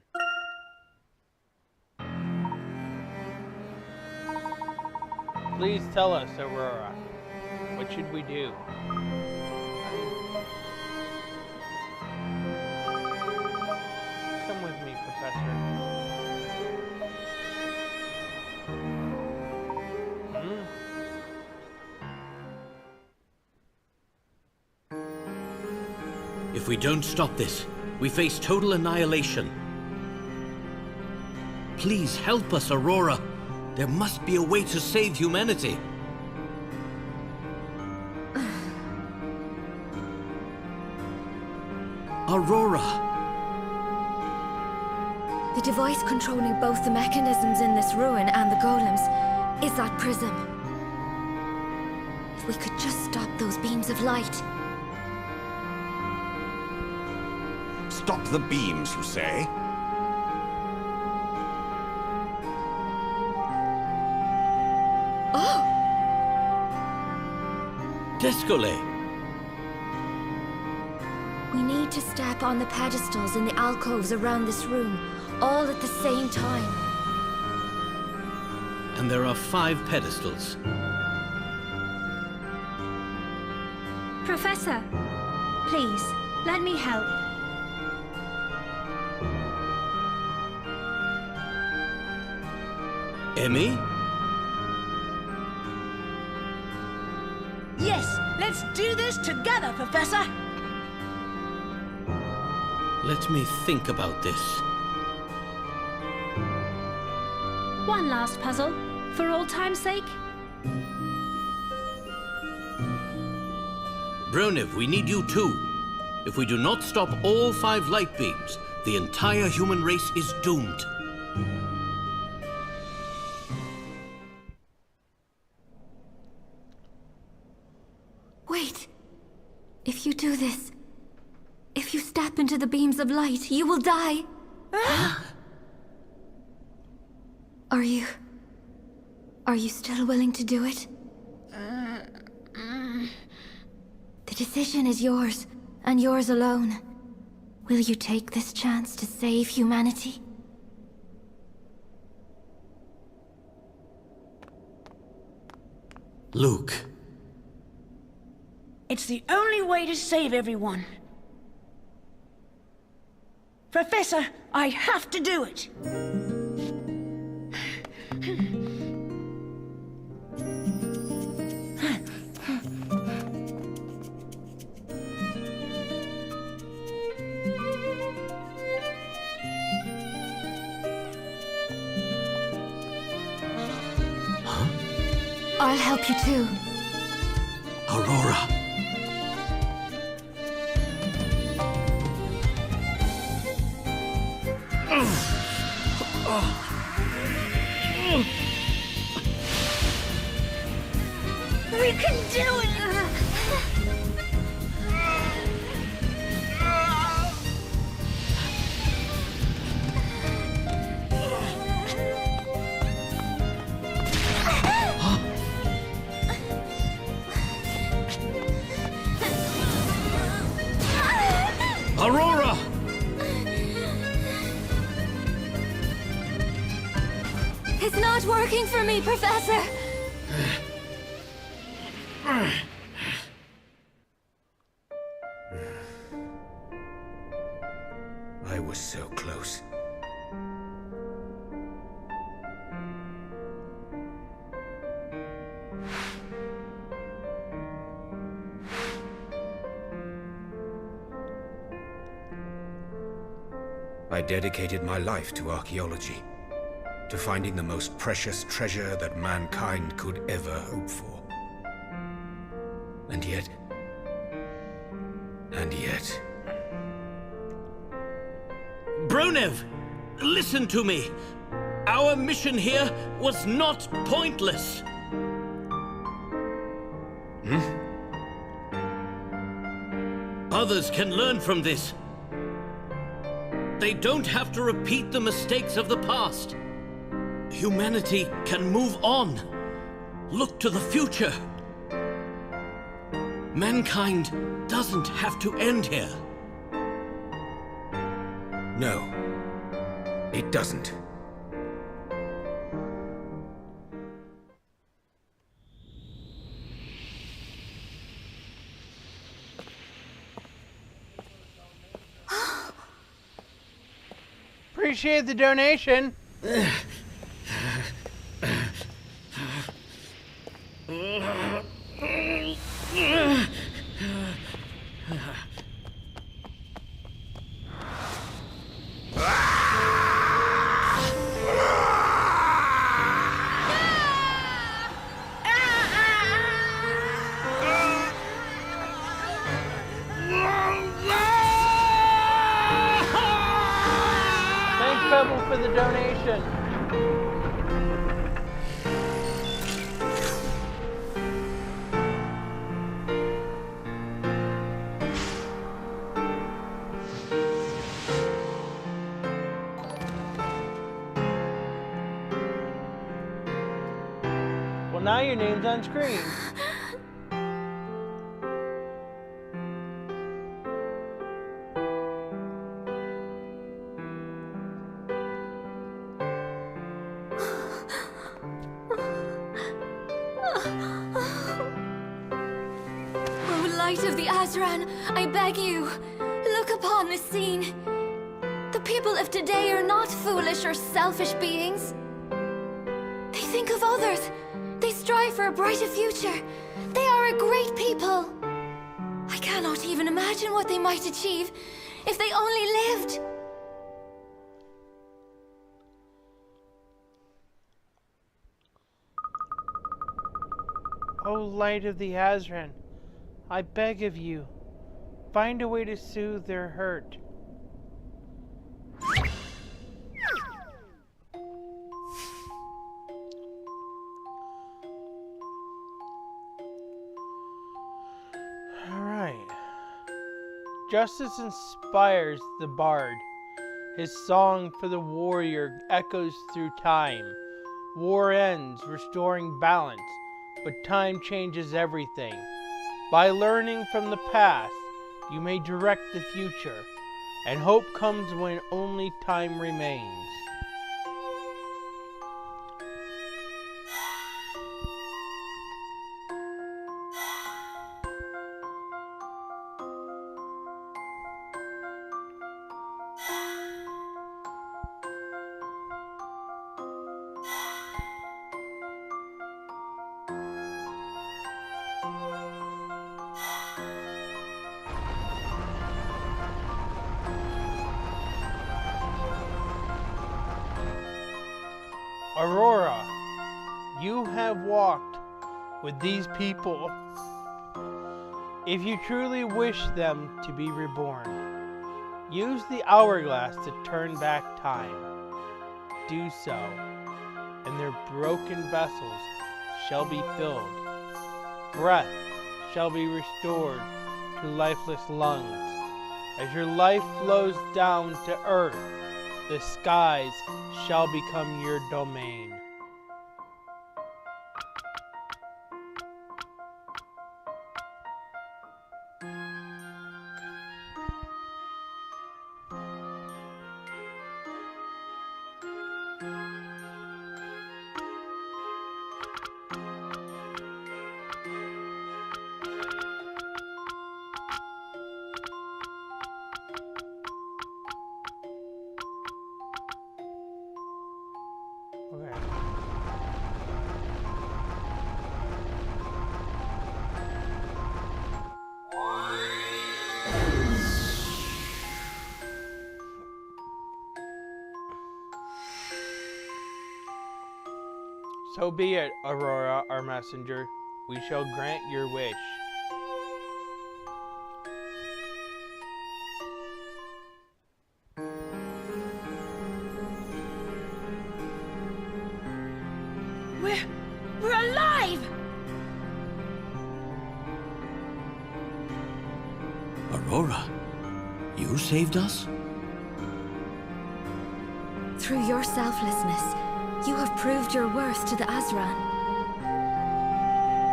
Please tell us, Aurora. What should we do? Come with me, Professor. If we don't stop this, we face total annihilation. Please help us, Aurora. There must be a way to save humanity. Aurora! The device controlling both the mechanisms in this ruin and the golems is that prism. If we could just stop those beams of light. Stop the beams, you say? Oh! Descole! We need to step on the pedestals in the alcoves around this room, all at the same time. And there are 5 pedestals. Professor, please, let me help. Emmy? Yes, let's do this together, Professor. Let me think about this. One last puzzle, for old time's sake. Bronev, we need you too. If we do not stop all 5 light beams, the entire human race is doomed. Wait. If you do this, if you step into the beams of light, you will die. Are you still willing to do it? The decision is yours, and yours alone. Will you take this chance to save humanity? Luke. It's the only way to save everyone. Professor, I have to do it. I'll help you too. Aurora. We can do it! Aurora! It's not working for me, Professor! I was so close. I dedicated my life to archaeology, to finding the most precious treasure that mankind could ever hope for. And yet... Bronev, listen to me. Our mission here was not pointless. Others can learn from this. They don't have to repeat the mistakes of the past. Humanity can move on. Look to the future. Mankind doesn't have to end here. No, it doesn't. Appreciate the donation. For the donation. Well, now your name's on screen. Light of the Azran, I beg you, look upon this scene. The people of today are not foolish or selfish beings. They think of others. They strive for a brighter future. They are a great people. I cannot even imagine what they might achieve if they only lived. O light of the Azran, I beg of you, find a way to soothe their hurt. Alright. Justice inspires the bard. His song for the warrior echoes through time. War ends, restoring balance, but time changes everything. By learning from the past, You may direct the future, and hope comes when only time remains. Aurora, you have walked with these people. If you truly wish them to be reborn, use the hourglass to turn back time. Do so, and their broken vessels shall be filled. Breath shall be restored to lifeless lungs. As your life flows down to earth, the skies shall become your domain. Okay. So be it, Aurora, our messenger. We shall grant your wish. We're alive! Aurora, you saved us? Through your selflessness, you have proved your worth to the Azran.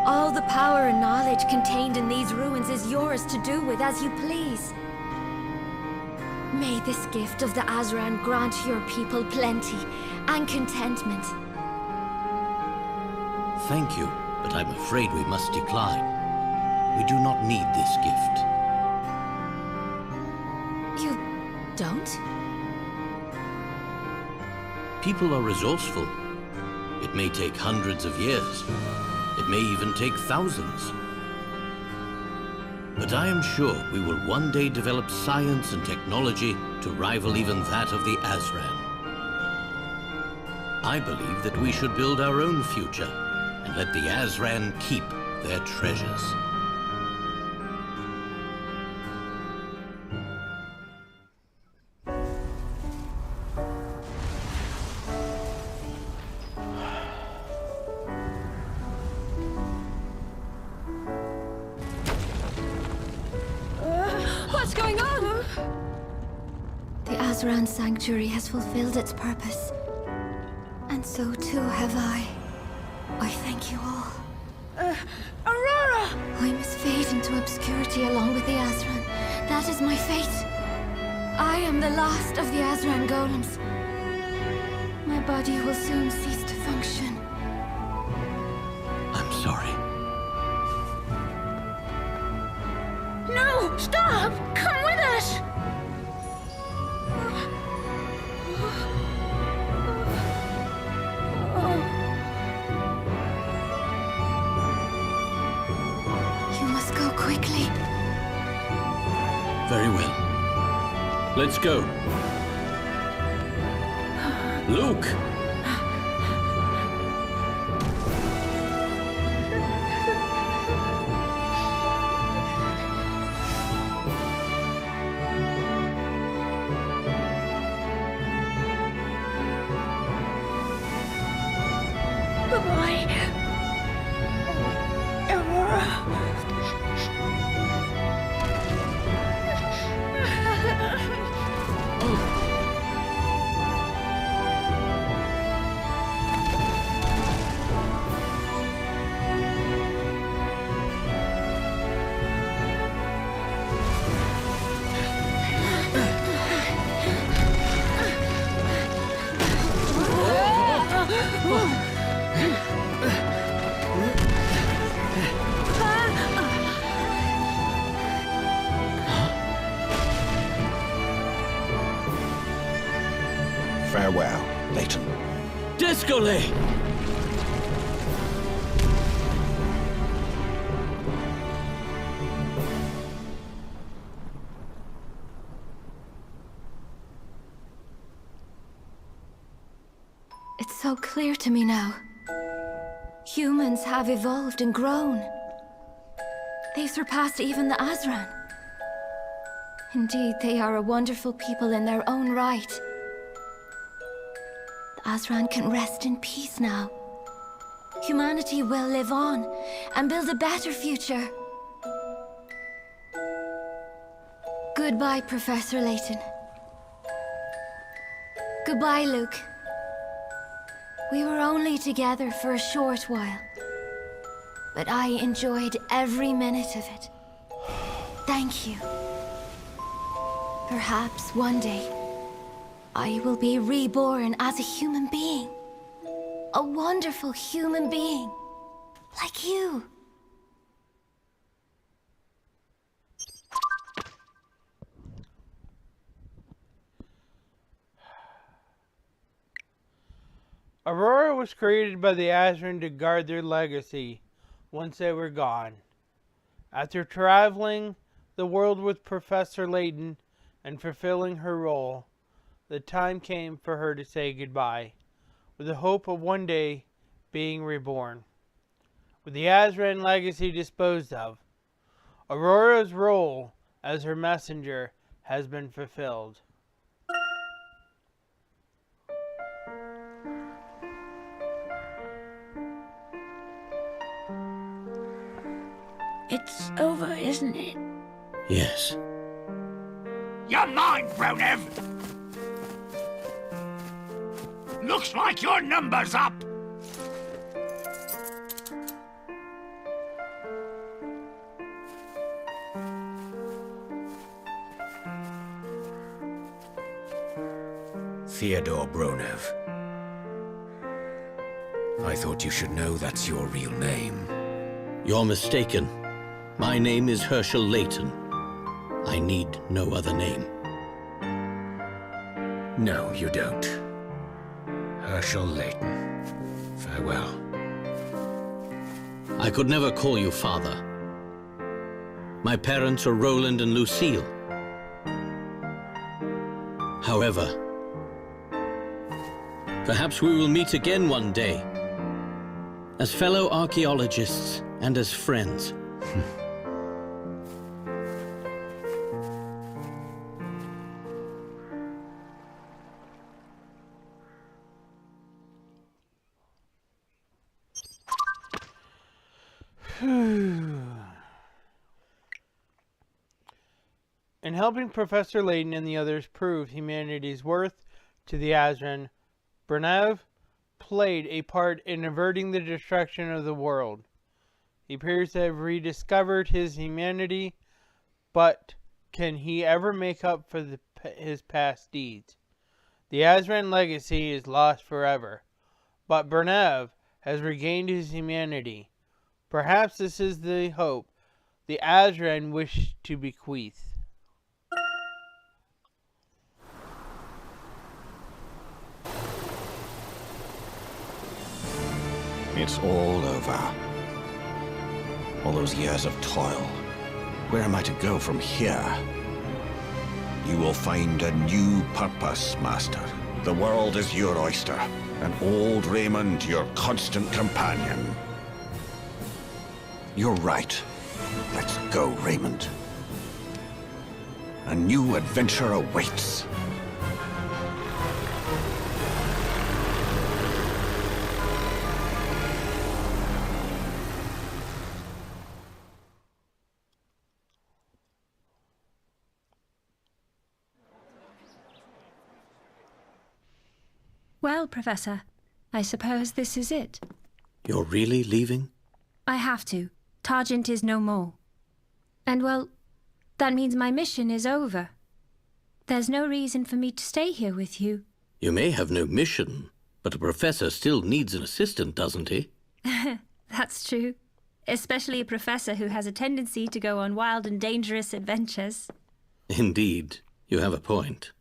All the power and knowledge contained in these ruins is yours to do with as you please. May this gift of the Azran grant your people plenty and contentment. Thank you, but I'm afraid we must decline. We do not need this gift. You don't? People are resourceful. It may take hundreds of years. It may even take thousands. But I am sure we will one day develop science and technology to rival even that of the Azran. I believe that we should build our own future and let the Azran keep their treasures. What's going on? The Azran Sanctuary has fulfilled its purpose. And so too have I. I thank you all. Aurora! I must fade into obscurity along with the Azran. That is my fate. I am the last of the Azran golems. My body will soon cease to function. I'm sorry. No! Stop! Come with us! You must go quickly. Very well. Let's go. Luke! Bye-bye. Aurora. Farewell, Layton. Discole! It's so clear to me now. Humans have evolved and grown. They've surpassed even the Azran. Indeed, they are a wonderful people in their own right. The Azran can rest in peace now. Humanity will live on and build a better future. Goodbye, Professor Layton. Goodbye, Luke. We were only together for a short while, but I enjoyed every minute of it. Thank you. Perhaps one day, I will be reborn as a human being. A wonderful human being, like you. Aurora was created by the Azran to guard their legacy once they were gone. After traveling the world with Professor Layton and fulfilling her role, the time came for her to say goodbye, with the hope of one day being reborn. With the Azran legacy disposed of, Aurora's role as her messenger has been fulfilled. It's over, isn't it? Yes. You're mine, Bronev! Looks like your number's up! Theodore Bronev. I thought you should know that's your real name. You're mistaken. My name is Herschel Layton. I need no other name. No, you don't. Herschel Layton. Farewell. I could never call you father. My parents are Roland and Lucille. However, perhaps we will meet again one day, as fellow archaeologists and as friends. In helping Professor Layton and the others prove humanity's worth to the Azran, Bronev played a part in averting the destruction of the world. He appears to have rediscovered his humanity, but can he ever make up for his past deeds? The Azran legacy is lost forever, but Bronev has regained his humanity. Perhaps this is the hope the Azran wish to bequeath. It's all over. All those years of toil. Where am I to go from here? You will find a new purpose, Master. The world is your oyster, and old Raymond your constant companion. You're right. Let's go, Raymond. A new adventure awaits. Well, Professor, I suppose this is it. You're really leaving? I have to. Targent is no more. And well, that means my mission is over. There's no reason for me to stay here with you. You may have no mission, But a professor still needs an assistant, doesn't he? That's true. Especially a professor who has a tendency to go on wild and dangerous adventures. Indeed, you have a point.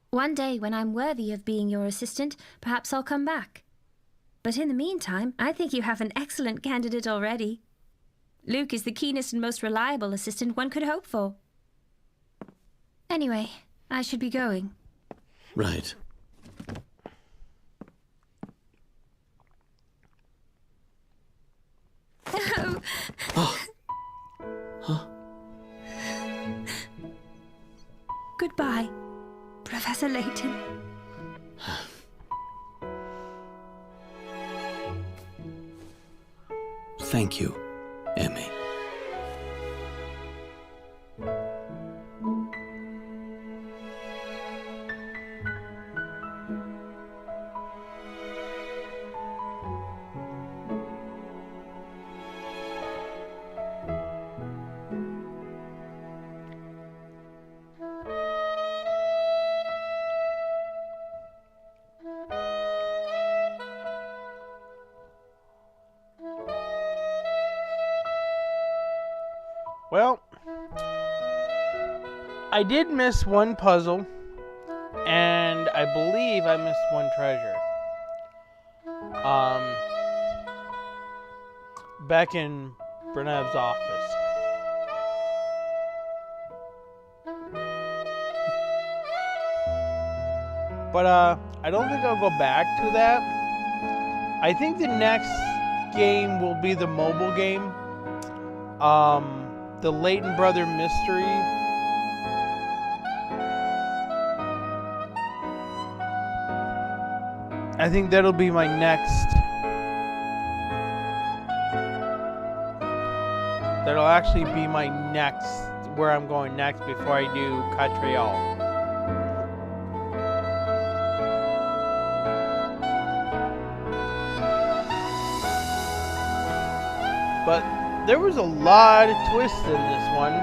One day, when I'm worthy of being your assistant, perhaps I'll come back. But in the meantime, I think you have an excellent candidate already. Luke is the keenest and most reliable assistant one could hope for. Anyway, I should be going. Right. Oh. Huh? Goodbye, Professor Layton. Thank you, Emmy. Well, I did miss one puzzle, and I believe I missed one treasure. Back in Brenev's office. But I don't think I'll go back to that. I think the next game will be the mobile game. The Layton Brother Mystery. I think that'll be my next. That'll actually be my next, where I'm going next before I do Catriel. But there was a lot of twists in this one.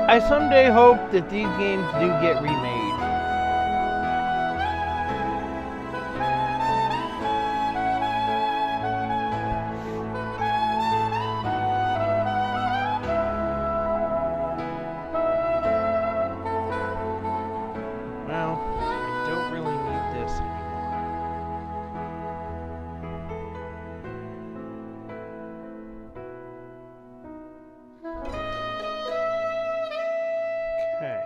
I someday hope that these games do get remade. Well, I don't really need this anymore. Okay.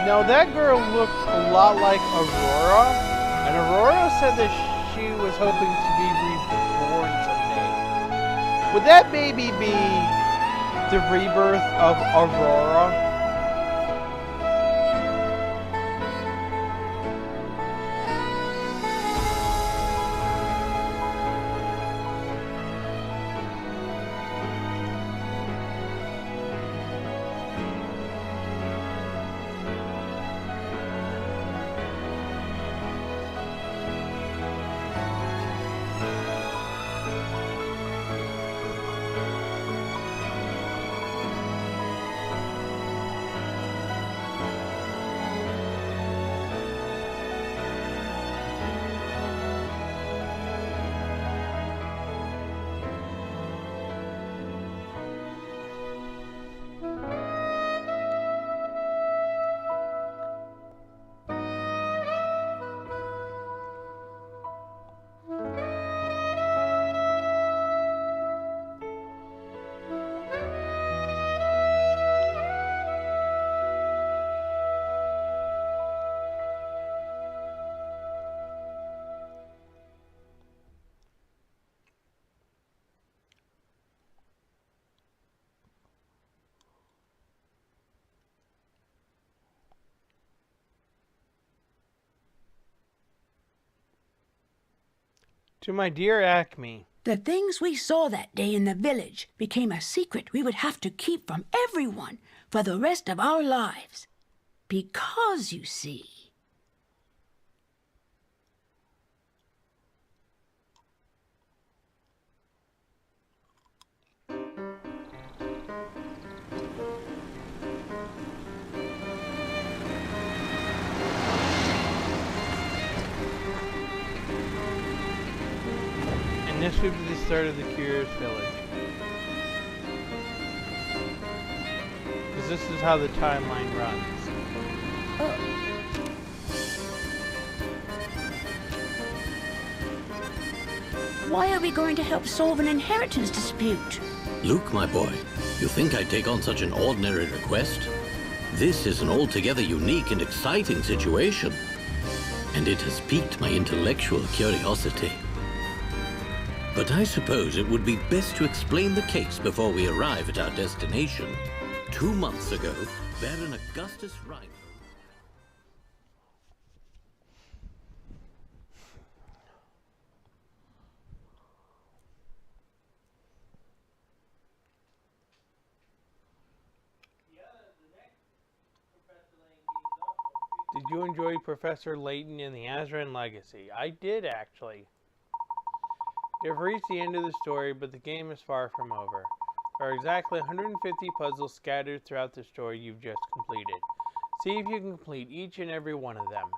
Now that girl looked a lot like Aurora, and Aurora said that she was hoping to be reborn someday. Would that maybe be the rebirth of Aurora? To my dear Acme. The things we saw that day in the village became a secret we would have to keep from everyone for the rest of our lives. Because, you see... And this would be the start of the Curious Village. Because this is how the timeline runs. Why are we going to help solve an inheritance dispute? Luke, my boy, you think I'd take on such an ordinary request? This is an altogether unique and exciting situation. And it has piqued my intellectual curiosity. But I suppose it would be best to explain the case before we arrive at our destination. 2 months ago, Baron Augustus Rhino... Did you enjoy Professor Layton and the Azran Legacy? I did, actually. You've reached the end of the story, but the game is far from over. There are exactly 150 puzzles scattered throughout the story you've just completed. See if you can complete each and every one of them.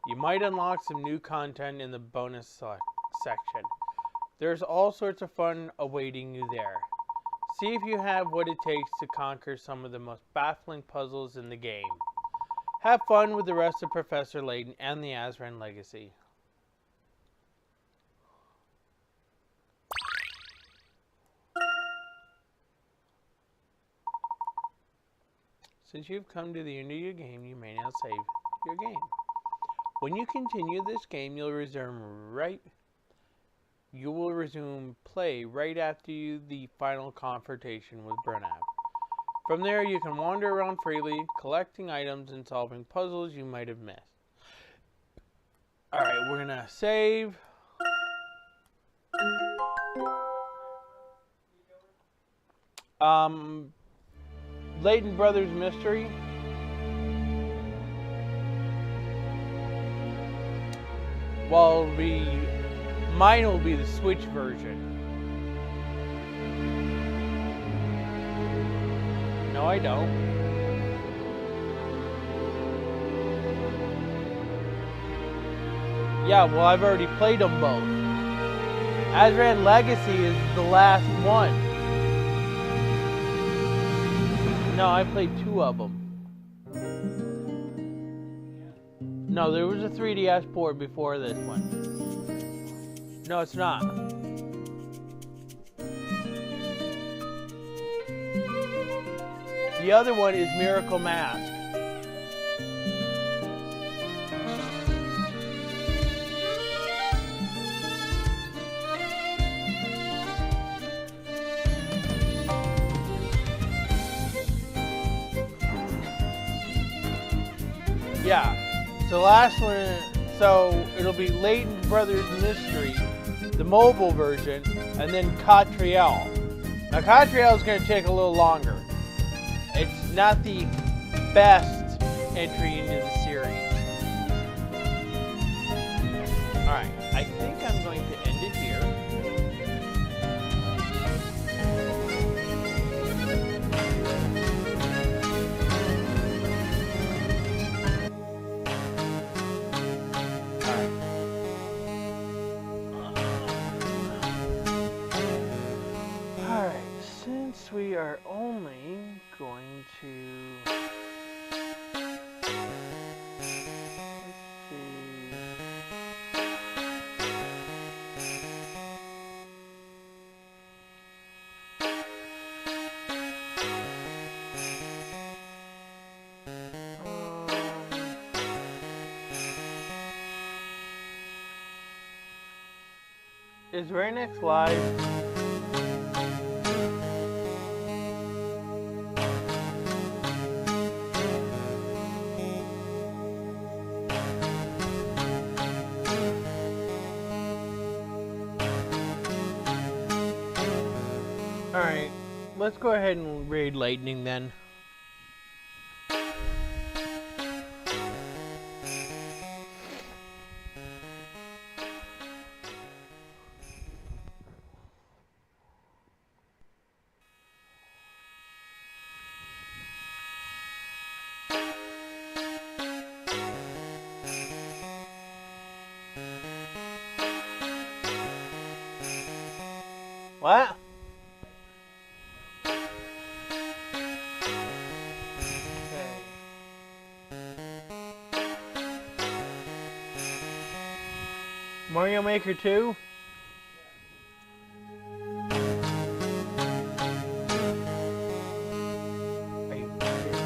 You might unlock some new content in the bonus section. There's all sorts of fun awaiting you there. See if you have what it takes to conquer some of the most baffling puzzles in the game. Have fun with the rest of Professor Layton and the Azran Legacy. Since you've come to the end of your game, you may now save your game. When you continue this game, you will resume play right after the final confrontation with Burnout. From there, you can wander around freely, collecting items and solving puzzles you might have missed. Alright, we're gonna save. Layton Brothers Mystery. Well, mine will be the Switch version. No, I don't. Yeah, well, I've already played them both. Azran Legacy is the last one. No, I played 2 of them. No, there was a 3DS port before this one. No, it's not. The other one is Miracle Mask. Yeah, so the last one, so it'll be Layton Brothers Mystery, the mobile version, and then Catriel. Now Catriel is going to take a little longer. It's not the best entry into the series. Alright, I think I'm going to end it here. Alright, since we are only going to... Let's see... Is Very Next live? let's go ahead and raid Lightning then. What? Mario Maker 2? Are you kidding?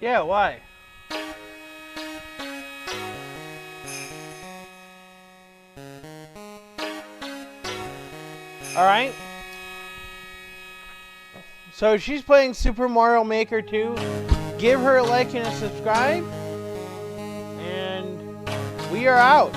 Yeah, why? Alright. So she's playing Super Mario Maker 2. Give her a like and a subscribe. And we are out.